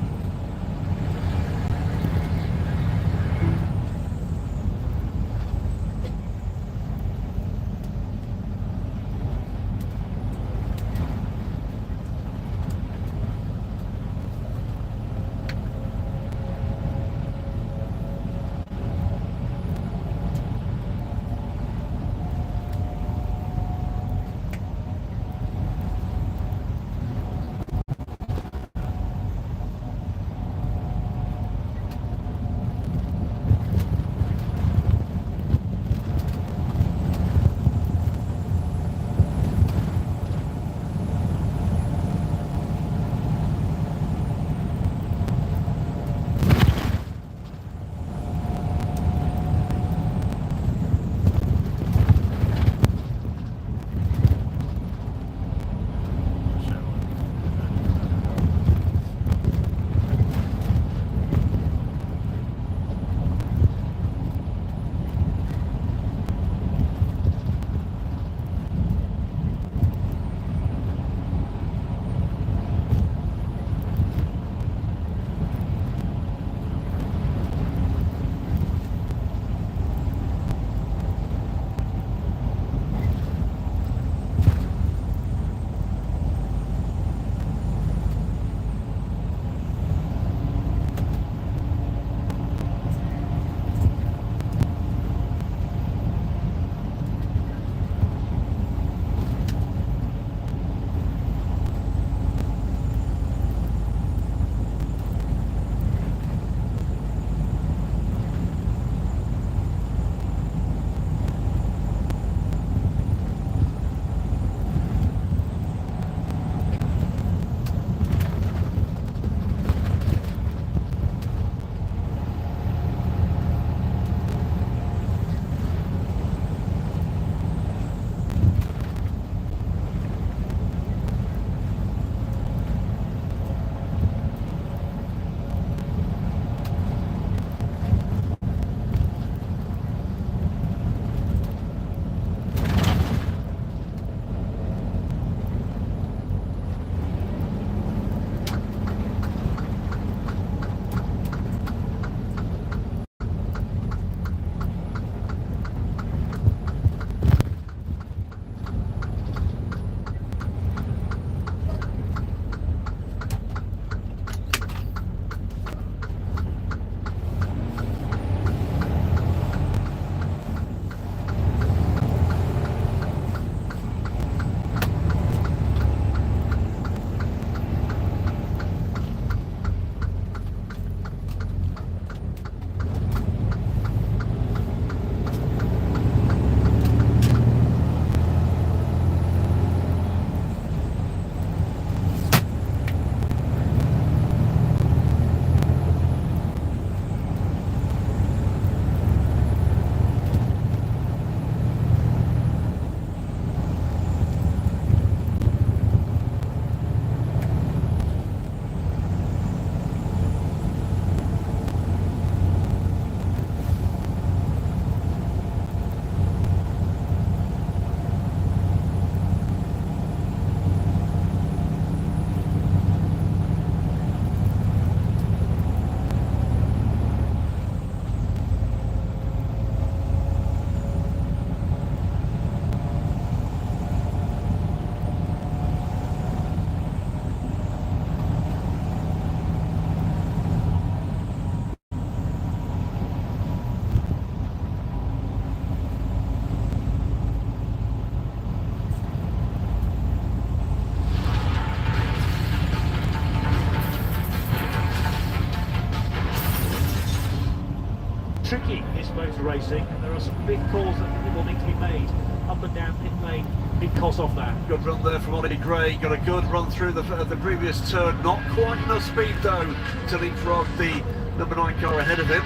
tricky, this motor racing, and there are some big calls that will need to be made up and down pit lane because of that. Good run there from Ollie Gray. Got a good run through the previous turn. Not quite enough speed though to leapfrog the number 9 car ahead of him.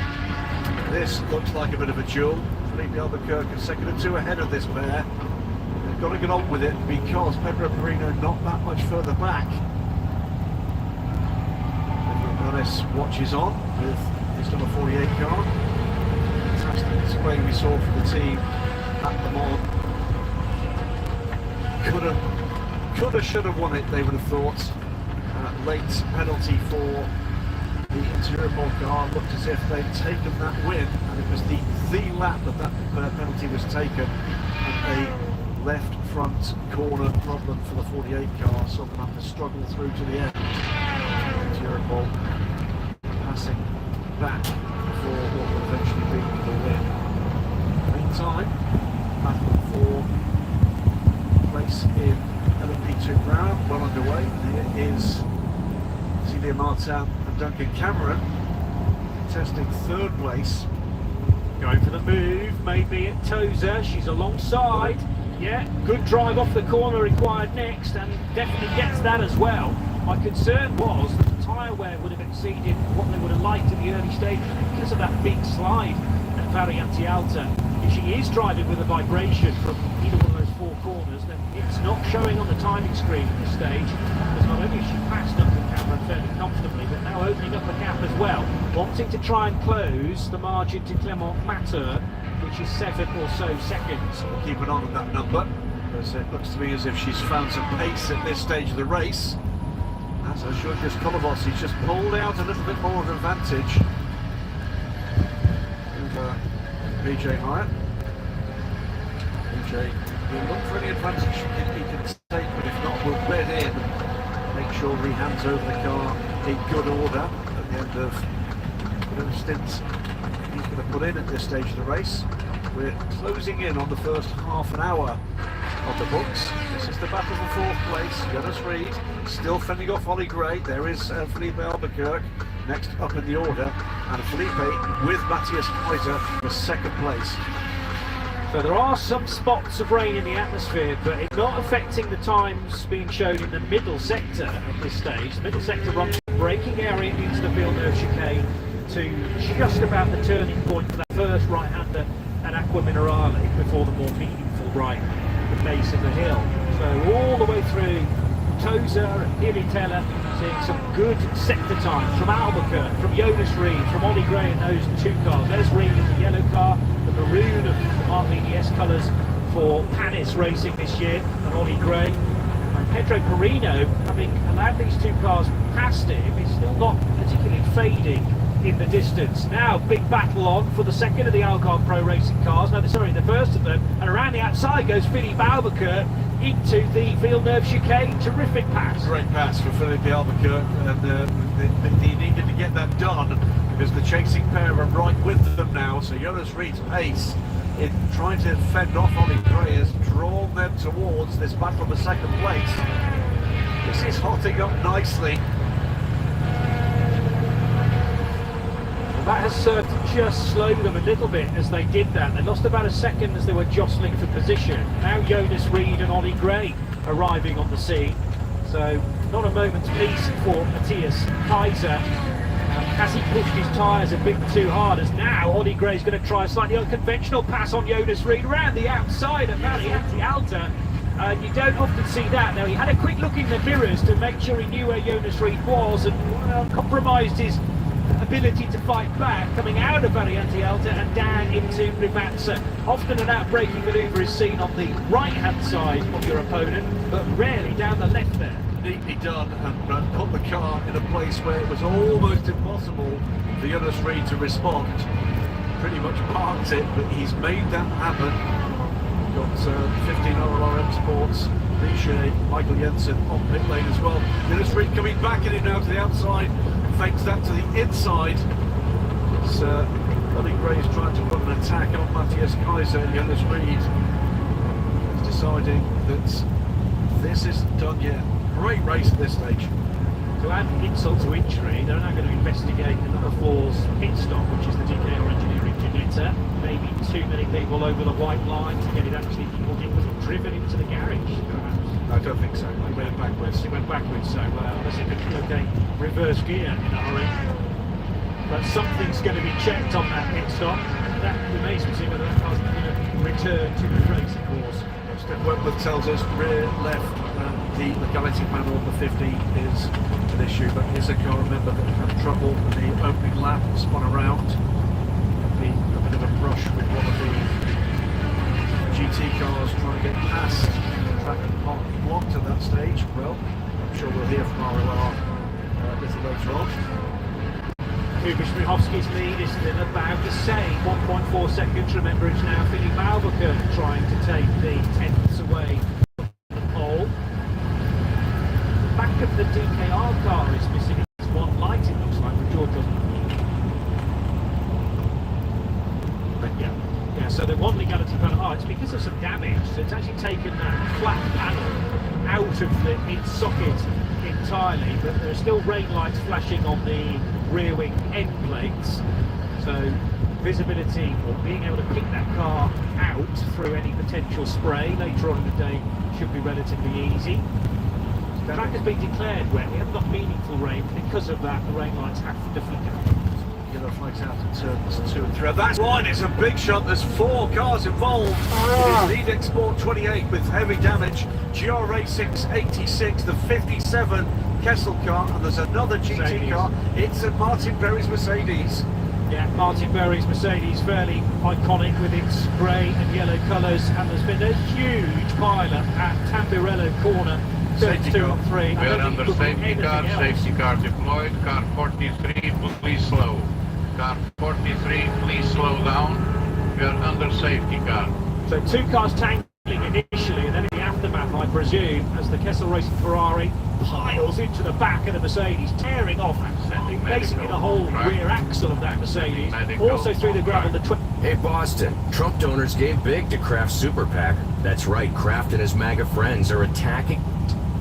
This looks like a bit of a duel. Felipe Albuquerque is second and 2 ahead of this pair. They've got to get on with it because Pedro Perino not that much further back. Gonzalez watches on with his number 48 car. Fantastic display we saw from the team at Le Mans. Could have, should have won it, they would have thought. Late penalty for the interior ball car. Looked as if they'd taken that win, and it was the lap that penalty was taken. And a left front corner problem for the 48 car, so they'll have to struggle through to the end. Interior ball passing back for what will eventually be the win. Meantime, battle for place in LMP2 round, well underway. Here is Celia Martin and Duncan Cameron contesting third place. Going for the move, maybe at Tozer, she's alongside. Yeah, good drive off the corner required next, and definitely gets that as well. My concern was that the tyre wear would have exceeded what they would have liked in the early stages because of that big slide at Variante Alta. If she is driving with a vibration from either one of those 4 corners, then it's not showing on the timing screen at this stage, because not only has she passed Duncan Cameron fairly comfortably, but now opening up a gap as well, wanting to try and close the margin to Clement Matter, which is 7 or so seconds. We'll keep an eye on that number, because it looks to me as if she's found some pace at this stage of the race. As Georgios Kolovos, he's just pulled out a little bit more of an advantage over PJ Hyatt. PJ will look for any advantage he can take, but if not, we'll bed in. Make sure he hands over the car in good order at the end of whatever stint he's going to put in at this stage of the race. We're closing in on the first half an hour of the books. This is the battle for 4th place. Jonas Reed still fending off Ollie Gray. There is Felipe Albuquerque next up in the order, and Felipe with Matthias Kaiser for 2nd place. So there are some spots of rain in the atmosphere, but it's not affecting the times being shown in the middle sector at this stage. The middle sector runs from braking area into the Villeneuve chicane to just about the turning point for that first right-hander at Aqua Minerale before the more meaningful right at the base of the hill. So all the way through Tozer and Piritella, seeing some good sector times from Albuquerque, from Jonas Reed, from Ollie Gray in those 2 cars. There's Reed in the yellow car, the maroon of the Marlene S colours for Panis Racing this year, and Ollie Gray. And Pedro Perino, having allowed these 2 cars past him, is still not particularly fading in the distance. Now, big battle on for the second of the Algarve Pro Racing cars. No, sorry, the first of them. And around the outside goes Philippe Albuquerque into the Villeneuve chicane. Terrific pass. Great pass for Philippe Albuquerque, and he needed to get that done because the chasing pair are right with them now. So Jonas Reed's pace in trying to fend off Ollie Gray has drawn them towards this battle for 2nd place. This is hotting up nicely. That has served to just slow them a little bit as they did that. They lost about a second as they were jostling for position. Now Jonas Reed and Ollie Gray arriving on the scene. So not a moment's peace for Matthias Kaiser. Has he pushed his tyres a bit too hard, as now Ollie Gray's going to try a slightly unconventional pass on Jonas Reed around the outside of Variante Alta. You don't often see that. Now, he had a quick look in the mirrors to make sure he knew where Jonas Reed was and compromised his ability to fight back, coming out of Variante Alta and down into Rivanza. Often an out-braking manoeuvre is seen on the right-hand side of your opponent, but rarely down the left there. Neatly done, and put the car in a place where it was almost impossible for Jonas Reed to respond. Pretty much parked it, but he's made that happen. Got 15 RLRM Sports, Richet, Michael Jensen on pit lane as well. Jonas Reed coming back in it now to the outside, fakes that to the inside. It's Ollie Gray is trying to put an attack on Matthias Kaiser, and Jonas Reed is deciding that this isn't done yet. Great race at this stage. To add insult to injury, they're now going to investigate the number 4's pit stop, which is the DKR Engineering litter, maybe too many people over the white line to get it actually pulled in. Was it driven into the garage? I don't think so. He went backwards. It went backwards, so unless it could okay, reverse gear in a hurry. But something's going to be checked on that pit stop. That remains to see whether that car's going to return to the race, of course. Wentworth tells us rear left, the legality panel on the 50 is an issue, but here's a car, remember, that had trouble in the opening lap, spun around, a bit of a brush with one of the GT cars trying to get past the track parking block at that stage. Well, I'm sure we'll hear from RLR a little later on. Kubish-Michowski's lead is still about the same, 1.4 seconds. Remember, it's now Philippe Albuquerque trying to take the tenths away from the pole. The back of the DKR car is missing its one light, it looks like, for George. But yeah, so the one legality panel, it's because of some damage, so it's actually taken that flat panel out of its socket entirely, but there are still rain lights flashing on the rear wing end plates, so visibility or being able to pick that car out through any potential spray later on in the day should be relatively easy. The track has been declared wet. We haven't got meaningful rain. Because of that, the rain lights have to flicker. Yellow flags out in turns 2 and 3. That's right, it's a big shot. There's 4 cars involved. It is Lead Export 28 with heavy damage, GRA 686, the 57 Kessel car, and there's another GT Mercedes car. It's a Martin Berry's Mercedes. Yeah, Martin Berry's Mercedes, fairly iconic with its grey and yellow colours, and there's been a huge pile-up at Tambirello corner, turns 2 and 3. We are under safety car deployed, car 43, please slow. Car 43, please slow down. We are under safety car. So 2 cars tangling initially, and then in the aftermath, I presume, as the Kessel Racing Ferrari piles into the back of the Mercedes, tearing off basically the whole rear axle of that Mercedes, also through the gravel. Hey Boston, Trump donors gave big to Kraft Super PAC. That's right, Kraft and his MAGA friends are attacking.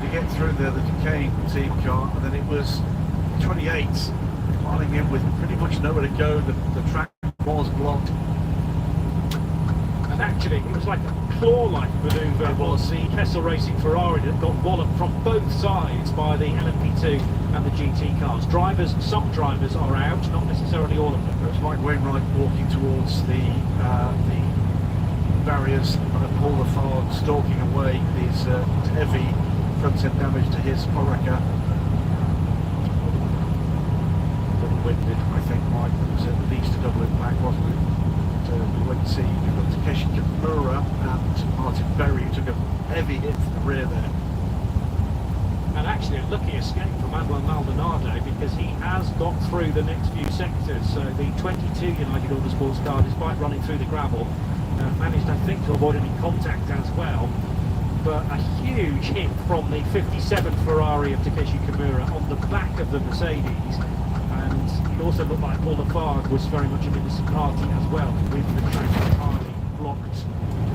You get through there, the decaying team car, and then it was 28 piling in with pretty much nowhere to go. The track was blocked. And actually, it was like a claw-like manoeuvre was the Kessel Racing Ferrari that got walloped from both sides by the LMP2 and the GT cars. Some drivers are out, not necessarily all of them. It was Mike Wainwright walking towards the barriers, and Paul Lafargue stalking away his heavy front-end damage to his Oreca. Winded, I think, Mike. It was at least a double impact, wasn't it? We went to see Takeshi Kimura and Martin Berry, who took a heavy hit to the rear there. And actually a lucky escape from Manuel Maldonado, because he has got through the next few sectors. So the 22 United Autosports car, despite running through the gravel, managed, I think, to avoid any contact as well. But a huge hit from the 57 Ferrari of Takeshi Kimura on the back of the Mercedes. And it also looked like Paul Lafargue was very much an innocent party as well, with the track entirely blocked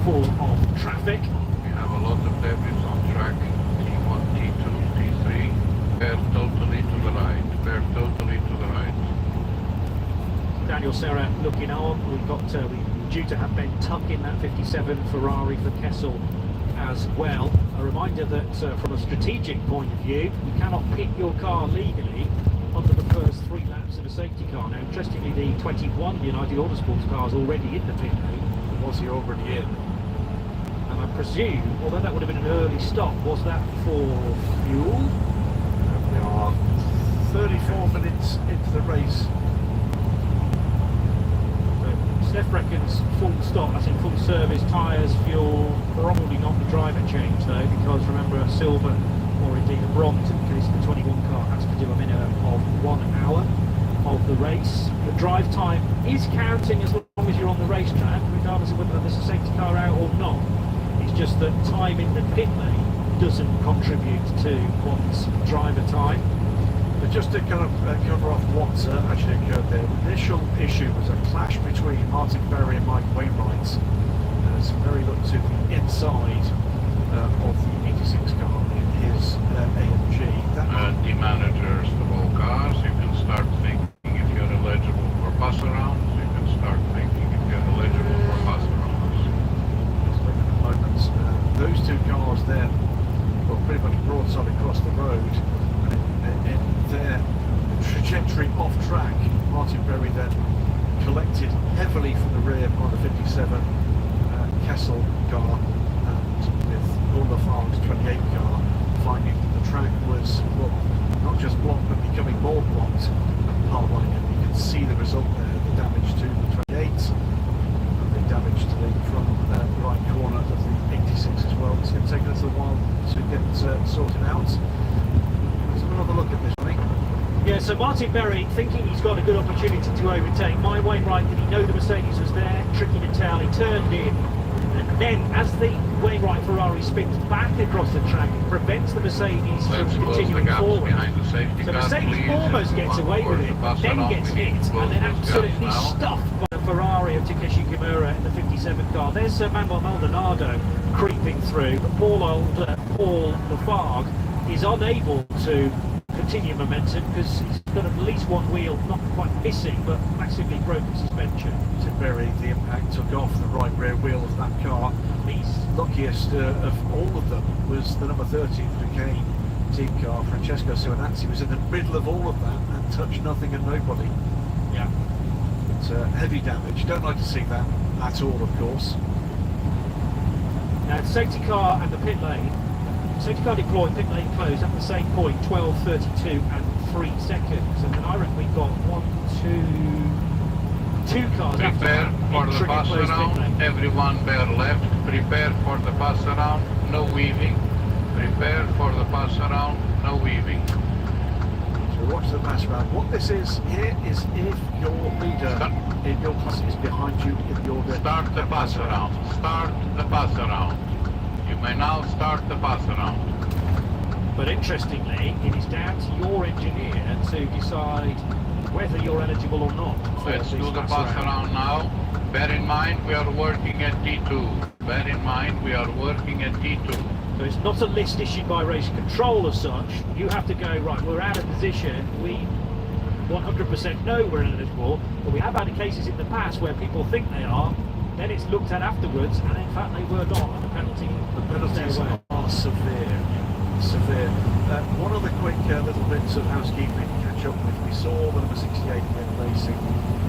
full of traffic. We have a lot of debris on track, T1, T2, T3. Bear totally to the right, bear totally to the right. Daniel Serra looking on. We're due to have Ben Tuck in that 57 Ferrari for Kessel as well. A reminder that from a strategic point of view, you cannot pit your car legally under the first 3 laps of a safety car. Now, interestingly, the 21 United Autosports car is already in the pit lane. Was he already in? And I presume, although that would have been an early stop, was that for fuel? We are 34 minutes into the race. So Steph reckons full stop, as in full service, tyres, fuel, probably not the driver change though, because remember, a silver or indeed a bronze in case the 21 car has to do a minimum of 1 hour of the race. The drive time is counting as long as you're on the racetrack, regardless of whether there's a safety car out or not. It's just that time in the pit lane doesn't contribute to one's driver time. But just to kind of cover off what actually occurred there, the initial issue was a clash between Martin Berry and Mike Wainwright. As Berry looked to the inside of the 86 car in his AMG. The managers of all cars, you can start thinking, if you're eligible for bus arounds, you can start thinking track. Martin Berry then collected heavily from the rear by the 57 Kessel car, and with Gordon Farms 28 car finding the track was, well, not just blocked but becoming more blocked at Parline. And you can see the result there, the damage to the 28 and the damage to the front right corner of the 86 as well. It's going to take a little while to get sorted out. Let's have another look at this one. Yeah, so Martin Berry, thinking he's got a good opportunity to overtake. My Wainwright, did he know the Mercedes was there? Tricky to tell, he turned in. And then, as the Wainwright Ferrari spins back across the track, it prevents the Mercedes from continuing forward. So Mercedes almost gets away with it, then gets hit, and then absolutely stuffed by the Ferrari of Takeshi Kimura in the 57 car. There's Manuel Maldonado creeping through, but Paul Lafargue is unable to continue momentum because he's got at least one wheel not quite missing but massively broken suspension. To Berry, the impact took off the right rear wheel of that car. He's luckiest of all of them was the number 30 Duquesne team car. Francesco Suonazzi was in the middle of all of that and touched nothing and nobody. Yeah. It's heavy damage. Don't like to see that at all, of course. Now the safety car and the pit lane. Safety car deployed, pit lane closed at the same point, 12:32 and 3 seconds. And then I reckon we've got two cars. Prepare for the pass around. Everyone bear left. Prepare for the pass around. No weaving. Prepare for the pass around. No weaving. So watch the pass around. What this is here is if your leader in your class is behind you in your start the pass around. Start the pass around. You may now start the pass around. But interestingly, it is down to your engineer to decide whether you're eligible or not. Let's do the pass around now. Bear in mind we are working at T2. Bear in mind we are working at T2. So it's not a list issued by race control as such. You have to go, right, we're out of position. We 100% know we're eligible, but we have had cases in the past where people think they are. Then it's looked at afterwards, and in fact they were not, and the penalties are severe. Severe. One other quick little bits of housekeeping to catch up with. We saw the number 68 again racing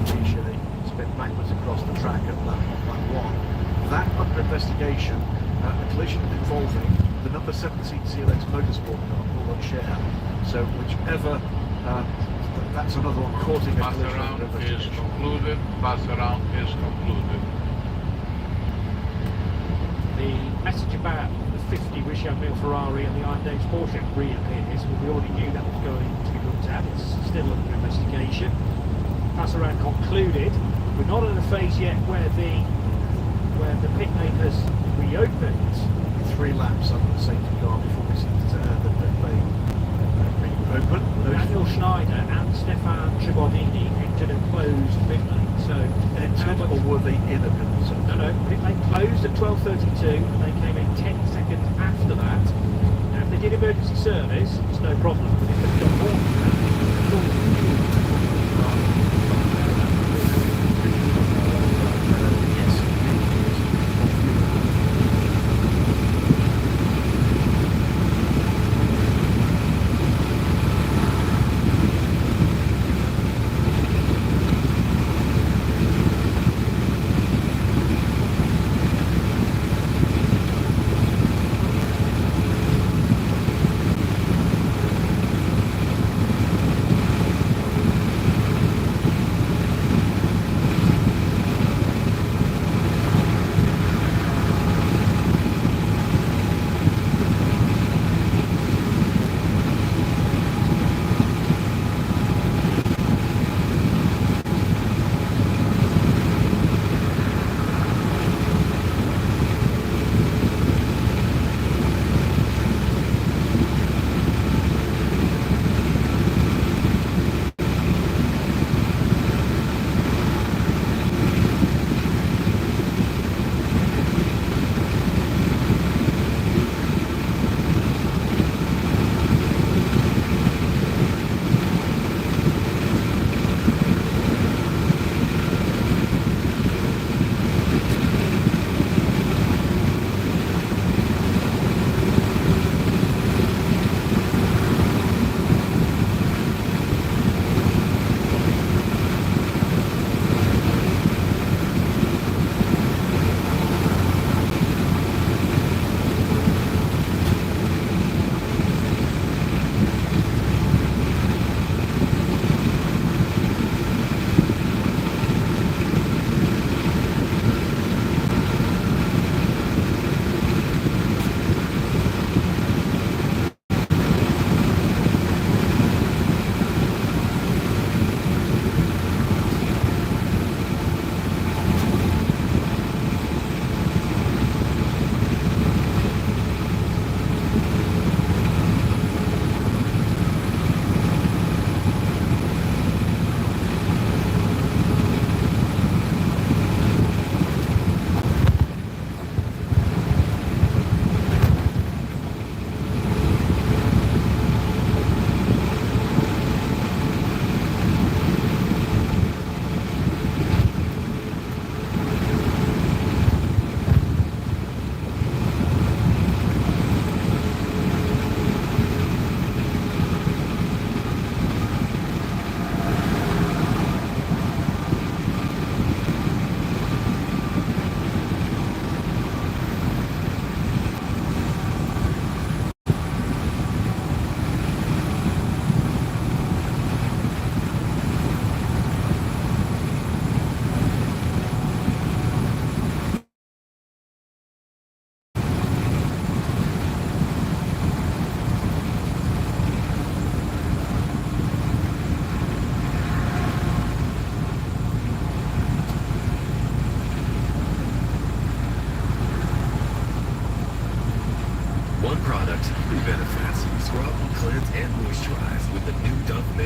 initially spin backwards across the track at lap 1. That under investigation, a collision involving the number 17 CLX Motorsport car, Paul Share. So whichever, that's another one causing a collision. Pass around is concluded. Pass around is concluded. The message about the 50 Richard Mille Ferrari and the Iron Dames Porsche reappears. We already knew that was going to be looked at. It's still under investigation. Pass around concluded. We're not in a phase yet where the pit lane has reopened. 3 laps under the safety car before we see the pit lane reopen. Daniel Schneider and Stefan Tribordini entered a closed pit lane. So entered, or were they in a pit lane? No, pit lane closed at 12:32 and they came in 10 seconds after that. Now if they did emergency service, it's no problem. But if they've got more than that,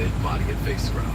head, body, and face scrub.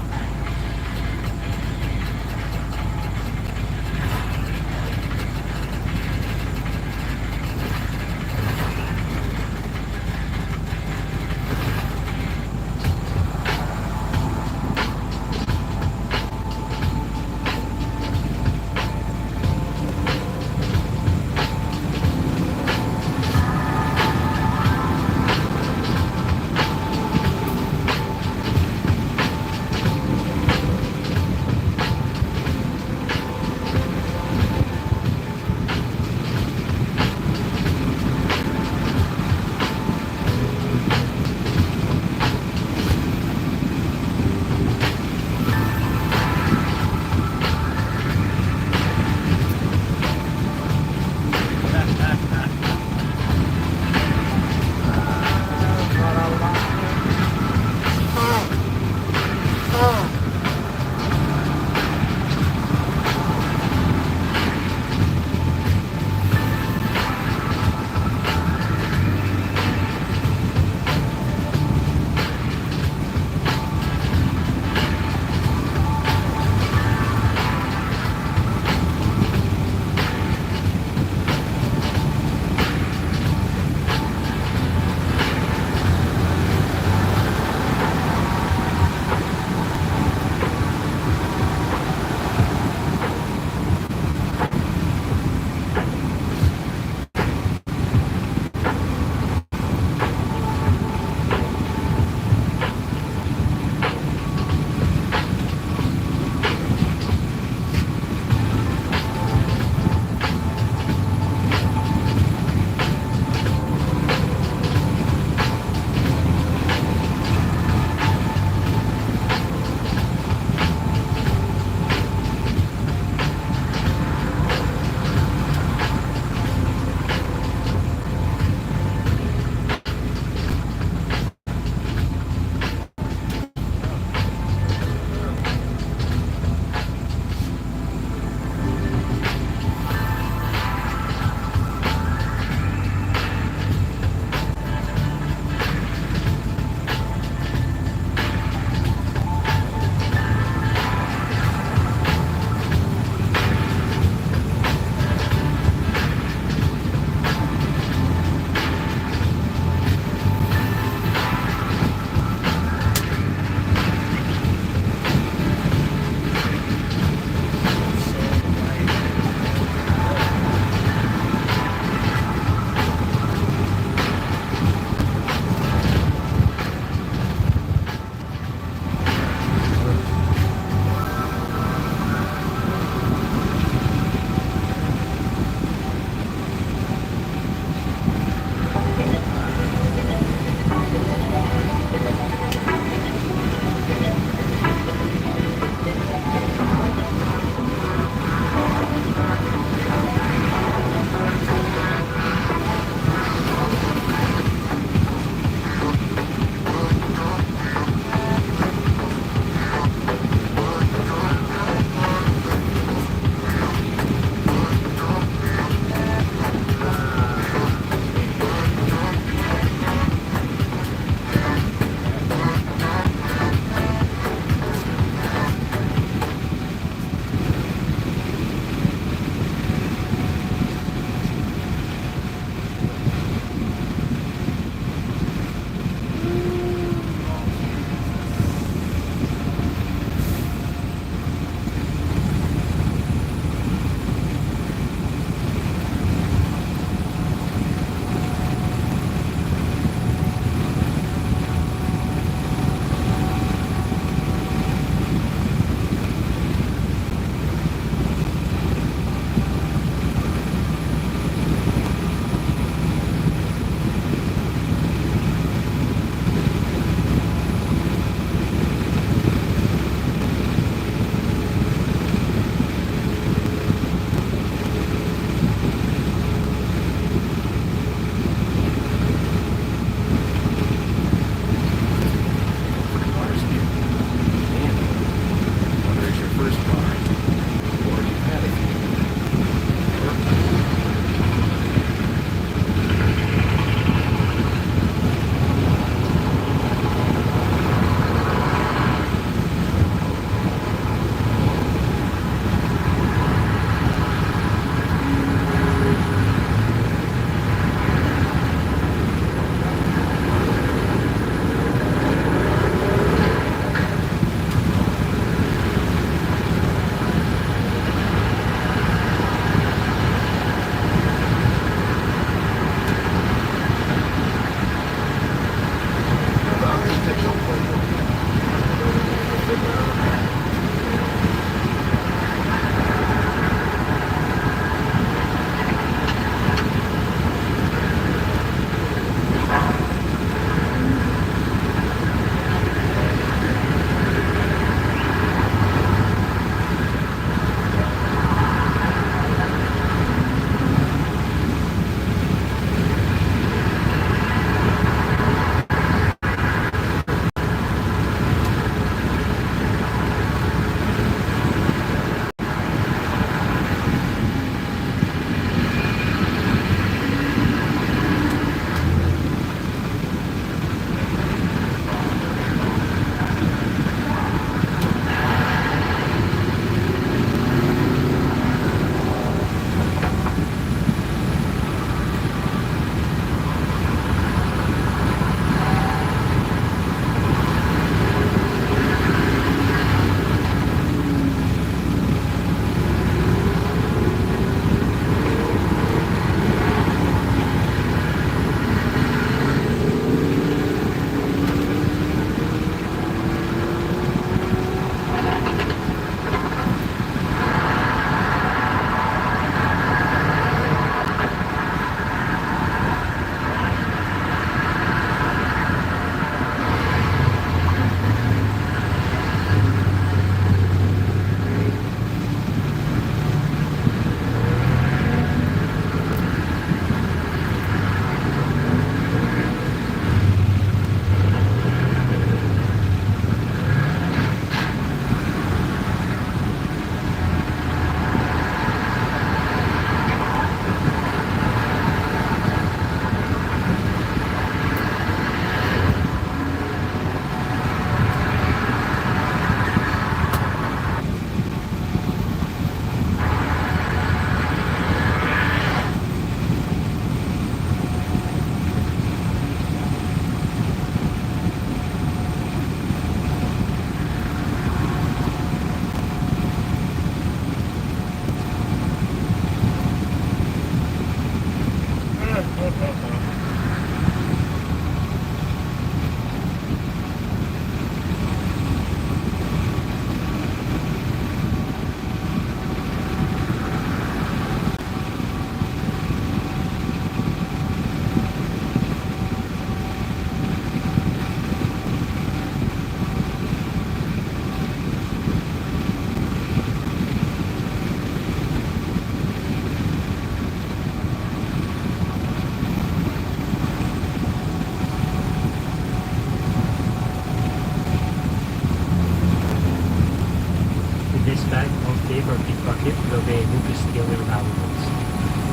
bag of tape or pickpocket will be able to steal your valuables.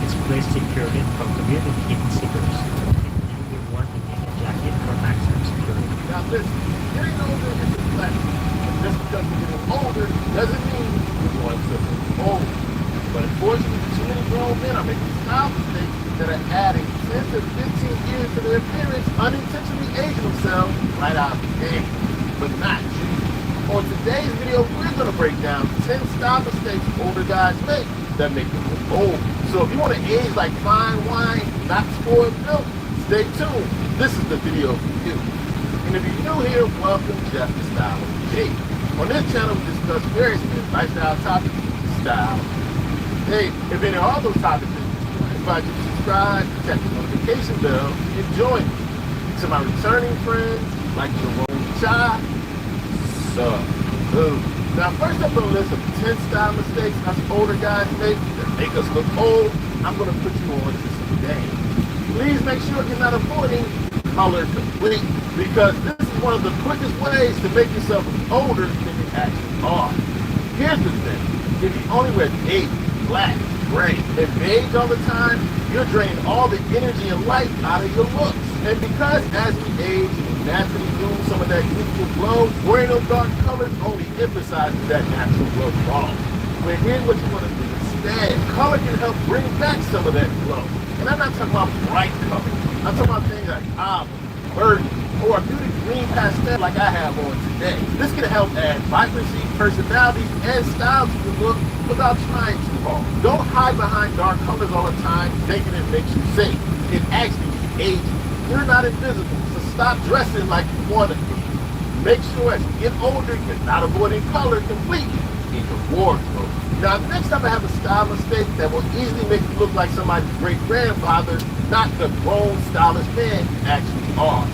It's placed securely in front of you with hidden stickers. You will want to need a jacket for maximum security. Now listen, getting older is a blessing. Just because we're getting older doesn't mean we're going to be old. But unfortunately, too many grown men are making style mistakes that are adding 10 to 15 years to their appearance, unintentionally aging themselves right out of the game. But not you. On today's video, we're going to break down 10 style mistakes older guys make that make them look old. So if you want to age like fine wine, not spoiled milk, stay tuned. This is the video for you. And if you're new here, welcome to Jeff the Style OG. On this channel, we discuss various lifestyle topics, style. Hey, if any of all those topics, I invite you to subscribe, tap the notification bell, and join me. To my returning friends, like Jerome Cha, salute. Now, first up on the list of 10 style mistakes us older guys make that make us look old, I'm going to put you on to some games. Please make sure you're not avoiding color complete, because this is one of the quickest ways to make yourself older than you actually are. Here's the thing, if you only wear navy, black, gray, and beige all the time, you're draining all the energy and life out of your looks. And because as we age, we naturally lose some of that youthful glow, wearing those dark colors only emphasizes that natural glow wrong. But here's what you want to do instead. Color can help bring back some of that glow. And I'm not talking about bright colors. I'm talking about things like olive, burgundy, or a beauty green pastel like I have on today. This can help add vibrancy, personality, and style to your look without trying too hard. Don't hide behind dark colors all the time thinking it makes you safe. It actually ages you. You're not invisible, so stop dressing like you want to be. Make sure as you get older, you're not avoiding color completely in your wardrobe. Now, next up I have a style mistake that will easily make you look like somebody's great-grandfather, not the grown, stylish man you actually are.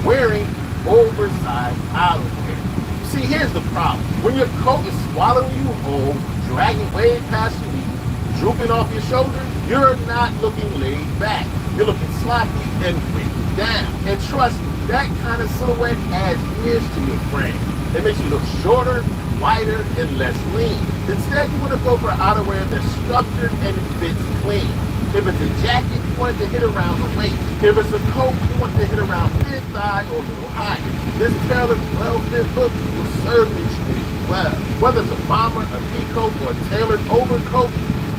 Wearing oversized outerwear. See, here's the problem. When your coat is swallowing you whole, dragging way past your knees, drooping off your shoulders, you're not looking laid back. You're looking sloppy and weighted down. And trust me, that kind of silhouette adds years to your frame. It makes you look shorter, wider, and less lean. Instead, you want to go for outerwear that's structured and it fits clean. If it's a jacket, you want it to hit around the waist. If it's a coat, you want it to hit around mid-thigh or a little higher. This tailored, well-fit look will serve you well. Whether it's a bomber, a peacoat, or a tailored overcoat,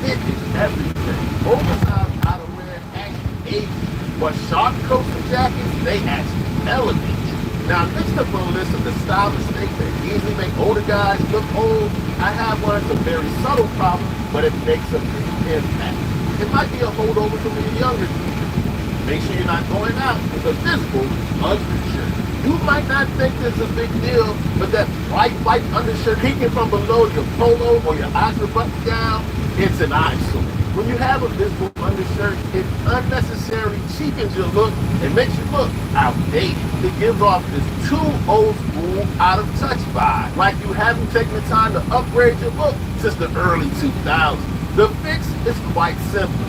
it is everything. Oversized outerwear actually ages. But sharp coats and jackets, they actually elevate you. Now, next up on the list of the style mistakes that easily make older guys look old, I have one that's a very subtle problem, but it makes a big impact. It might be a holdover from the younger people. Make sure you're not going out with a visible undershirt. You might not think this is a big deal, but that bright white undershirt peeking from below your polo or your Oxford button down, it's an eyesore. When you have a visible undershirt, it unnecessarily cheapens your look and makes you look outdated. It gives off this too old school, out of touch vibe, like you haven't taken the time to upgrade your look since the early 2000s. The fix is quite simple.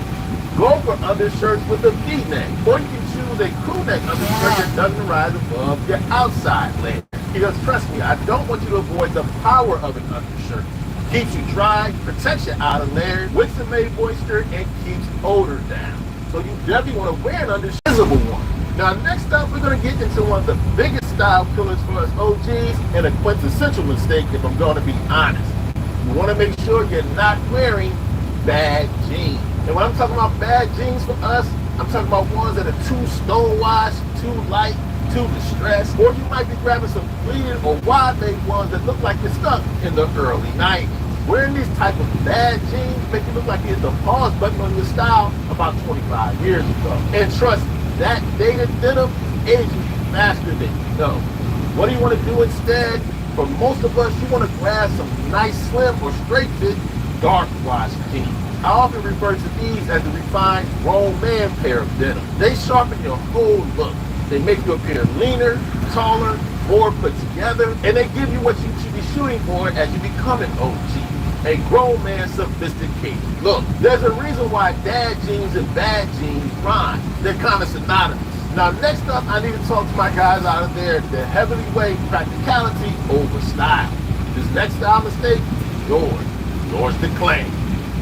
Go for undershirts with a V-neck, or you can choose a crew neck undershirt that doesn't rise above your outside layer. Because trust me, I don't want you to avoid the power of an undershirt. Keeps you dry, protects your outer layer, wicks away moisture, and keeps odor down. So you definitely want to wear an undershizzable one. Now next up, we're going to get into one of the biggest style killers for us OGs, and a quintessential mistake if I'm going to be honest. You want to make sure you're not wearing bad jeans. And when I'm talking about bad jeans for us, I'm talking about ones that are too stonewashed, too light, too distressed, or you might be grabbing some pleated or wide-leg ones that look like you're stuck in the early 90s. Wearing these type of bad jeans make you look like you hit the pause button on your style about 25 years ago. And trust me, that dated denim ages faster than you know. What do you want to do instead? For most of us, you want to grab some nice slim or straight fit dark wash jeans. I often refer to these as the refined grown man pair of denim. They sharpen your whole look. They make you appear leaner, taller, more put together, and they give you what you should be shooting for as you become an OG. A grown man sophisticated look. There's a reason why dad jeans and bad jeans rhyme. They're kind of synonymous. Now next up, I need to talk to my guys out there that heavily weigh practicality over style. This next style mistake yours. Yours to claim.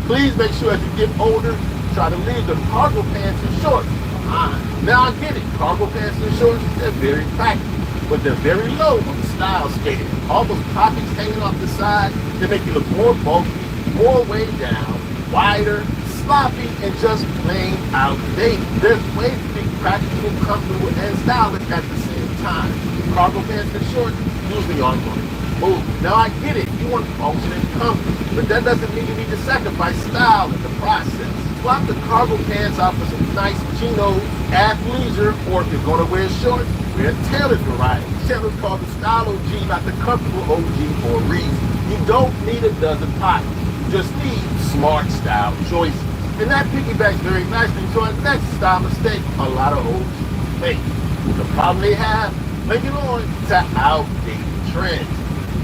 Please make sure as you get older, try to leave the cargo pants and shorts behind. Now I get it, cargo pants and shorts, they're very practical, but they're very low on the style scale. All those pockets hanging off the side, they make you look more bulky, more weighed down, wider, sloppy, and just plain outdated. There's ways to be practical, comfortable, and stylish at the same time. Cargo pants and shorts usually aren't going to move. Now I get it, you want function and comfort, but that doesn't mean you need to sacrifice style in the process. Swap the cargo pants out for some nice chinos, athleisure, or if you're going to wear shorts, wear tailored variety. Tailored called the style OG, not the comfortable OG for a reason. You don't need a dozen pockets. You just need smart style choices. And that piggybacks very nicely to our next style mistake a lot of OGs make. The problem they have, linking on to outdated trends.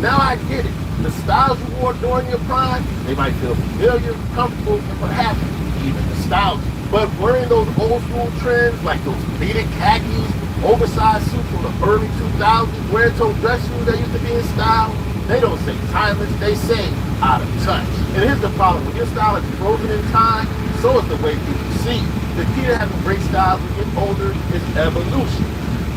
Now I get it. The styles you wore during your prime, they might feel familiar, comfortable, and perhaps even nostalgic. But wearing those old school trends like those pleated khakis, oversized suits from the early 2000s, wear-toe dress shoes that used to be in style, they don't say timeless, they say out of touch. And here's the problem, when your style is frozen in time, so is the way people see you. The key to having great styles when you get older is evolution.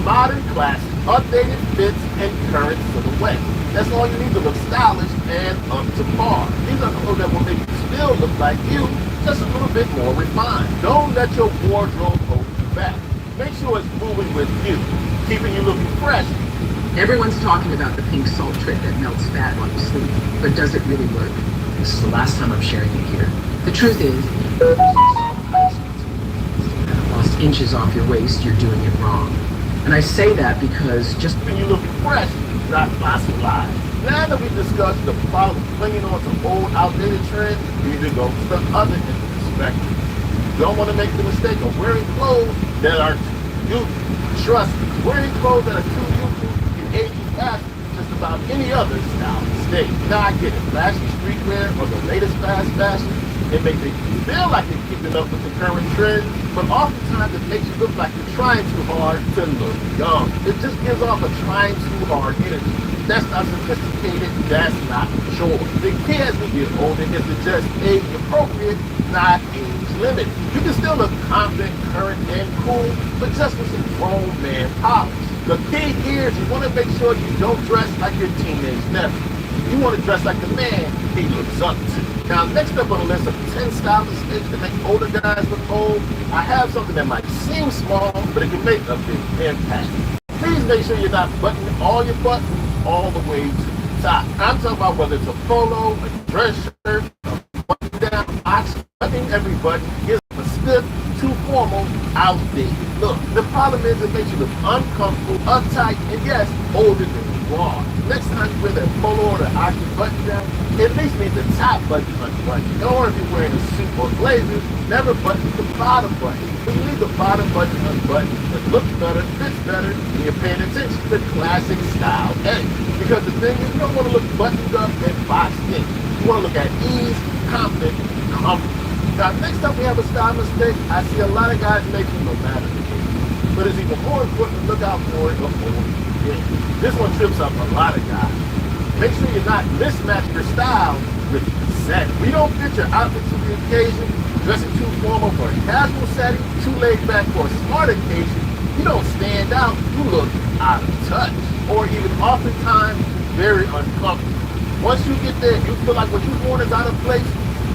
Modern classic, updated fits, and current silhouette. That's all you need to look stylish and up to par. These are clothes that will make you still look like you, just a little bit more refined. Don't let your wardrobe hold you back. Make sure it's moving with you, keeping you looking fresh. Everyone's talking about the pink salt trick that melts fat while you sleep, but does it really work? This is the last time I'm sharing it here. The truth is, lost inches off your waist, you're doing it wrong. And I say that because just when you look fresh, not fossilized. Now that we've discussed the problem of clinging on to old, outdated trends, you need to go to the other end of the spectrum. You don't want to make the mistake of wearing clothes that are too youthful. Trust me, wearing clothes that are too youthful can age you faster than just about any other style mistake. Now I get it, flashy streetwear or the latest fast fashion, it makes it feel like you're keeping up with the current trends, but oftentimes it makes you look like you're trying too hard to look young. It just gives off a trying too hard energy. That's not sophisticated, that's not mature. The key as we get older is to just age appropriate, not age limited. You can still look confident, current, and cool, but just with some grown man polish. The key here is you want to make sure you don't dress like your teenage nephew. You want to dress like the man he looks up to. Now, next up on the list of 10 style mistakes that make older guys look old, I have something that might seem small, but it can make a big impact. Please make sure you're not buttoning all your buttons all the way to the top. I'm talking about whether it's a polo, a dress shirt, a button-down box, buttoning every button gives a stiff, too formal, outdated look. The problem is it makes you look uncomfortable, uptight, and yes, older than you are. Next time you wear that polo or the Oxford button down, at least leave the top button unbuttoned. Or if you're wearing a suit or blazer, never button the bottom button. When you leave the bottom button unbuttoned, it looks better, fits better, and you're paying attention to the classic style A. Because the thing is, you don't want to look buttoned up and boxed in. You want to look at ease, confident, comfortable. Now, next up we have a style mistake I see a lot of guys making no matter the age. But it's even more important to look out for it before you begin. This one trips up a lot of guys. Make sure you're not mismatching your style with the setting. We don't fit your outfit to the occasion, dressing too formal for a casual setting, too laid back for a smart occasion. You don't stand out, you look out of touch. Or even oftentimes, very uncomfortable. Once you get there, you feel like what you're doing is out of place,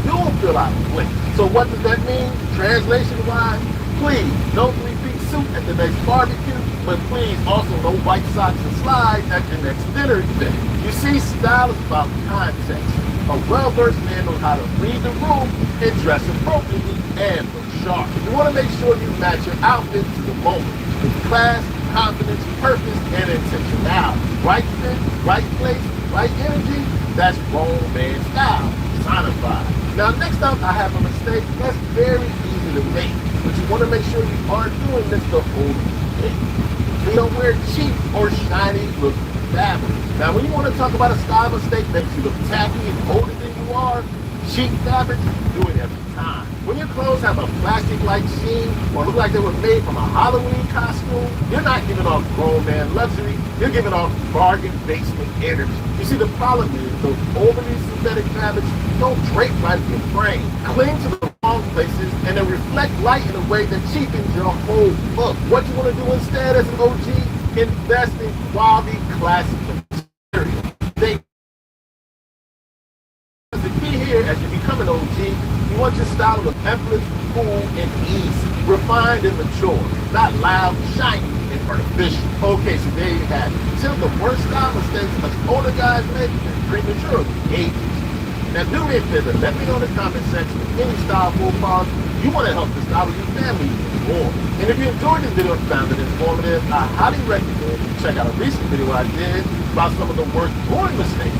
you'll feel out of place. So what does that mean, translation-wise? Please, no 3-piece suit at the next barbecue, but please also no white socks and slides at your next dinner event. You see, style is about context. A well-versed man knows how to read the room and dress appropriately and look sharp. You want to make sure you match your outfit to the moment with class, confidence, purpose, and intentionality. Right fit, right place, right energy, that's grown man style, personified. Now next up I have a mistake that's very easy to make, but you want to make sure you aren't doing this the whole day. You don't wear cheap or shiny looking fabric. Now when you want to talk about a style mistake that makes you look tacky and older than you are, Cheap fabrics, do it every time. When your clothes have a plastic-like sheen or look like they were made from a Halloween costume, you're not giving off grown man luxury, you're giving off bargain basement energy. You see, the problem is those overly synthetic fabrics don't drape right in your frame, cling to the wrong places, and then reflect light in a way that cheapens your whole look. What you want to do instead as an OG? Invest in quality classic material. The key here, as you become an OG, you want your style to look effortless, cool, and easy, refined and mature, not loud, shiny, and artificial. Okay, so there you have it. Till the worst style mistakes us older guys make prematurely ages. Now do me a favor, let me know in the comment section of any style profiles you want to help the style of your family even more. And if you enjoyed this video and found it informative, I highly recommend you check out a recent video I did about some of the worst brewing mistakes.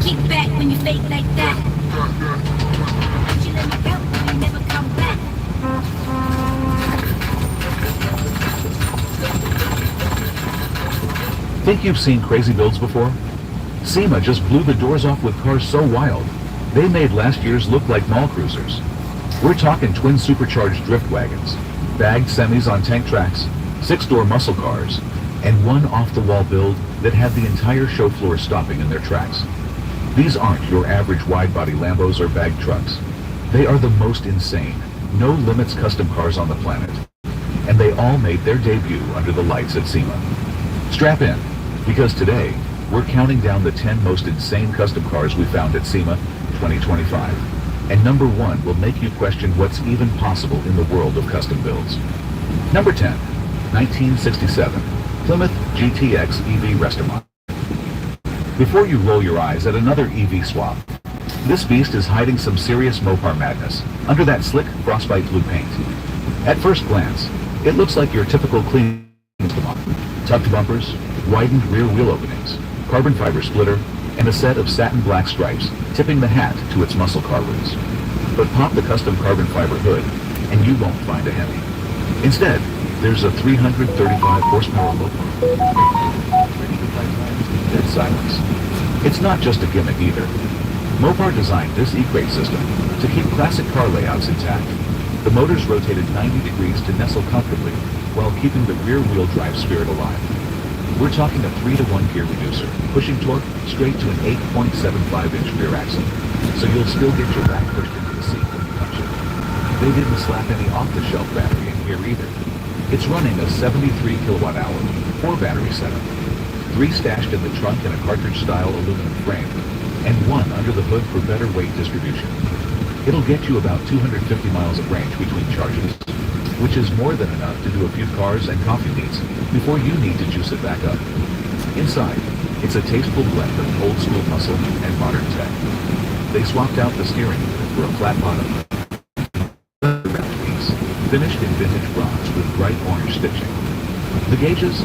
Kick back when you fake like that. But you let me go when you never come back. Think you've seen crazy builds before? SEMA just blew the doors off with cars so wild, they made last year's look like mall cruisers. We're talking twin supercharged drift wagons, bagged semis on tank tracks, 6-door muscle cars, and one off-the-wall build that had the entire show floor stopping in their tracks. These aren't your average wide-body Lambos or bagged trucks. They are the most insane, no-limits custom cars on the planet. And they all made their debut under the lights at SEMA. Strap in, because today, we're counting down the 10 most insane custom cars we found at SEMA 2025. And number 1 will make you question what's even possible in the world of custom builds. Number 10, 1967, Plymouth GTX EV Restaurant. Before you roll your eyes at another EV swap, this beast is hiding some serious Mopar madness under that slick frostbite blue paint. At first glance, it looks like your typical clean tucked bumpers, widened rear wheel openings, carbon fiber splitter, and a set of satin black stripes tipping the hat to its muscle car roots. But pop the custom carbon fiber hood, and you won't find a Hemi. Instead, there's a 335 horsepower Mopar. Dead silence. It's not just a gimmick either. Mopar designed this E-crate system to keep classic car layouts intact. The motors rotated 90 degrees to nestle comfortably while keeping the rear-wheel drive spirit alive. We're talking a 3-to-1 gear reducer, pushing torque straight to an 8.75-inch rear axle, so you'll still get your back pushed into the seat when you punch it. They didn't slap any off-the-shelf battery in here either. It's running a 73 kilowatt-hour, 4-battery setup. 3 stashed in the trunk in a cartridge-style aluminum frame, and 1 under the hood for better weight distribution. It'll get you about 250 miles of range between charges, which is more than enough to do a few cars and coffee needs before you need to juice it back up. Inside, it's a tasteful blend of old-school muscle and modern tech. They swapped out the steering wheel for a flat bottom, finished in vintage bronze with bright orange stitching. The gauges,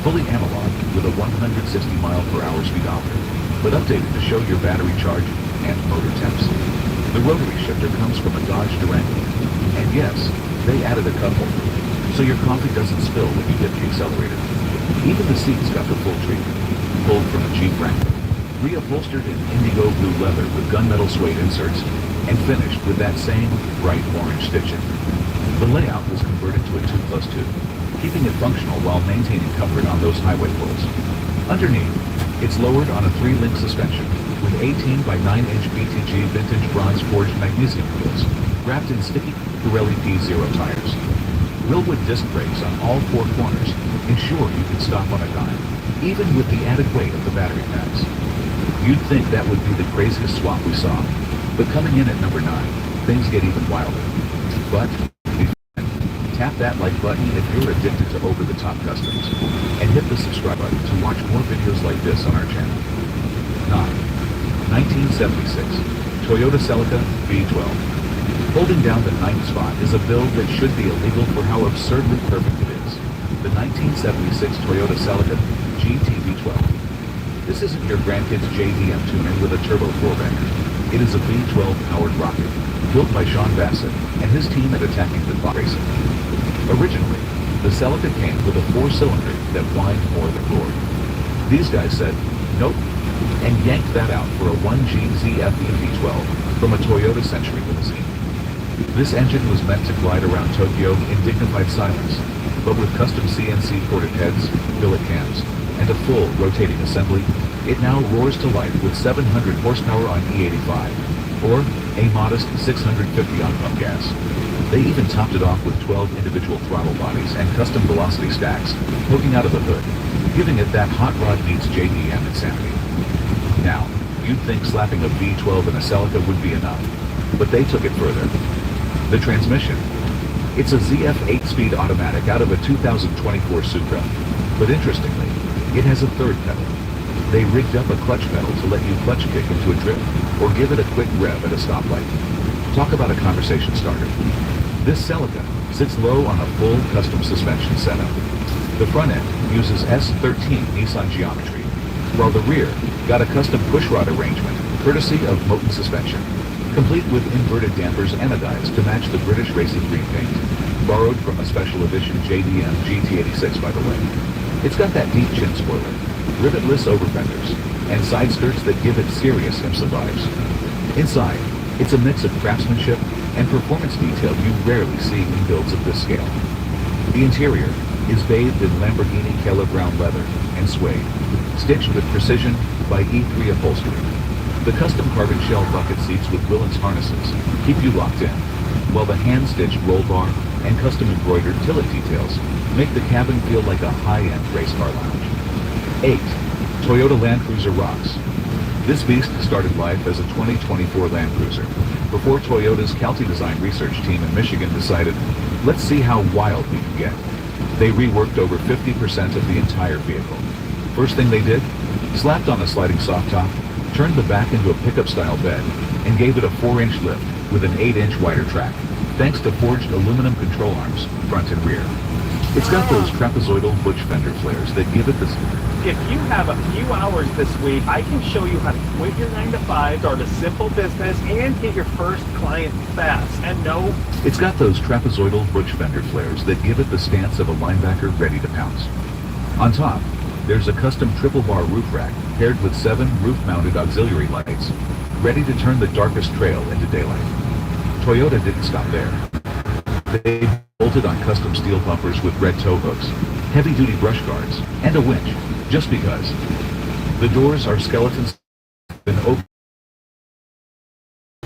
fully analog with a 160 mile per hour speedometer, but updated to show your battery charge and motor temps. The rotary shifter comes from a Dodge Durango, and yes, they added a cup holder, so your coffee doesn't spill when you hit the accelerator. Even the seats got the full treatment, pulled from a Jeep Wrangler, reupholstered in indigo blue leather with gunmetal suede inserts, and finished with that same bright orange stitching. The layout was converted to a 2+2, keeping it functional while maintaining comfort on those highway pulls. Underneath, it's lowered on a 3-link suspension with 18 by 9-inch BTG vintage bronze forged magnesium wheels wrapped in sticky Pirelli P0 tires. Wilwood disc brakes on all four corners ensure you can stop on a dime, even with the added weight of the battery packs. You'd think that would be the craziest swap we saw, but coming in at number 9, things get even wilder. But tap that like button if you're addicted to over-the-top customs, and hit the subscribe button to watch more videos like this on our channel. 9. 1976 Toyota Celica V12. Holding down the 9th spot is a build that should be illegal for how absurdly perfect it is. The 1976 Toyota Celica GT V12. This isn't your grandkid's JDM tuner with a turbo 4-banger. It is a V12 powered rocket, built by Sean Bassett and his team at Attacking the Clock Racing. Originally, the Celica came with a 4-cylinder that whined more than roared. These guys said, nope, and yanked that out for a 1G ZFE V12 from a Toyota Century limousine. This engine was meant to glide around Tokyo in dignified silence, but with custom CNC ported heads, billet cams, and a full rotating assembly, it now roars to life with 700 horsepower on E85, or a modest 650 on pump gas. They even topped it off with 12 individual throttle bodies and custom velocity stacks poking out of the hood, giving it that hot rod meets JDM insanity. Now, you'd think slapping a V12 in a Celica would be enough, but they took it further. The transmission. It's a ZF 8-speed automatic out of a 2024 Supra, but interestingly, it has a third pedal. They rigged up a clutch pedal to let you clutch kick into a drift, or give it a quick rev at a stoplight. Talk about a conversation starter. This Celica sits low on a full custom suspension setup. The front end uses S13 Nissan geometry, while the rear got a custom pushrod arrangement, courtesy of Moten Suspension, complete with inverted dampers anodized to match the British racing green paint, borrowed from a special edition JDM GT86 by the way. It's got that deep chin spoiler, rivetless over fenders, and side skirts that give it serious IMSA vibes. Inside, it's a mix of craftsmanship and performance detail you rarely see in builds of this scale. The interior is bathed in Lamborghini Keller brown leather and suede, stitched with precision by E3 upholstery. The custom carbon shell bucket seats with Willens harnesses keep you locked in, while the hand-stitched roll bar and custom embroidered tillet details make the cabin feel like a high-end race car lounge. 8. Toyota Land Cruiser rocks. This beast started life as a 2024 Land Cruiser, before Toyota's Calty Design research team in Michigan decided, let's see how wild we can get. They reworked over 50% of the entire vehicle. First thing they did, slapped on a sliding soft top, turned the back into a pickup-style bed, and gave it a 4-inch lift with an 8-inch wider track, thanks to forged aluminum control arms, front and rear. It's got those trapezoidal butch fender flares that give it this... If you have a few hours this week, I can show you how to quit your 9-to-5, start a simple business, and get your first client fast. And no... It's got those trapezoidal butch fender flares that give it the stance of a linebacker ready to pounce. On top, there's a custom triple bar roof rack paired with 7 roof-mounted auxiliary lights, ready to turn the darkest trail into daylight. Toyota didn't stop there. They bolted on custom steel bumpers with red tow hooks, heavy-duty brush guards, and a winch, just because. The doors are skeletons and open,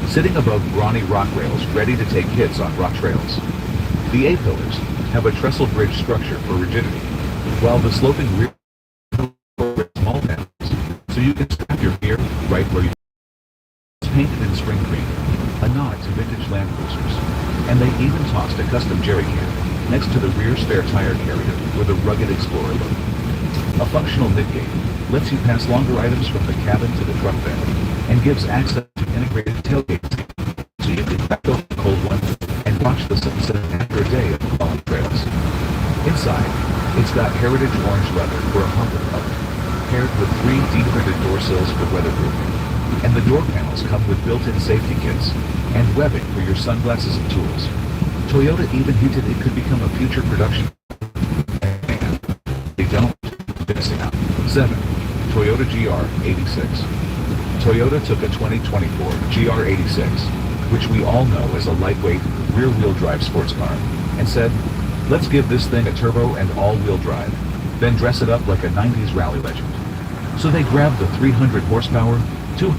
sitting above brawny rock rails ready to take hits on rock trails. The A-pillars have a trestle bridge structure for rigidity, while the sloping rear small panels, so you can strap your gear right where you... It's painted in spring green, a nod to vintage Land Cruisers, and they even tossed a custom jerry can next to the rear spare tire carrier with a rugged Explorer look. A functional midgate lets you pass longer items from the cabin to the truck bed, and gives access to integrated tailgate, so you can back over the cold one and watch the sunset after a day of long trails. Inside, it's got heritage orange leather for a humble color, paired with 3 deep-printed door sills for weatherproofing, and the door panels come with built-in safety kits and webbing for your sunglasses and tools. Toyota even hinted it could become a future production, and they don't. Missing out. 7. Toyota GR86. Toyota took a 2024 GR86, which we all know as a lightweight, rear-wheel drive sports car, and said, let's give this thing a turbo and all-wheel drive, then dress it up like a 90s rally legend. So they grabbed the 300 horsepower, 2...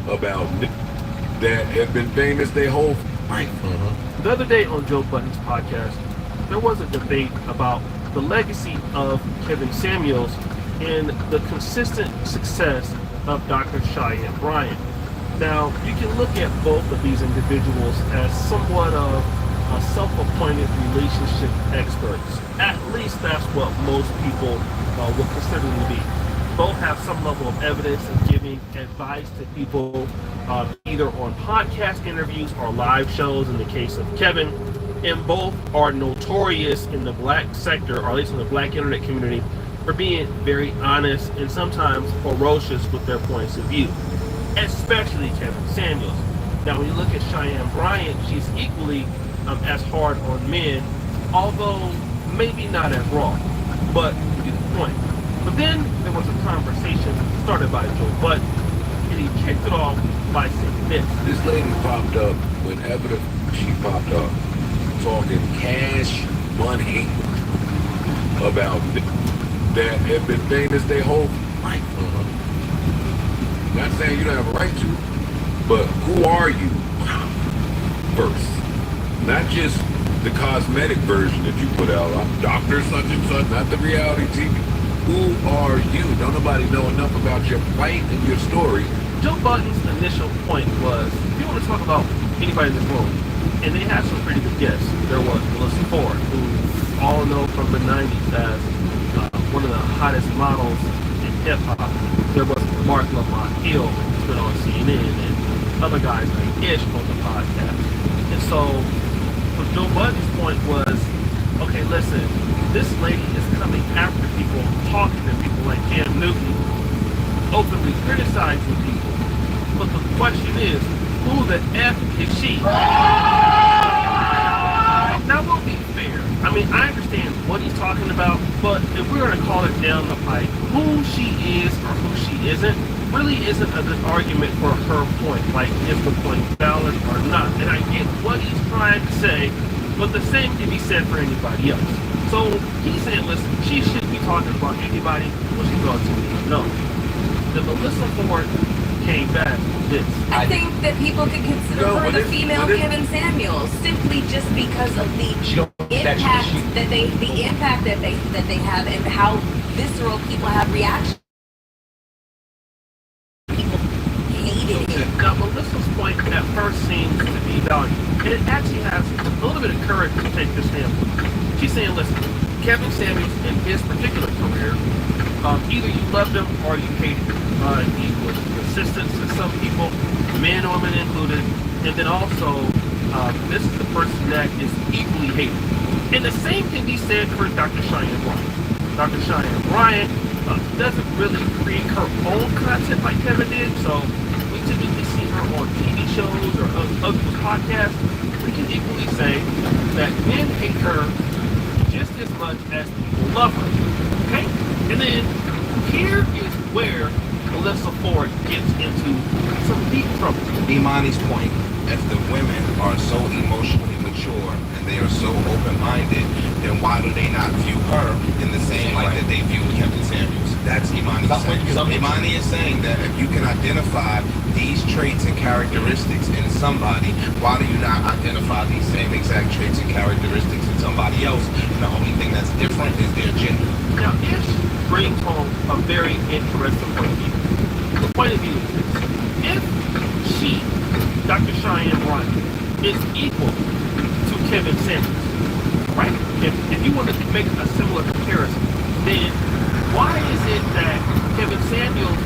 about that have been famous their whole life. The other day on Joe Budden's podcast, there was a debate about the legacy of Kevin Samuels and the consistent success of Dr. Cheyenne Bryant. Now, you can look at both of these individuals as somewhat of self-appointed relationship experts. At least that's what most people would consider them to be. Both have some level of evidence in giving advice to people either on podcast interviews or live shows in the case of Kevin. And both are notorious in the black sector, or at least in the black internet community, for being very honest and sometimes ferocious with their points of view, especially Kevin Samuels. Now, when you look at Cheyenne Bryant, she's equally as hard on men, although maybe not as raw, but you get the point. But then there was a conversation started by Joe Budden, and he kicked it off by saying this. This lady popped up whenever she popped up, talking cash money about that have been famous their whole life. Not saying you don't have a right to, but who are you first? Not just the cosmetic version that you put out. I'm Dr. Such and Such, not the reality TV. Who are you? Don't nobody know enough about your fight and your story. Joe Budden's initial point was, if you want to talk about anybody in this room, and they had some pretty good guests. There was Melissa Ford, who all know from the 90s as one of the hottest models in hip-hop. There was Mark Lamont Hill, who's been on CNN, and other guys like Ish on the podcast. And so, what Joe Budden's point was, okay, listen, this lady is coming after people, talking to people like Cam Newton, openly criticizing people. But the question is, who the F is she? Now, we'll be fair. I mean, I understand what he's talking about, but if we're going to call it down the pipe, who she is or who she isn't really isn't a good argument for her point. Like, is the point valid or not? And I get what he's trying to say, but the same can be said for anybody else. So he's saying, listen, she shouldn't be talking about anybody who she goes to. No. The Melissa Ford came back with this. I think that people could consider her the female Kevin Samuels simply just because of the impact that they have and how visceral people have reactions. People hated it. Now, Melissa's point at first seems to be valid, and it actually has a little bit of courage to take this standpoint. She's saying, listen, Kevin Samuels in his particular career, either you loved him or you hated him. He was resistant to some people, men or women included, and then also this is the person that is equally hated. And the same can be said for Dr. Cheyenne Bryant. Dr. Cheyenne Bryant doesn't really create her own content like Kevin did, so we typically see her on TV shows or other podcasts. We can equally say that men hate her just as much as people love her. Okay? And then here is where Melissa Ford gets into some deep trouble. Imani's point, if the women are so emotionally mature and they are so open-minded, then why do they not view her in the same light that they view Kevin Samuels? That's Imani's saying. Imani is saying that if you can identify these traits and characteristics in somebody, why do you not identify these same exact traits and characteristics in somebody else? And the only thing that's different is their gender. Now, Ish brings home a very interesting point of view. The point of view is this. If she, Dr. Cheyenne Bryant, is equal to Kevin Samuels, right? If you want to make a similar comparison, then why is it that Kevin Samuels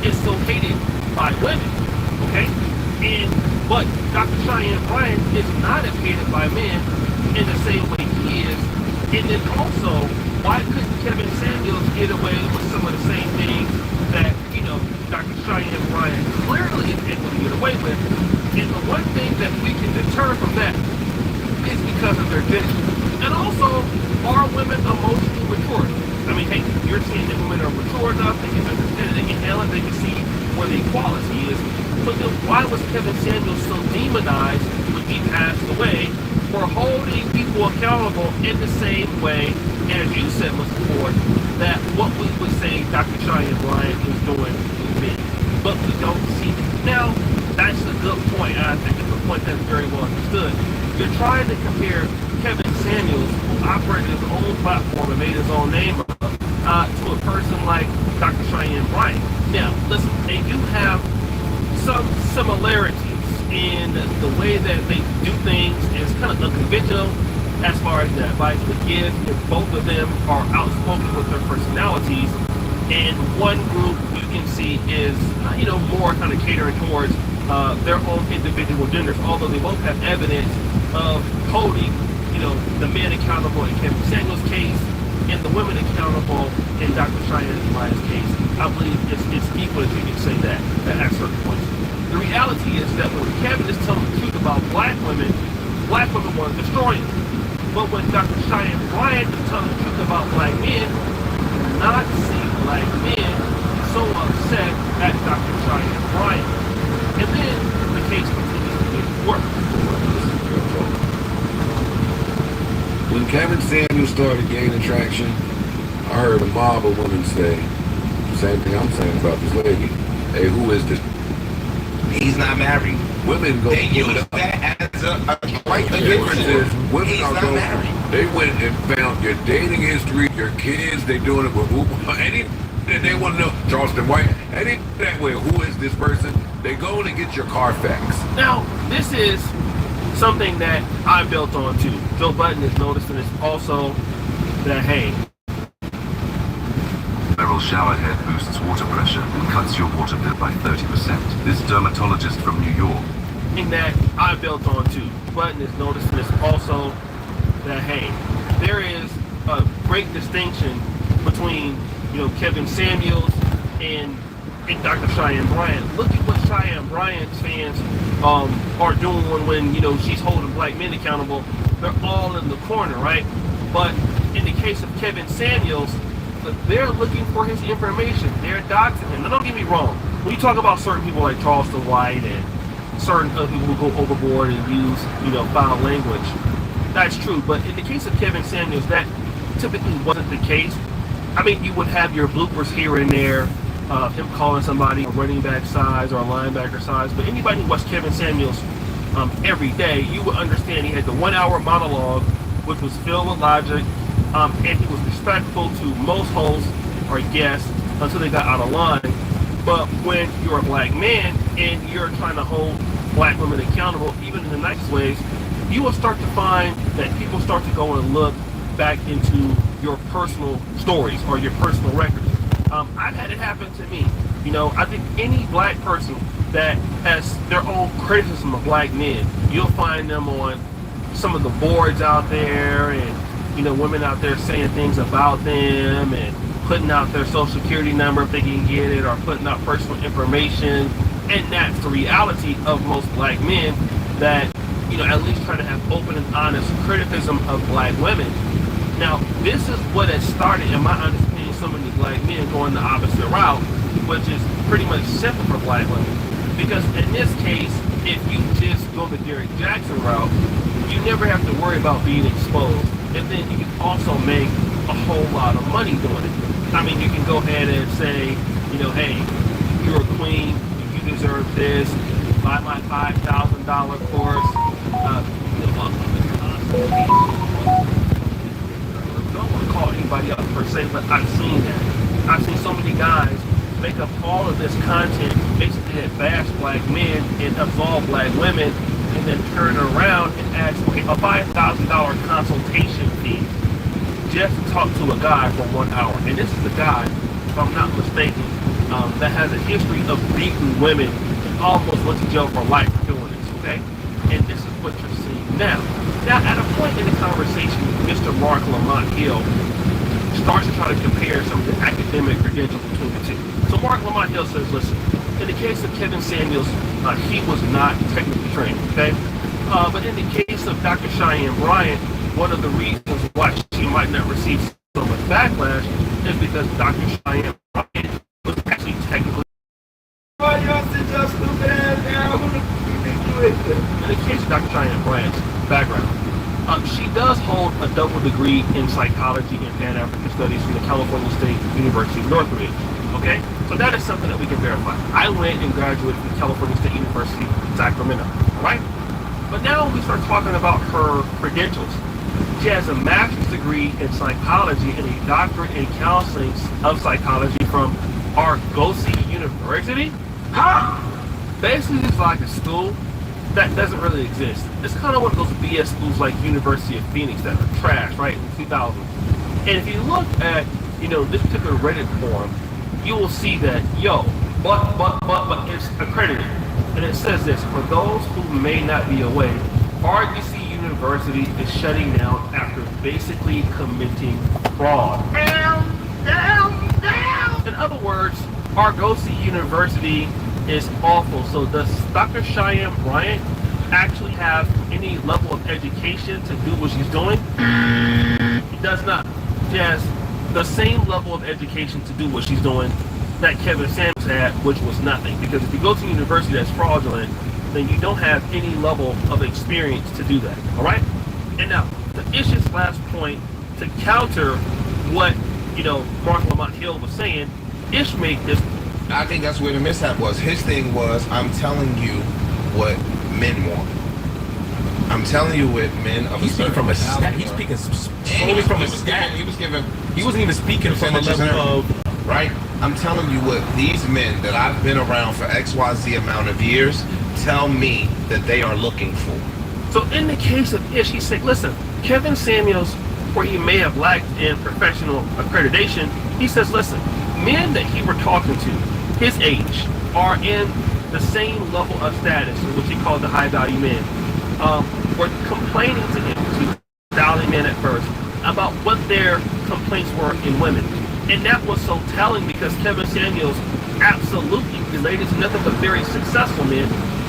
is so hated by women, okay? But Dr. Cheyenne Bryant is not as hated by men in the same way he is. And then also, why couldn't Kevin Samuels get away with some of the same things that, Dr. Cheyenne Bryant clearly is able to get away with? And the one thing that we can deter from that is because of their gender. And also, are women emotionally mature? I mean, hey, you're saying that women are mature enough, they can understand it, they can handle it, they can see where the equality is. So then why was Kevin Samuels so demonized when he passed away for holding people accountable in the same way, as you said, Mr. Ford, that what we would say Dr. Cheyenne Bryant is doing with men? But we don't see it. Now, point that's very well understood. You're trying to compare Kevin Samuels, who operated his own platform and made his own name up, to a person like Dr. Cheyenne Bryant. Now, listen, they do have some similarities in the way that they do things. It's kind of unconventional as far as the advice they give. Both of them are outspoken with their personalities, and one group you can see is, more kind of catering towards their own individual genders, although they both have evidence of holding, the men accountable in Kevin Samuels' case and the women accountable in Dr. Cheyenne Bryant's case. I believe it's equal if you can say that at certain points. The reality is that when Kevin is telling the truth about black women want to destroy him. But when Dr. Cheyenne Bryant is telling the truth about black men, do not see black men so upset at Dr. Cheyenne Bryant. And then the case continues to get worse. When Kevin Samuels started gaining traction, I heard a mob of women say, same thing I'm saying about this lady. Hey, who is this? He's not married. Women go. They use that as a right. The difference is women He's are not going. married. They went and found your dating history, your kids. They doing it with who? Any. They want to know Charleston White. Any that way. Who is this person? They go and get your Carfax. Now, this is something that I built on too. Joe Budden is noticing this also. That hey. Mineral shower head boosts water pressure and cuts your water bill by 30%. This dermatologist from New York. Thing that I built on too. Button is noticing this also. That hey, there is a great distinction between Kevin Samuels and Dr. Cheyenne Bryant. Look at what Cheyenne Bryant's fans are doing when she's holding black men accountable. They're all in the corner, right? But in the case of Kevin Samuels, they're looking for his information. They're doxing him. Now, don't get me wrong. When you talk about certain people like Charleston White and certain other people who go overboard and use, foul language, that's true. But in the case of Kevin Samuels, that typically wasn't the case. I mean, you would have your bloopers here and there of him calling somebody a running back size or a linebacker size. But anybody who watched Kevin Samuels every day, you would understand he had the 1 hour monologue, which was filled with logic. And he was respectful to most hosts or guests until they got out of line. But when you're a black man and you're trying to hold black women accountable, even in the nicest ways, you will start to find that people start to go and look back into your personal stories or your personal records. I've had it happen to me. I think any black person that has their own criticism of black men, you'll find them on some of the boards out there and women out there saying things about them and putting out their social security number if they can get it, or putting out personal information. And that's the reality of most black men, that at least try to have open and honest criticism of black women. Now, this is what has started, in my understanding, so many black men going the opposite route, which is pretty much simple for black women. Because in this case, if you just go the Derrick Jackson route, you never have to worry about being exposed. And then you can also make a whole lot of money doing it. I mean, you can go ahead and say, hey, you're a queen, you deserve this, buy my $5,000 course. I don't want to call anybody out per se, but I've seen that. I've seen so many guys make up all of this content, basically that bash black men and absolve black women, and then turn around and ask, okay, a $5,000 consultation fee just to talk to a guy for 1 hour. And this is a guy, if I'm not mistaken, that has a history of beating women and almost went to jail for life for doing this, okay? And this is what you're seeing now. Now, at a point in the conversation, Mr. Mark Lamont Hill starts to try to compare some of the academic credentials between the two. So Mark Lamont Hill says, listen, in the case of Kevin Samuels, he was not technically trained, okay? But in the case of Dr. Cheyenne Bryant, one of the reasons why she might not receive so much backlash is because Dr. Cheyenne Bryant was actually technically. In the case of Dr. Cheyenne Bryant's background, she does hold a double degree in psychology and Pan-African studies from the California State University of Northridge. Okay, so that is something that we can verify. I went and graduated from California State University, Sacramento. All right. But now we start talking about her credentials. She has a master's degree in psychology and a doctorate in counseling of psychology from Gloucester University. Basically, it's like a school that doesn't really exist. It's kind of one of those BS schools like University of Phoenix that are trash, right, in 2000. And if you look at, this particular Reddit forum, you will see that, but it's accredited. And it says this: for those who may not be aware, RGC University is shutting down after basically committing fraud. In other words, Gloucester University is awful. So does Dr. Cheyenne Bryant actually have any level of education to do what she's doing? She does not. She has the same level of education to do what she's doing that Kevin Samuels had, which was nothing. Because if you go to a university that's fraudulent, then you don't have any level of experience to do that. All right? And now, the issue's last point to counter what, Mark Lamont Hill was saying, Ish made this. I think that's where the mishap was. His thing was, I'm telling you what men want. I'm telling you what men of He's speaking from a stat. He's speaking solely from a stat. He wasn't even speaking from a level of... Right? I'm telling you what these men that I've been around for XYZ amount of years tell me that they are looking for. So in the case of Ish, he said, listen, Kevin Samuels, where he may have lacked in professional accreditation, he says, listen, men that he were talking to, his age, are in the same level of status, which he called the high value men, were complaining to him, to valley men at first, about what their complaints were in women. And that was so telling because Kevin Samuels absolutely related to nothing but very successful men.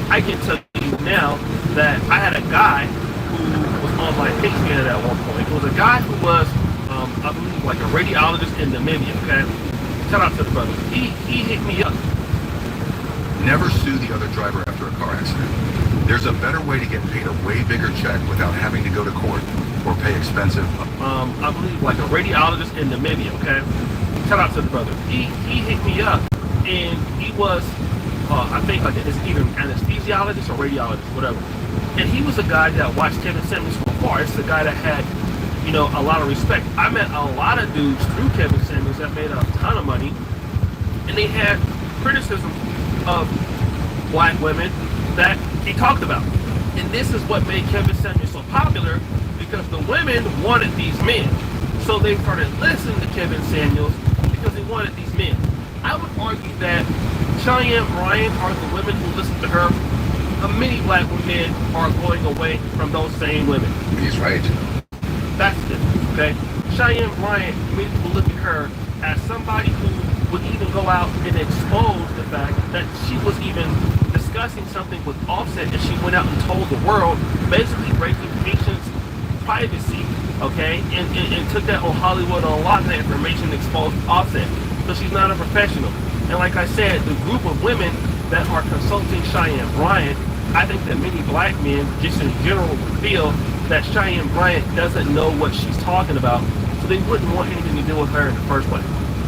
I can tell you now that I had a guy who was on my Patreon at one point. It was a guy who was, I believe, like a radiologist in Namibia, okay? Shout out to the brother. He hit me up. Never sue the other driver after a car accident. There's a better way to get paid a way bigger check without having to go to court or pay expensive. I believe like a radiologist in Namibia, okay? Shout out to the brother. He hit me up, and he was, I think like it's either an anesthesiologist or radiologist, whatever. And he was a guy that watched Kevin Samuels from afar. It's a guy that had, a lot of respect. I met a lot of dudes through Kevin Samuels that made a ton of money, and they had criticism of black women that he talked about. And this is what made Kevin Samuels so popular, because the women wanted these men. So they started listening to Kevin Samuels because they wanted these men. I would argue that Cheyenne Bryant are the women who listen to her. Many black men are going away from those same women. He's right. That's it, okay? Cheyenne Bryant, many people look at her as somebody who would even go out and expose the fact that she was even discussing something with Offset, and she went out and told the world, basically breaking patients' privacy, okay? And took that on Hollywood on a lot of that information, exposed Offset. So she's not a professional. And like I said, the group of women that are consulting Cheyenne Bryant, I think that many black men, just in general, feel that Cheyenne Bryant doesn't know what she's talking about, so they wouldn't want anything to do with her in the first place.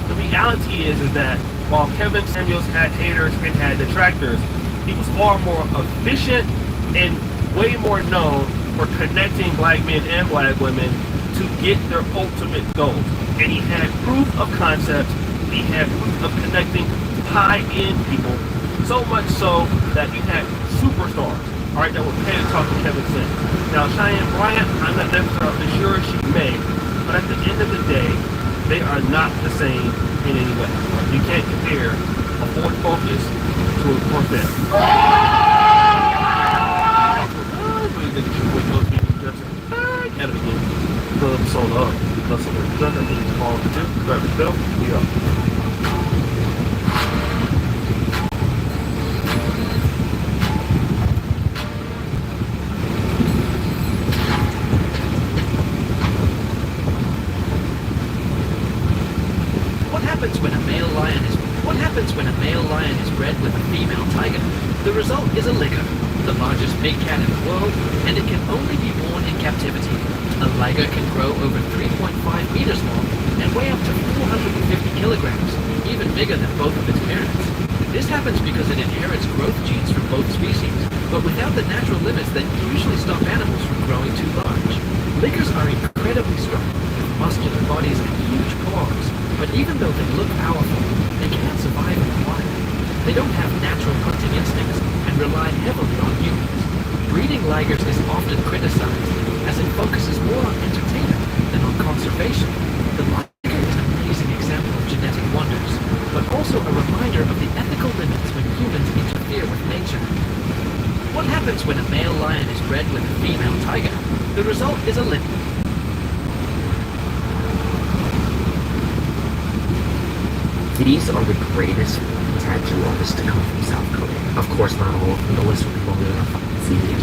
The reality is that while Kevin Samuels had haters and had detractors, he was far more efficient and way more known for connecting black men and black women to get their ultimate goals. And he had proof of concept, he had proof of connecting high-end people, so much so that you had superstars, all right, that were paid to talk to Kevin Samuels. Now, Cheyenne Bryant, I'm not necessarily sure she may, but at the end of the day, they are not the same in any way. You can't compare a Ford Focus to a Corvette. At it again. Sold up. That's what we're done. It's called grab the bill. We up. When a male lion is bred with a female tiger, the result is a liger, the largest big cat in the world, and it can only be born in captivity. A liger can grow over 3.5 meters long and weigh up to 450 kilograms, even bigger than both of its parents. This happens because it inherits growth genes from both species, but without the natural limits that usually stop animals from growing too large. Lickers are incredibly strong, with muscular bodies and huge paws, but even though they look powerful, they can't survive in the wild. They don't have natural hunting instincts and rely heavily on humans. Breeding ligers is often criticized, as it focuses more on entertainment than on conservation. The liger is an amazing example of genetic wonders, but also a reminder of the ethical limits when humans interfere with nature. What happens when a male lion is bred with a female tiger? The result is a litter. These are the greatest tattoo artists to come from South Korea. Of course, not all of them. The list would be longer than a fucking CD.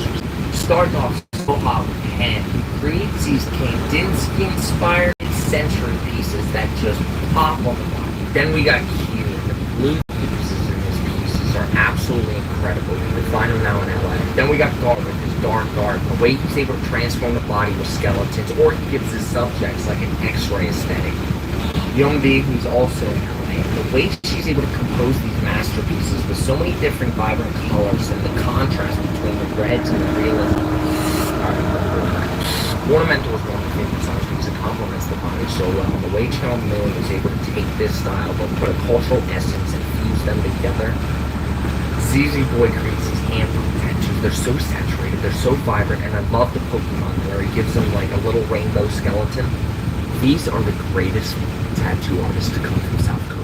Starting off so hot with hand, he creates these Kandinsky-inspired sensory pieces that just pop on the body. Then we got Q. The blue pieces in his pieces are absolutely incredible. You can find them now in LA. Then we got Gar with his dark guard. The way he's able to transform the body with skeletons, or he gives his subjects like an X-ray aesthetic. Youngbi, who's also in LA, the way she's able to compose these masterpieces with so many different vibrant colors and the contrast between the reds and the realism. Ornamental is one of my favorite songs because it complements the body so well. And the way Channel Millie is able to take this style but put a cultural essence and fuse them together. ZZ Boy creates these hand-drawn tattoos. They're so saturated, they're so vibrant, and I love the Pokemon where he gives them like a little rainbow skeleton. These are the greatest tattoo artists to come from South Korea.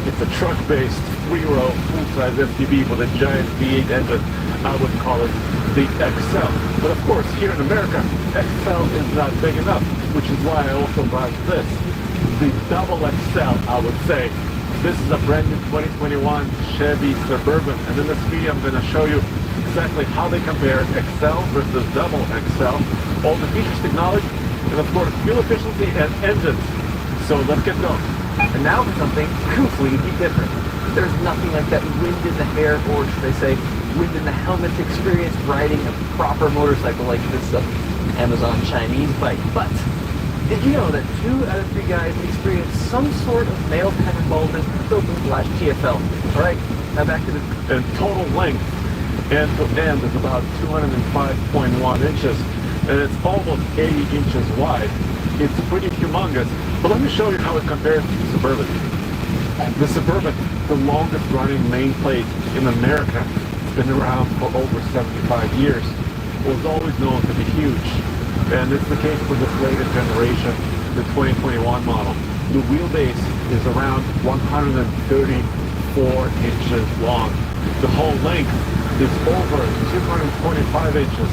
It's a truck-based three-row full-size SUV with a giant V8 engine. I would call it the XL. But of course, here in America, XL is not big enough, which is why I also bought this. The double XL, I would say. This is a brand new 2021 Chevy Suburban. And in this video, I'm going to show you exactly how they compare XL versus double XL. All the features, technology, and of course, fuel efficiency and engines. So let's get going. And now for something completely different. There's nothing like that wind in the hair, or should I say, wind in the helmet experience riding a proper motorcycle like this Amazon Chinese bike. But did you know that 2 out of 3 guys experience some sort of male pattern baldness /TFL? Alright, now back to the... And total length, end to end, is about 205.1 inches, and it's almost 80 inches wide. It's pretty humongous. But let me show you how it compares to the Suburban. The Suburban, the longest running nameplate in America, it's been around for over 75 years. It was always known to be huge. And it's the case for this latest generation, the 2021 model. The wheelbase is around 134 inches long. The whole length is over 225 inches.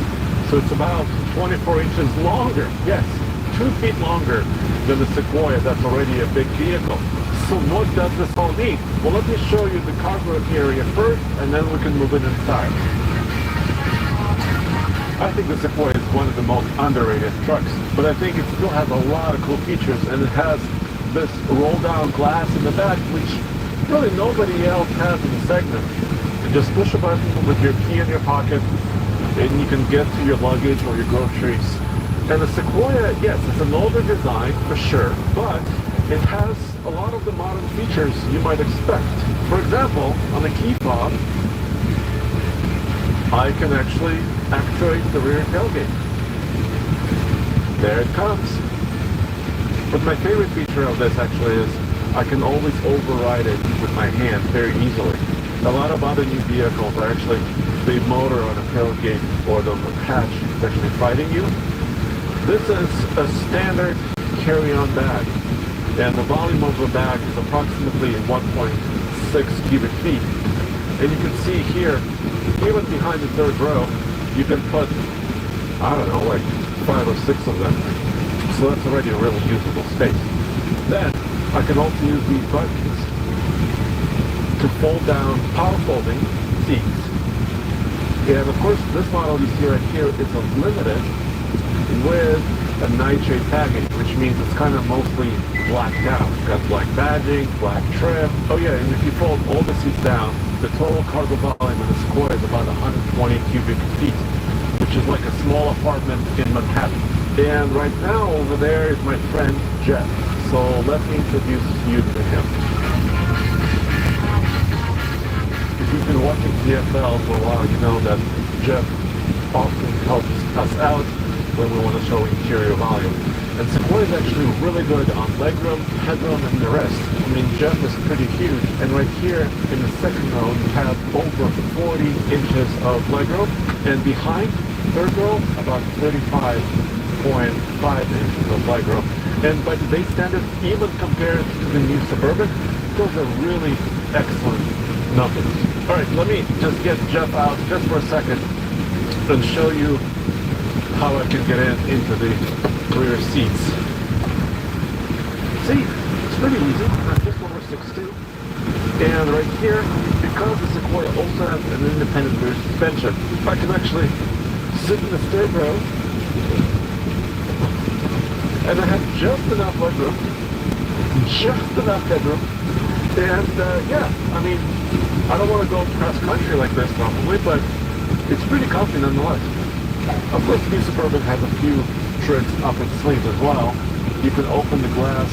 So it's about 24 inches longer. Yes, 2 feet longer than the Sequoia. That's already a big vehicle. So what does this all mean? Well, let me show you the cargo area first, and then we can move it inside. I think the Sequoia is one of the most underrated trucks, but I think it still has a lot of cool features, and it has this roll-down glass in the back, which really nobody else has in the segment. You just push a button with your key in your pocket, and you can get to your luggage or your groceries. And the Sequoia, yes, it's an older design for sure, but it has a lot of the modern features you might expect. For example, on the key fob, I can actually actuate the rear tailgate. There it comes. But my favorite feature of this actually is I can always override it with my hand very easily. A lot of other new vehicles are actually the motor or the tailgate or the hatch is actually fighting you. This is a standard carry-on bag, and the volume of the bag is approximately 1.6 cubic feet. And you can see here, even behind the third row, you can put, I don't know, like 5 or 6 of them. So that's already a really usable space. Then, I can also use these buttons to fold down power folding seats. And of course, this model you see right here is a limited with a nitrate package, which means it's kind of mostly blacked out. It's got black badging, black trim. Oh yeah, and if you fold all the seats down, the total cargo volume in the Sequoia is about 120 cubic feet, which is like a small apartment in Manhattan. And right now over there is my friend Jeff. So let me introduce you to him. If you've been watching TFL for a while, you know that Jeff often helps us out when we want to show interior volume. And Sequoia is actually really good on legroom, headroom, and the rest. I mean, Jeff is pretty huge, and right here in the second row, you have over 40 inches of legroom, and behind, third row, about 35.5 inches of legroom. And by today's standards, even compared to the new Suburban, those are really excellent numbers. All right, let me just get Jeff out just for a second and show you how I can get into the rear seats. See, it's pretty easy. I'm just over 6'2". And right here, because the Sequoia also has an independent rear suspension, I can actually sit in the third row, and I have just enough legroom, just enough headroom, and yeah, I mean, I don't want to go cross country like this probably, but it's pretty comfy nonetheless. Of course, the Suburban has a few tricks up its sleeves as well. You can open the glass.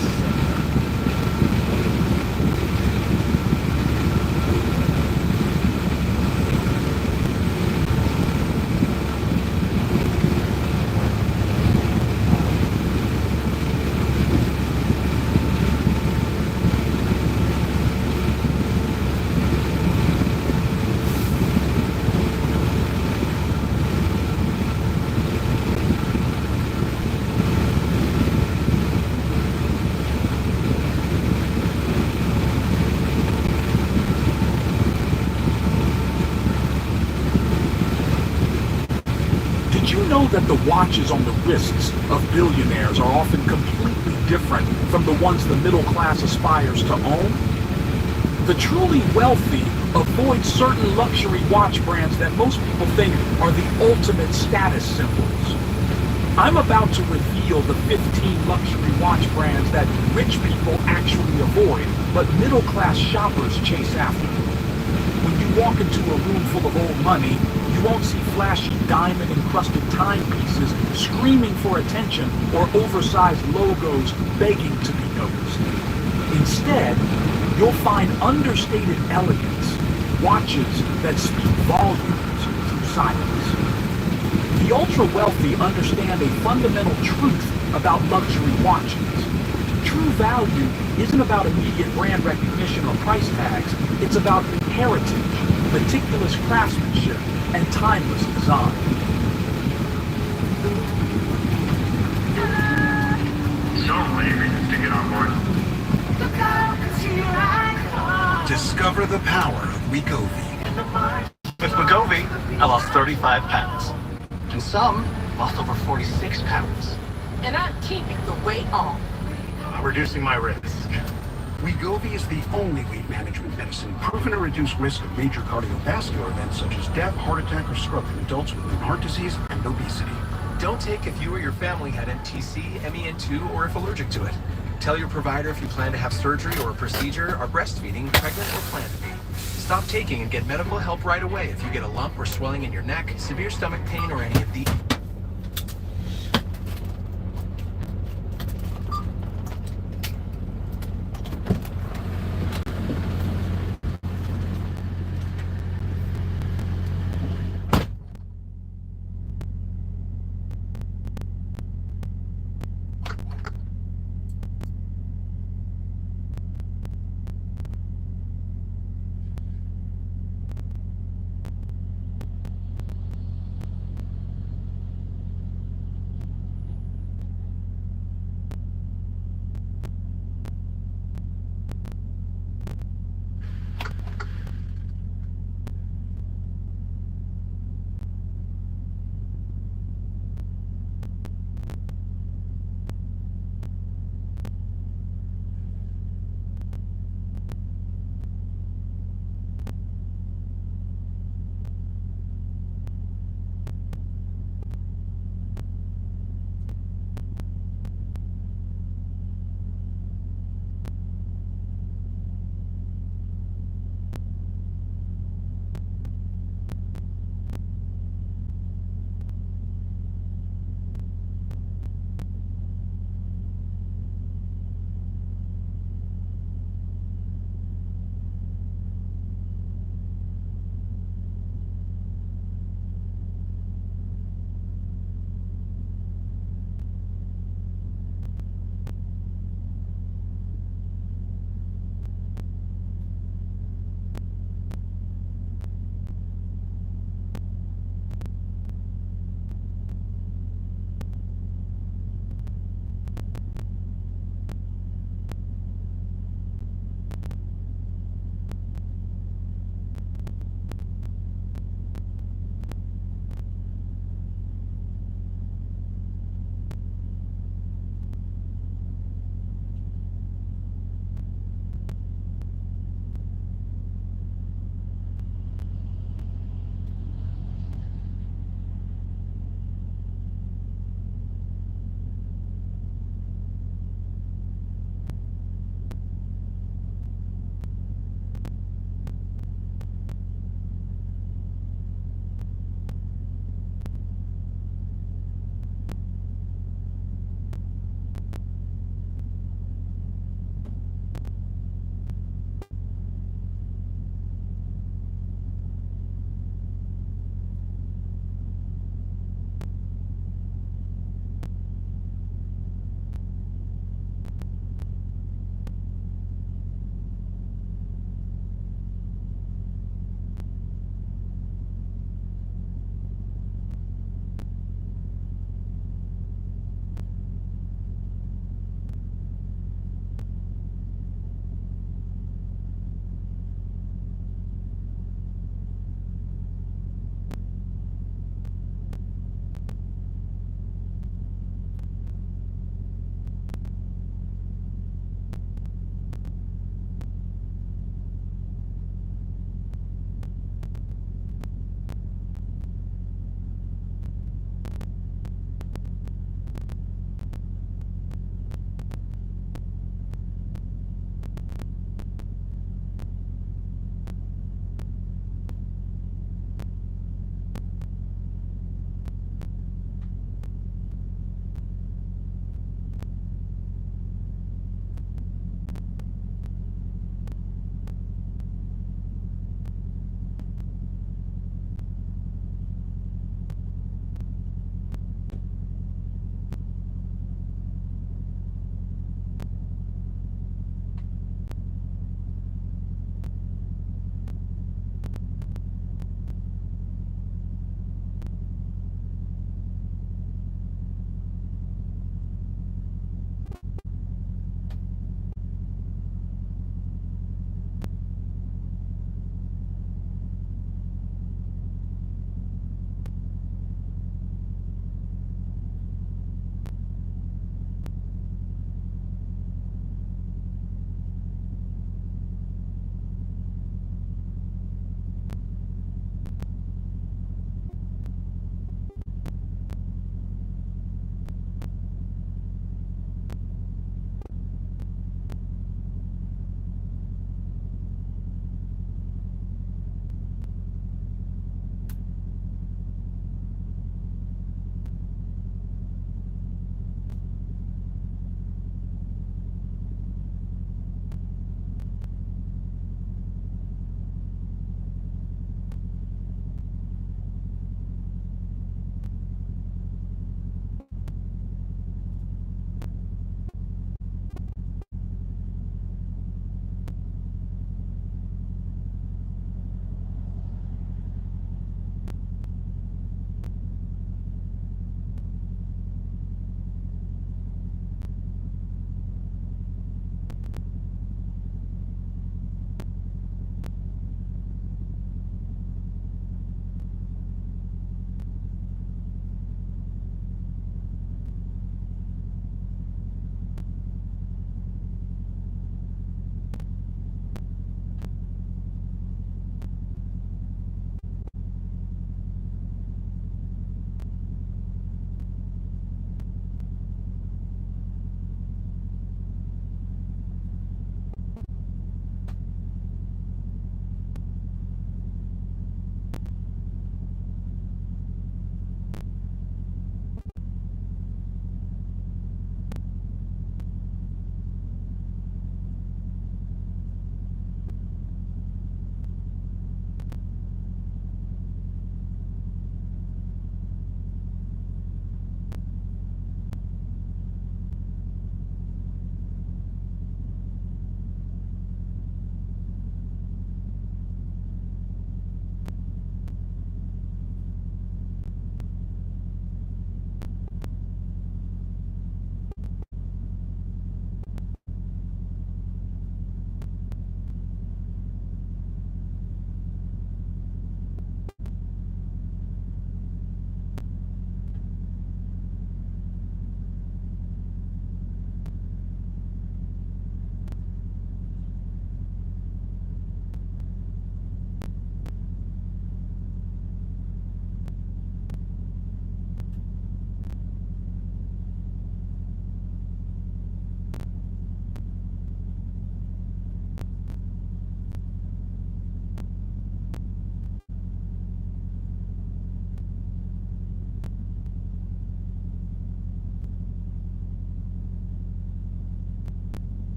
That the watches on the wrists of billionaires are often completely different from the ones the middle class aspires to own? The truly wealthy avoid certain luxury watch brands that most people think are the ultimate status symbols. I'm about to reveal the 15 luxury watch brands that rich people actually avoid, but middle class shoppers chase after. When you walk into a room full of old money, you won't see flashy diamond-encrusted timepieces screaming for attention or oversized logos begging to be noticed. Instead, you'll find understated elegance, watches that speak volumes through silence. The ultra-wealthy understand a fundamental truth about luxury watches. True value isn't about immediate brand recognition or price tags, it's about heritage, meticulous craftsmanship, and timeless design. So many reasons to get on board. Discover the power of Wegovy. With Wegovy, I lost 35 pounds. And some lost over 46 pounds. And I'm keeping the weight on. I'm reducing my risk. Wegovy is the only weight management medicine proven to reduce risk of major cardiovascular events such as death, heart attack, or stroke in adults with heart disease and obesity. Don't take if you or your family had MTC, MEN2, or if allergic to it. Tell your provider if you plan to have surgery or a procedure, are breastfeeding, pregnant, or plan to be. Stop taking and get medical help right away if you get a lump or swelling in your neck, severe stomach pain, or any of the...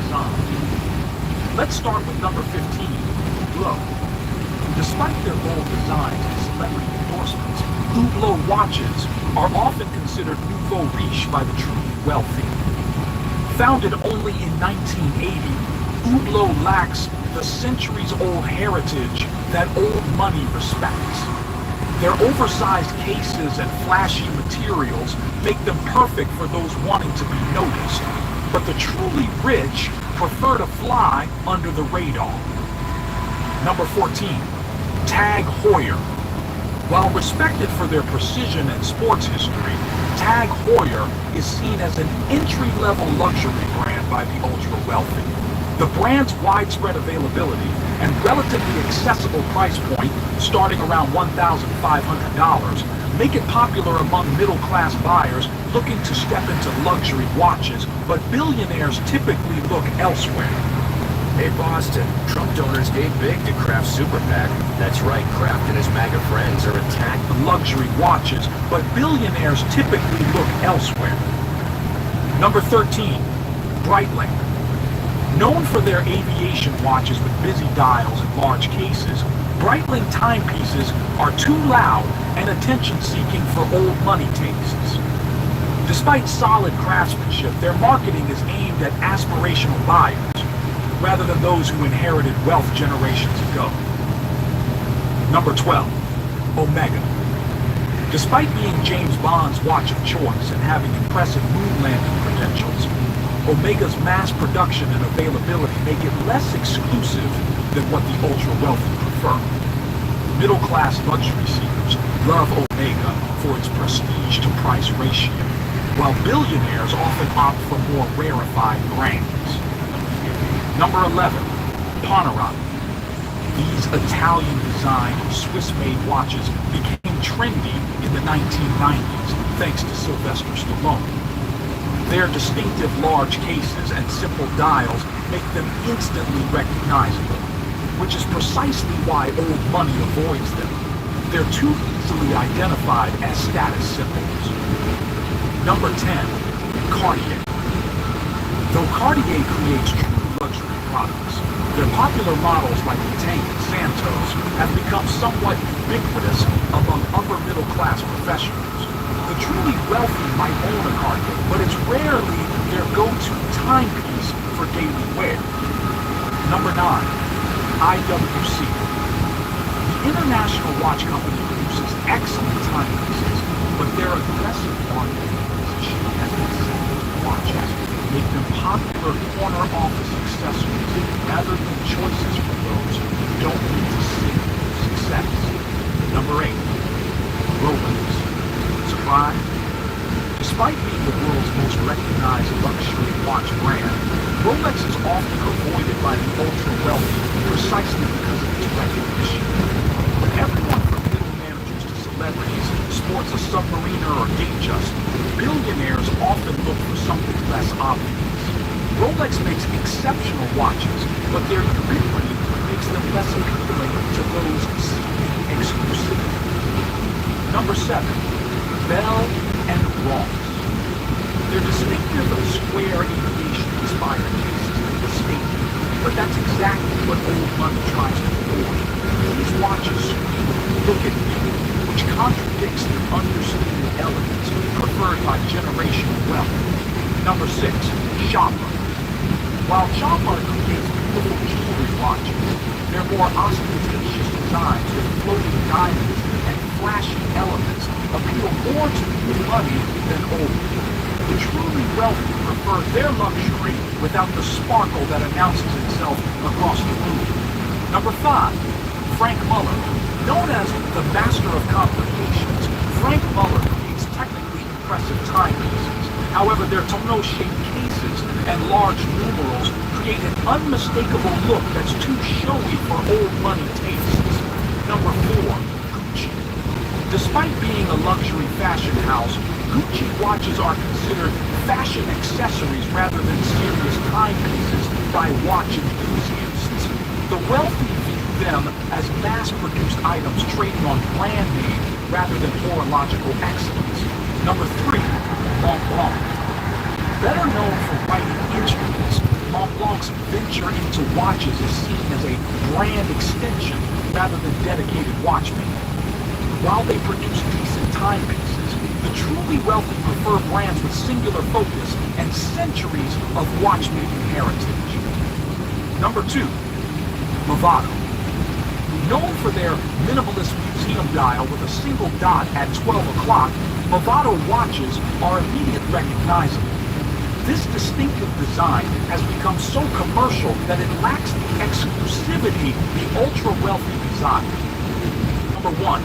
design. Let's start with number 15, Hublot. Despite their bold designs and celebrity endorsements, Hublot watches are often considered nouveau riche by the truly wealthy. Founded only in 1980, Hublot lacks the centuries-old heritage that old money respects. Their oversized cases and flashy materials make them perfect for those wanting to be noticed, but the truly rich prefer to fly under the radar. Number 14, Tag Heuer. While respected for their precision and sports history, Tag Heuer is seen as an entry-level luxury brand by the ultra-wealthy. The brand's widespread availability and relatively accessible price point, starting around $1,500, make it popular among middle-class buyers looking to step into luxury watches, but billionaires typically look elsewhere. Hey Boston, Trump donors gave big to Kraft's super PAC. That's right, Kraft and his MAGA friends are attacking luxury watches, but billionaires typically look elsewhere. Number 13, Breitling. Known for their aviation watches with busy dials and large cases, Breitling timepieces are too loud and attention-seeking for old money tastes. Despite solid craftsmanship, their marketing is aimed at aspirational buyers, rather than those who inherited wealth generations ago. Number 12, Omega. Despite being James Bond's watch of choice and having impressive moon landing credentials, Omega's mass production and availability make it less exclusive than what the ultra-wealthy prefer. Middle-class luxury seekers love Omega for its prestige-to-price ratio, while billionaires often opt for more rarefied brands. Number 11, Panerai. These Italian-designed, Swiss-made watches became trendy in the 1990s thanks to Sylvester Stallone. Their distinctive large cases and simple dials make them instantly recognizable, which is precisely why old money avoids them. They're too easily identified as status symbols. Number 10, Cartier. Though Cartier creates true luxury products, their popular models like the Tank and Santos have become somewhat ubiquitous among upper-middle-class professionals. The truly wealthy might own a Cartier, but it's rarely their go-to timepiece for daily wear. Number 9, IWC. The international watch company produces excellent timepieces, but their aggressive marketing position as executive watches make them popular corner office accessories rather than choices for those who don't need to signal success. Number 8, Rolex. Surprise? Despite being the world's most recognized luxury watch brand, Rolex is often avoided by the ultra-wealthy precisely because of its recognition. When everyone from middle managers to celebrities sports a Submariner or Datejust, billionaires often look for something less obvious. Rolex makes exceptional watches, but their ubiquity makes them less appealing to those seeking exclusivity. Number 7, Bell and Ross. They're distinctive square aviation-inspired cases in the state, but that's exactly what old money tries to avoid. These watches scream, "Look at me," which contradicts the understated elegance preferred by generational wealth. Number 6, Chopard. While Chopard creates beautiful jewelry watches, their more ostentatious designs with floating diamonds and flashy elements appeal more to new money than old. The truly wealthy prefer their luxury without the sparkle that announces itself across the room. Number 5, Frank Muller. Known as the master of complications, Frank Muller creates technically impressive timepieces. However, their tonneau-shaped cases and large numerals create an unmistakable look that's too showy for old money tastes. Number 4, Gucci. Despite being a luxury fashion house, Gucci watches are considered fashion accessories rather than serious timepieces by watch enthusiasts. The wealthy view them as mass-produced items trading on brand name rather than horological excellence. Number 3, Montblanc. Better known for writing instruments, Montblanc's Middle-class venture into watches is seen as a brand extension rather than dedicated watchmaking. While they produce decent timepieces, the truly wealthy prefer brands with singular focus and centuries of watchmaking heritage. Number 2, Movado. Known for their minimalist museum dial with a single dot at 12 o'clock, Movado watches are immediately recognizable. This distinctive design has become so commercial that it lacks the exclusivity the ultra-wealthy desire. Number 1,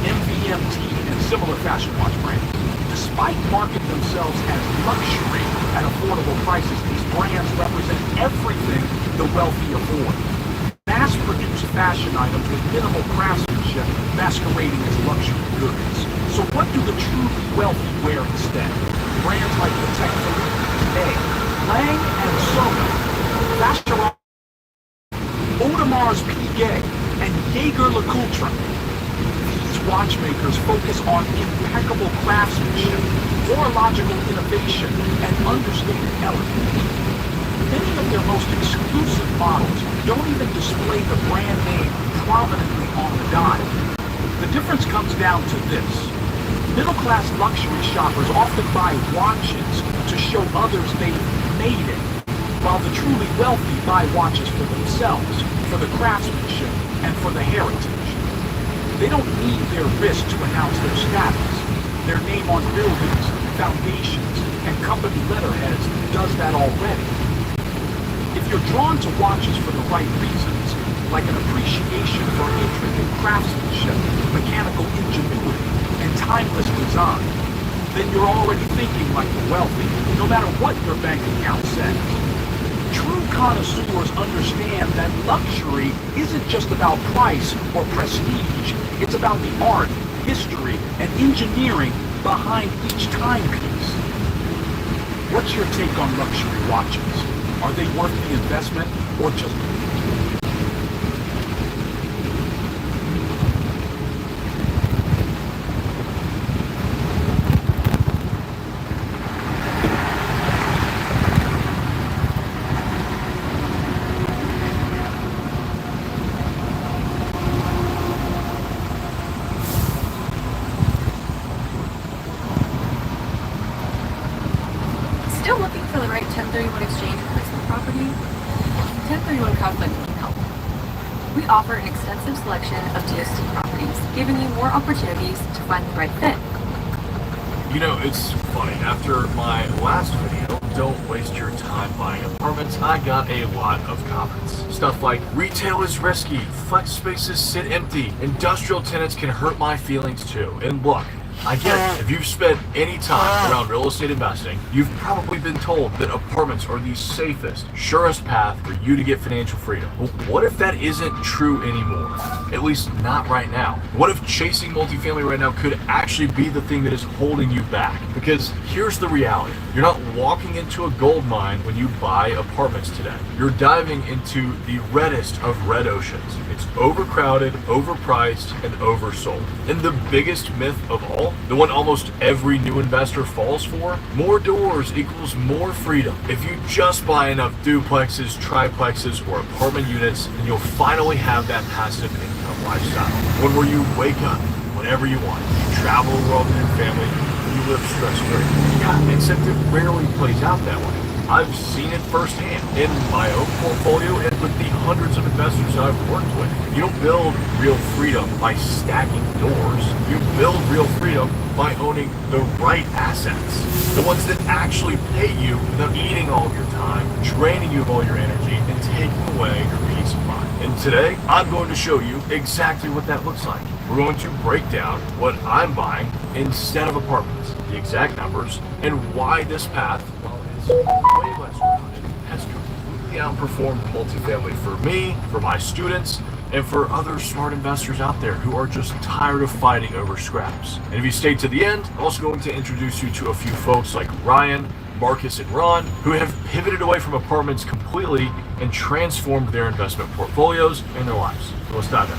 MVMT and similar fashion watch brands. Despite marketing themselves as luxury at affordable prices, these brands represent everything the wealthy afford. Mass-produced fashion items with minimal craftsmanship masquerading as luxury goods. So what do the truly wealthy wear instead? Brands like Patek Philippe, Lang & Söhne, Vacheron, Audemars Piguet, and Jaeger-LeCoultre. These watchmakers focus on impeccable craftsmanship, horological innovation, and understated elegance. Many of their most exclusive models don't even display the brand name prominently on the dial. The difference comes down to this. Middle-class luxury shoppers often buy watches to show others they've made it, while the truly wealthy buy watches for themselves, for the craftsmanship, and for the heritage. They don't need their wrist to announce their status. Their name on buildings, foundations, and company letterheads does that already. If you're drawn to watches for the right reasons, like an appreciation for intricate craftsmanship, mechanical ingenuity, and timeless design, then you're already thinking like the wealthy, no matter what your bank account says. True connoisseurs understand that luxury isn't just about price or prestige, it's about the art, history, and engineering behind each timepiece. What's your take on luxury watches? Are they worth the investment or just... Still looking for the right 1031 exchange replacement property? 1031 crowdfunding can help. We offer an extensive selection of DST properties, giving you more opportunities to find the right fit. You know, it's funny, after my last video, don't waste your time buying apartments, I got a lot of comments. Stuff like, retail is risky, flex spaces sit empty, industrial tenants can hurt my feelings too. And look, I get it. If you've spent any time around real estate investing, you've probably been told that apartments are the safest, surest path for you to get financial freedom. Well, what if that isn't true anymore? At least not right now. What if chasing multifamily right now could actually be the thing that is holding you back? Because here's the reality. You're not walking into a gold mine when you buy apartments today. You're diving into the reddest of red oceans. It's overcrowded, overpriced, and oversold. And the biggest myth of all, the one almost every new investor falls for, more doors equals more freedom. If you just buy enough duplexes, triplexes, or apartment units, then you'll finally have that passive income lifestyle. One where you wake up whenever you want, you travel the world with your family, you live stress-free. Yeah, except it rarely plays out that way. I've seen it firsthand in my own portfolio and with the hundreds of investors that I've worked with. You don't build real freedom by stacking doors. You build real freedom by owning the right assets. The ones that actually pay you without eating all of your time, draining you of all your energy, and taking away your peace of mind. And today, I'm going to show you exactly what that looks like. We're going to break down what I'm buying instead of apartments, the exact numbers, and why this path, while it is way less crowded, has completely outperformed multifamily for me, for my students, and for other smart investors out there who are just tired of fighting over scraps. And if you stay to the end, I'm also going to introduce you to a few folks like Ryan, Marcus, and Ron, who have pivoted away from apartments completely and transformed their investment portfolios and their lives. So let's dive in.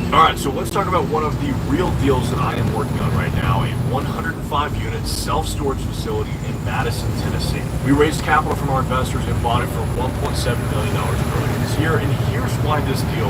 Alright, so let's talk about one of the real deals that I am working on right now, a 105-unit self-storage facility in Madison, Tennessee. We raised capital from our investors and bought it for $1.7 million earlier this year, and here's why this deal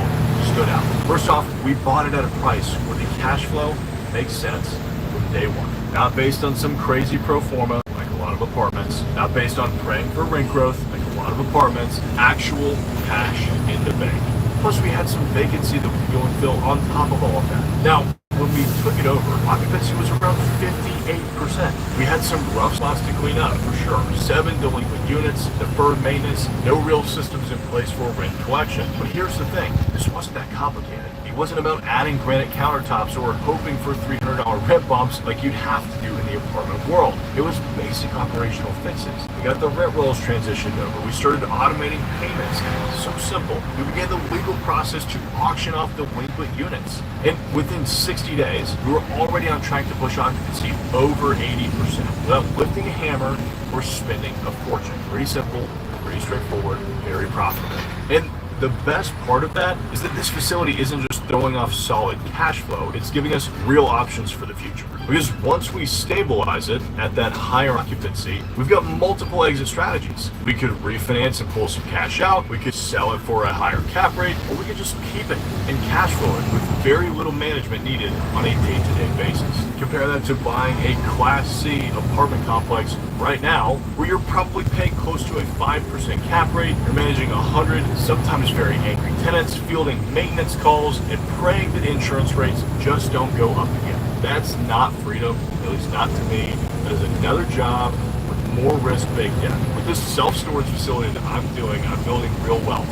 stood out. First off, we bought it at a price where the cash flow makes sense from day one. Not based on some crazy pro forma, like a lot of apartments, not based on praying for rent growth, like a lot of apartments, actual cash in the bank. Plus, we had some vacancy that we could go and fill on top of all of that. Now, when we took it over, occupancy was around 58%. We had some rough spots to clean up, for sure. 7 delinquent units, deferred maintenance, no real systems in place for rent collection. But here's the thing, this wasn't that complicated. It wasn't about adding granite countertops or hoping for $300 rent bumps like you'd have to do in the apartment world. It was basic operational fixes. We got the rent rolls transitioned over. We started automating payments. So simple. We began the legal process to auction off the delinquent units. And within 60 days, we were already on track to push occupancy over 80% without lifting a hammer or spending a fortune. Pretty simple, pretty straightforward, very profitable. And the best part of that is that this facility isn't just throwing off solid cash flow, it's giving us real options for the future. Because once we stabilize it at that higher occupancy, we've got multiple exit strategies. We could refinance and pull some cash out, we could sell it for a higher cap rate, or we could just keep it and cash flow it with very little management needed on a day-to-day basis. Compare that to buying a Class C apartment complex right now, where you're probably paying close to a 5% cap rate, you're managing 100, sometimes very angry tenants, fielding maintenance calls, and praying that insurance rates just don't go up again. That's not freedom, at least not to me. That is another job with more risk baked in. With this self-storage facility that I'm doing, I'm building real wealth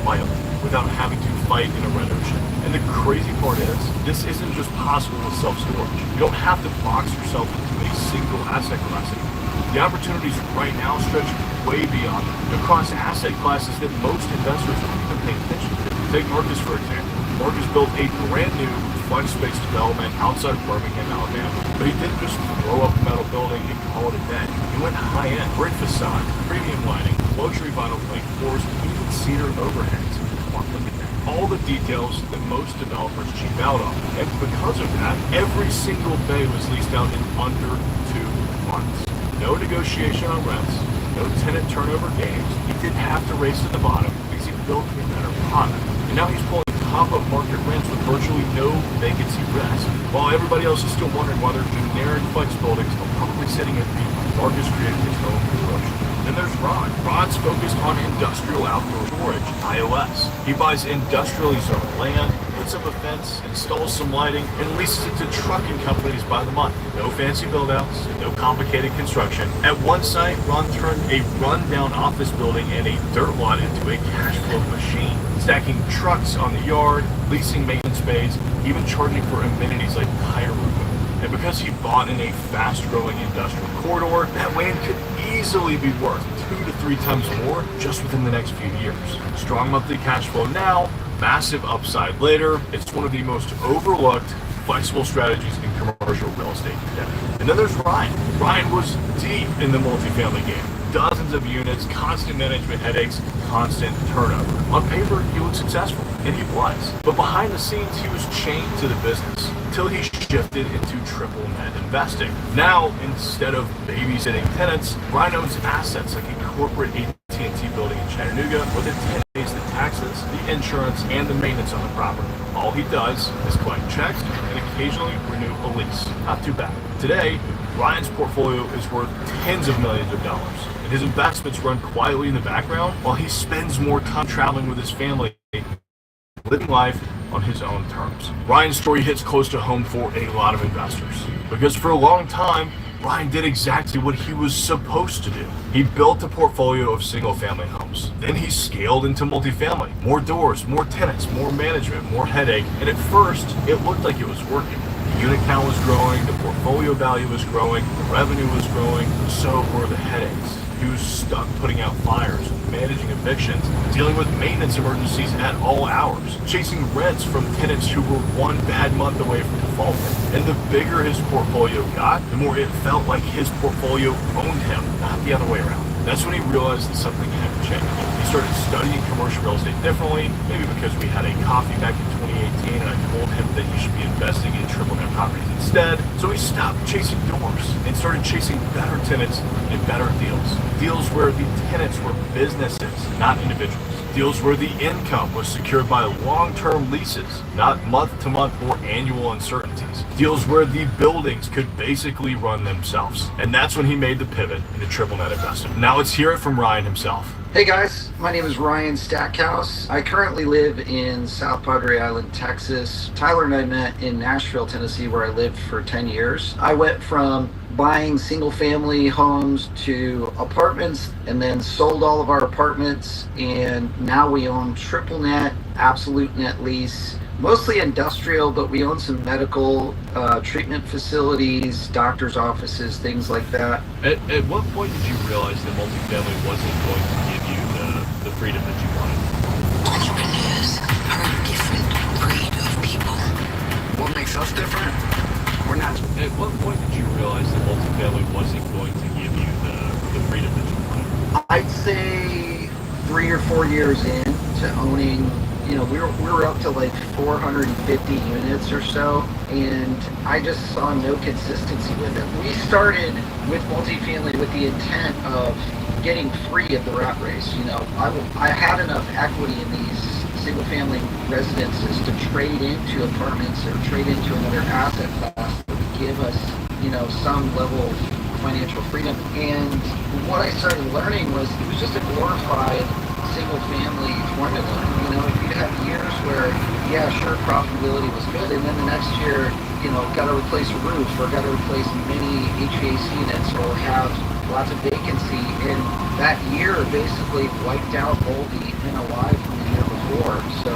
quietly without having to fight in a red ocean. And the crazy part is, this isn't just possible with self-storage. You don't have to box yourself into a single asset class anymore. The opportunities right now stretch way beyond across asset classes that most investors don't even pay attention to. Take Marcus for example. Marcus built a brand new flex space development outside of Birmingham, Alabama. But he didn't just throw up a metal building and call it a day. He went high-end, brick facade, premium lighting, luxury vinyl plank floors, even cedar overhangs. Come on, look at that. All the details that most developers cheap out on. And because of that, every single bay was leased out in under 2 months. No negotiation on rents, no tenant turnover games. He didn't have to race to the bottom because he built a better product. And now he's pulling top-up market rents with virtually no vacancy risk. While everybody else is still wondering why their generic flex buildings are probably sitting empty, Marcus created his own approach. Then there's Ron. Ron's focused on industrial outdoor storage, IOS. He buys industrially zoned land, puts up a fence, installs some lighting, and leases it to trucking companies by the month. No fancy build-outs, no complicated construction. At one site, Ron turned a run-down office building and a dirt lot into a cash flow machine, stacking trucks on the yard, leasing maintenance bays, even charging for amenities like tire movement. And because he bought in a fast-growing industrial corridor, that land could easily be worth 2 to 3 times more just within the next few years. Strong monthly cash flow now, massive upside later. It's one of the most overlooked, flexible strategies in commercial real estate today. And then there's Ryan. Ryan was deep in the multifamily game. Dozens of units, constant management headaches, constant turnover. On paper, he looked successful, and he was. But behind the scenes, he was chained to the business until he shifted into triple net investing. Now, instead of babysitting tenants, Ryan owns assets like a corporate AT&T building in Chattanooga, where the tenant pays the taxes, the insurance, and the maintenance on the property. All he does is collect checks and occasionally renew a lease. Not too bad. Today, Ryan's portfolio is worth tens of millions of dollars, and his investments run quietly in the background while he spends more time traveling with his family, living life on his own terms. Ryan's story hits close to home for a lot of investors, because for a long time, Ryan did exactly what he was supposed to do. He built a portfolio of single-family homes. Then he scaled into multifamily. More doors, more tenants, more management, more headache, and at first, it looked like it was working. The unit count was growing, the portfolio value was growing, the revenue was growing, so were the headaches. He was stuck putting out fires, managing evictions, dealing with maintenance emergencies at all hours, chasing rents from tenants who were one bad month away from defaulting. And the bigger his portfolio got, the more it felt like his portfolio owned him, not the other way around. That's when he realized that something had to change. He started studying commercial real estate differently, maybe because we had a coffee back in 2018 and I told him that he should be investing in triple net properties instead. So he stopped chasing doors and started chasing better tenants and better deals. Deals where the tenants were businesses, not individuals. Deals where the income was secured by long-term leases, not month-to-month or annual uncertainties. Deals where the buildings could basically run themselves. And that's when he made the pivot into triple net investing. Now let's hear it from Ryan himself. Hey guys, my name is Ryan Stackhouse. I currently live in South Padre Island, Texas. Tyler and I met in Nashville, Tennessee, where I lived for 10 years. I went from buying single-family homes to apartments and then sold all of our apartments, and now we own triple net, absolute net lease, mostly industrial, but we own some medical treatment facilities, doctor's offices, things like that. At what point did you realize that multifamily wasn't going to give you the freedom that you wanted? Entrepreneurs are a different breed of people. What makes us different? We're not. At what point did you realize that multifamily wasn't going to give you the freedom that you wanted? I'd say 3 or 4 years into owning, we were up to like 450 units or so, and I just saw no consistency with it. We started with multifamily with the intent of getting free of the rat race. I had enough equity in these single-family residences to trade into apartments or trade into another asset class that would give us, some level of financial freedom. And what I started learning was it was just a glorified single-family formula. You'd have years where, yeah, sure, profitability was good, and then the next year, got to replace a roof or got to replace many HVAC units or have lots of vacancy, and that year basically wiped out all the NOI from the year before. So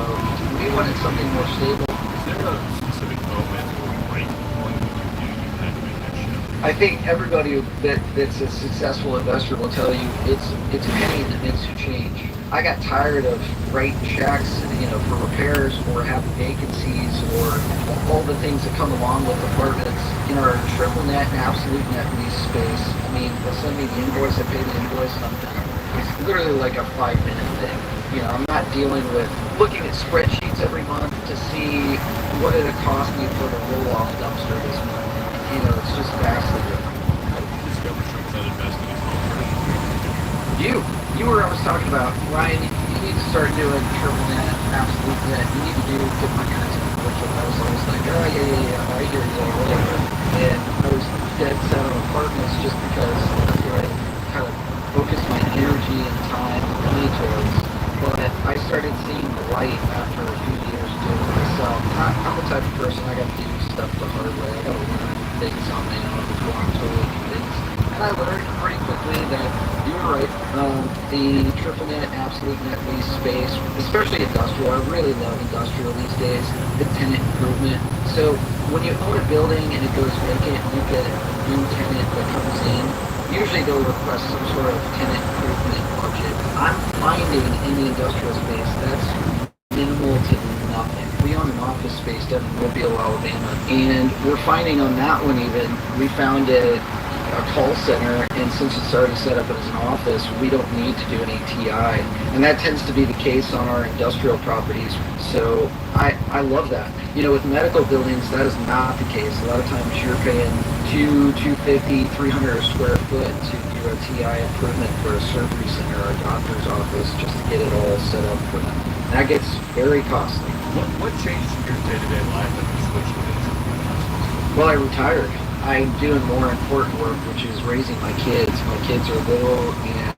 we wanted something more stable. Is there a specific moment or break point you had to make that shift? I think everybody that's a successful investor will tell you it's pain that makes you change. I got tired of writing checks, for repairs or having vacancies or all the things that come along with apartments. In our triple net and absolute net lease space, they'll send me the invoice, I pay the invoice, and I'm done. It's literally like a 5-minute thing. I'm not dealing with looking at spreadsheets every month to see what it cost me for the roll-off dumpster this month. It's just vastly different. How did you discover triple net investing is all You were I was talking about, Ryan, you need to start doing triple net, absolute net. You need to do different kinds of commercial. I was always like, oh yeah, I hear you, whatever. And I was dead set on apartments just because that's where I kind of focused my energy and time and money towards. But I started seeing the light after a few years doing it myself. I'm the type of person, I got to do stuff the hard way. I got to learn things on my own before I'm totally convinced. And I learned pretty quickly that you were right. The triple net, absolute net lease space, especially industrial. I really love industrial these days. The tenant improvement. So when you own a building and it goes vacant, you get a new tenant that comes in. Usually they'll request some sort of tenant improvement budget. I'm finding in the industrial space that's minimal to nothing. We own an office space down in Mobile, Alabama, and we're finding on that one even, we found a call center, and since it's already set up as an office, we don't need to do any TI, and that tends to be the case on our industrial properties. So I love that. With medical buildings, that is not the case. A lot of times you're paying $250, $300 a square foot to do a TI improvement for a surgery center or a doctor's office just to get it all set up for them. That gets very costly. What changed in your day-to-day life when you switched to this? Well, I retired. I'm doing more important work, which is raising my kids. My kids are little, and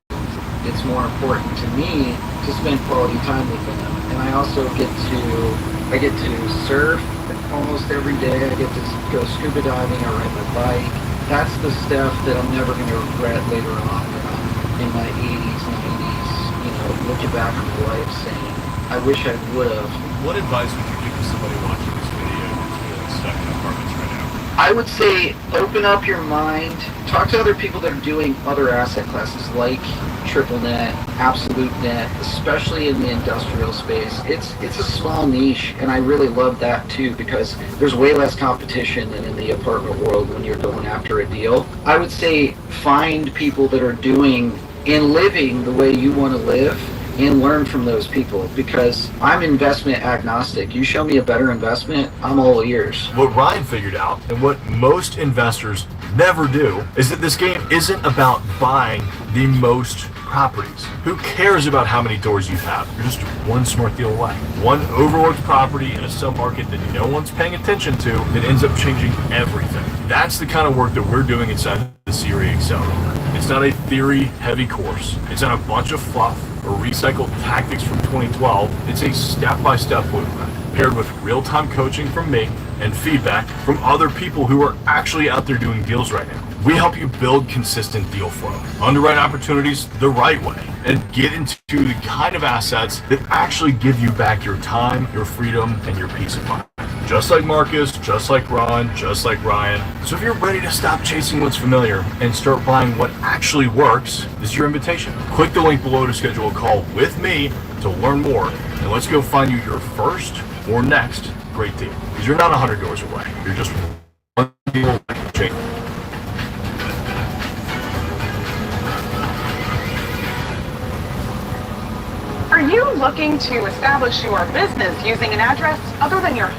it's more important to me to spend quality time with them. And I also get to surf almost every day. I get to go scuba diving. I ride my bike. That's the stuff that I'm never going to regret later on when I'm in my 80s, 90s, looking back on my life saying, I wish I would have. What advice would you give to somebody watching this video who's feeling stuck in apartments right now? I would say open up your mind, talk to other people that are doing other asset classes like triple net, absolute net, especially in the industrial space. It's a small niche, and I really love that too because there's way less competition than in the apartment world when you're going after a deal. I would say find people that are doing in living the way you want to live and learn from those people, because I'm investment agnostic. You show me a better investment, I'm all ears. What Ryan figured out, and what most investors never do, is that this game isn't about buying the most properties. Who cares about how many doors you have? You're just one smart deal away. One overlooked property in a sub-market that no one's paying attention to that ends up changing everything. That's the kind of work that we're doing inside the CRE Accelerator. It's not a theory-heavy course. It's not a bunch of fluff or recycled tactics from 2012. It's a step-by-step blueprint paired with real-time coaching from me and feedback from other people who are actually out there doing deals right now. We help you build consistent deal flow, underwrite opportunities the right way, and get into the kind of assets that actually give you back your time, your freedom, and your peace of mind. Just like Marcus, just like Ron, just like Ryan. So if you're ready to stop chasing what's familiar and start buying what actually works, this is your invitation. Click the link below to schedule a call with me to learn more, and let's go find you your first or next great deal. Because you're not 100 doors away. You're just one deal away from change. Are you looking to establish your business using an address other than your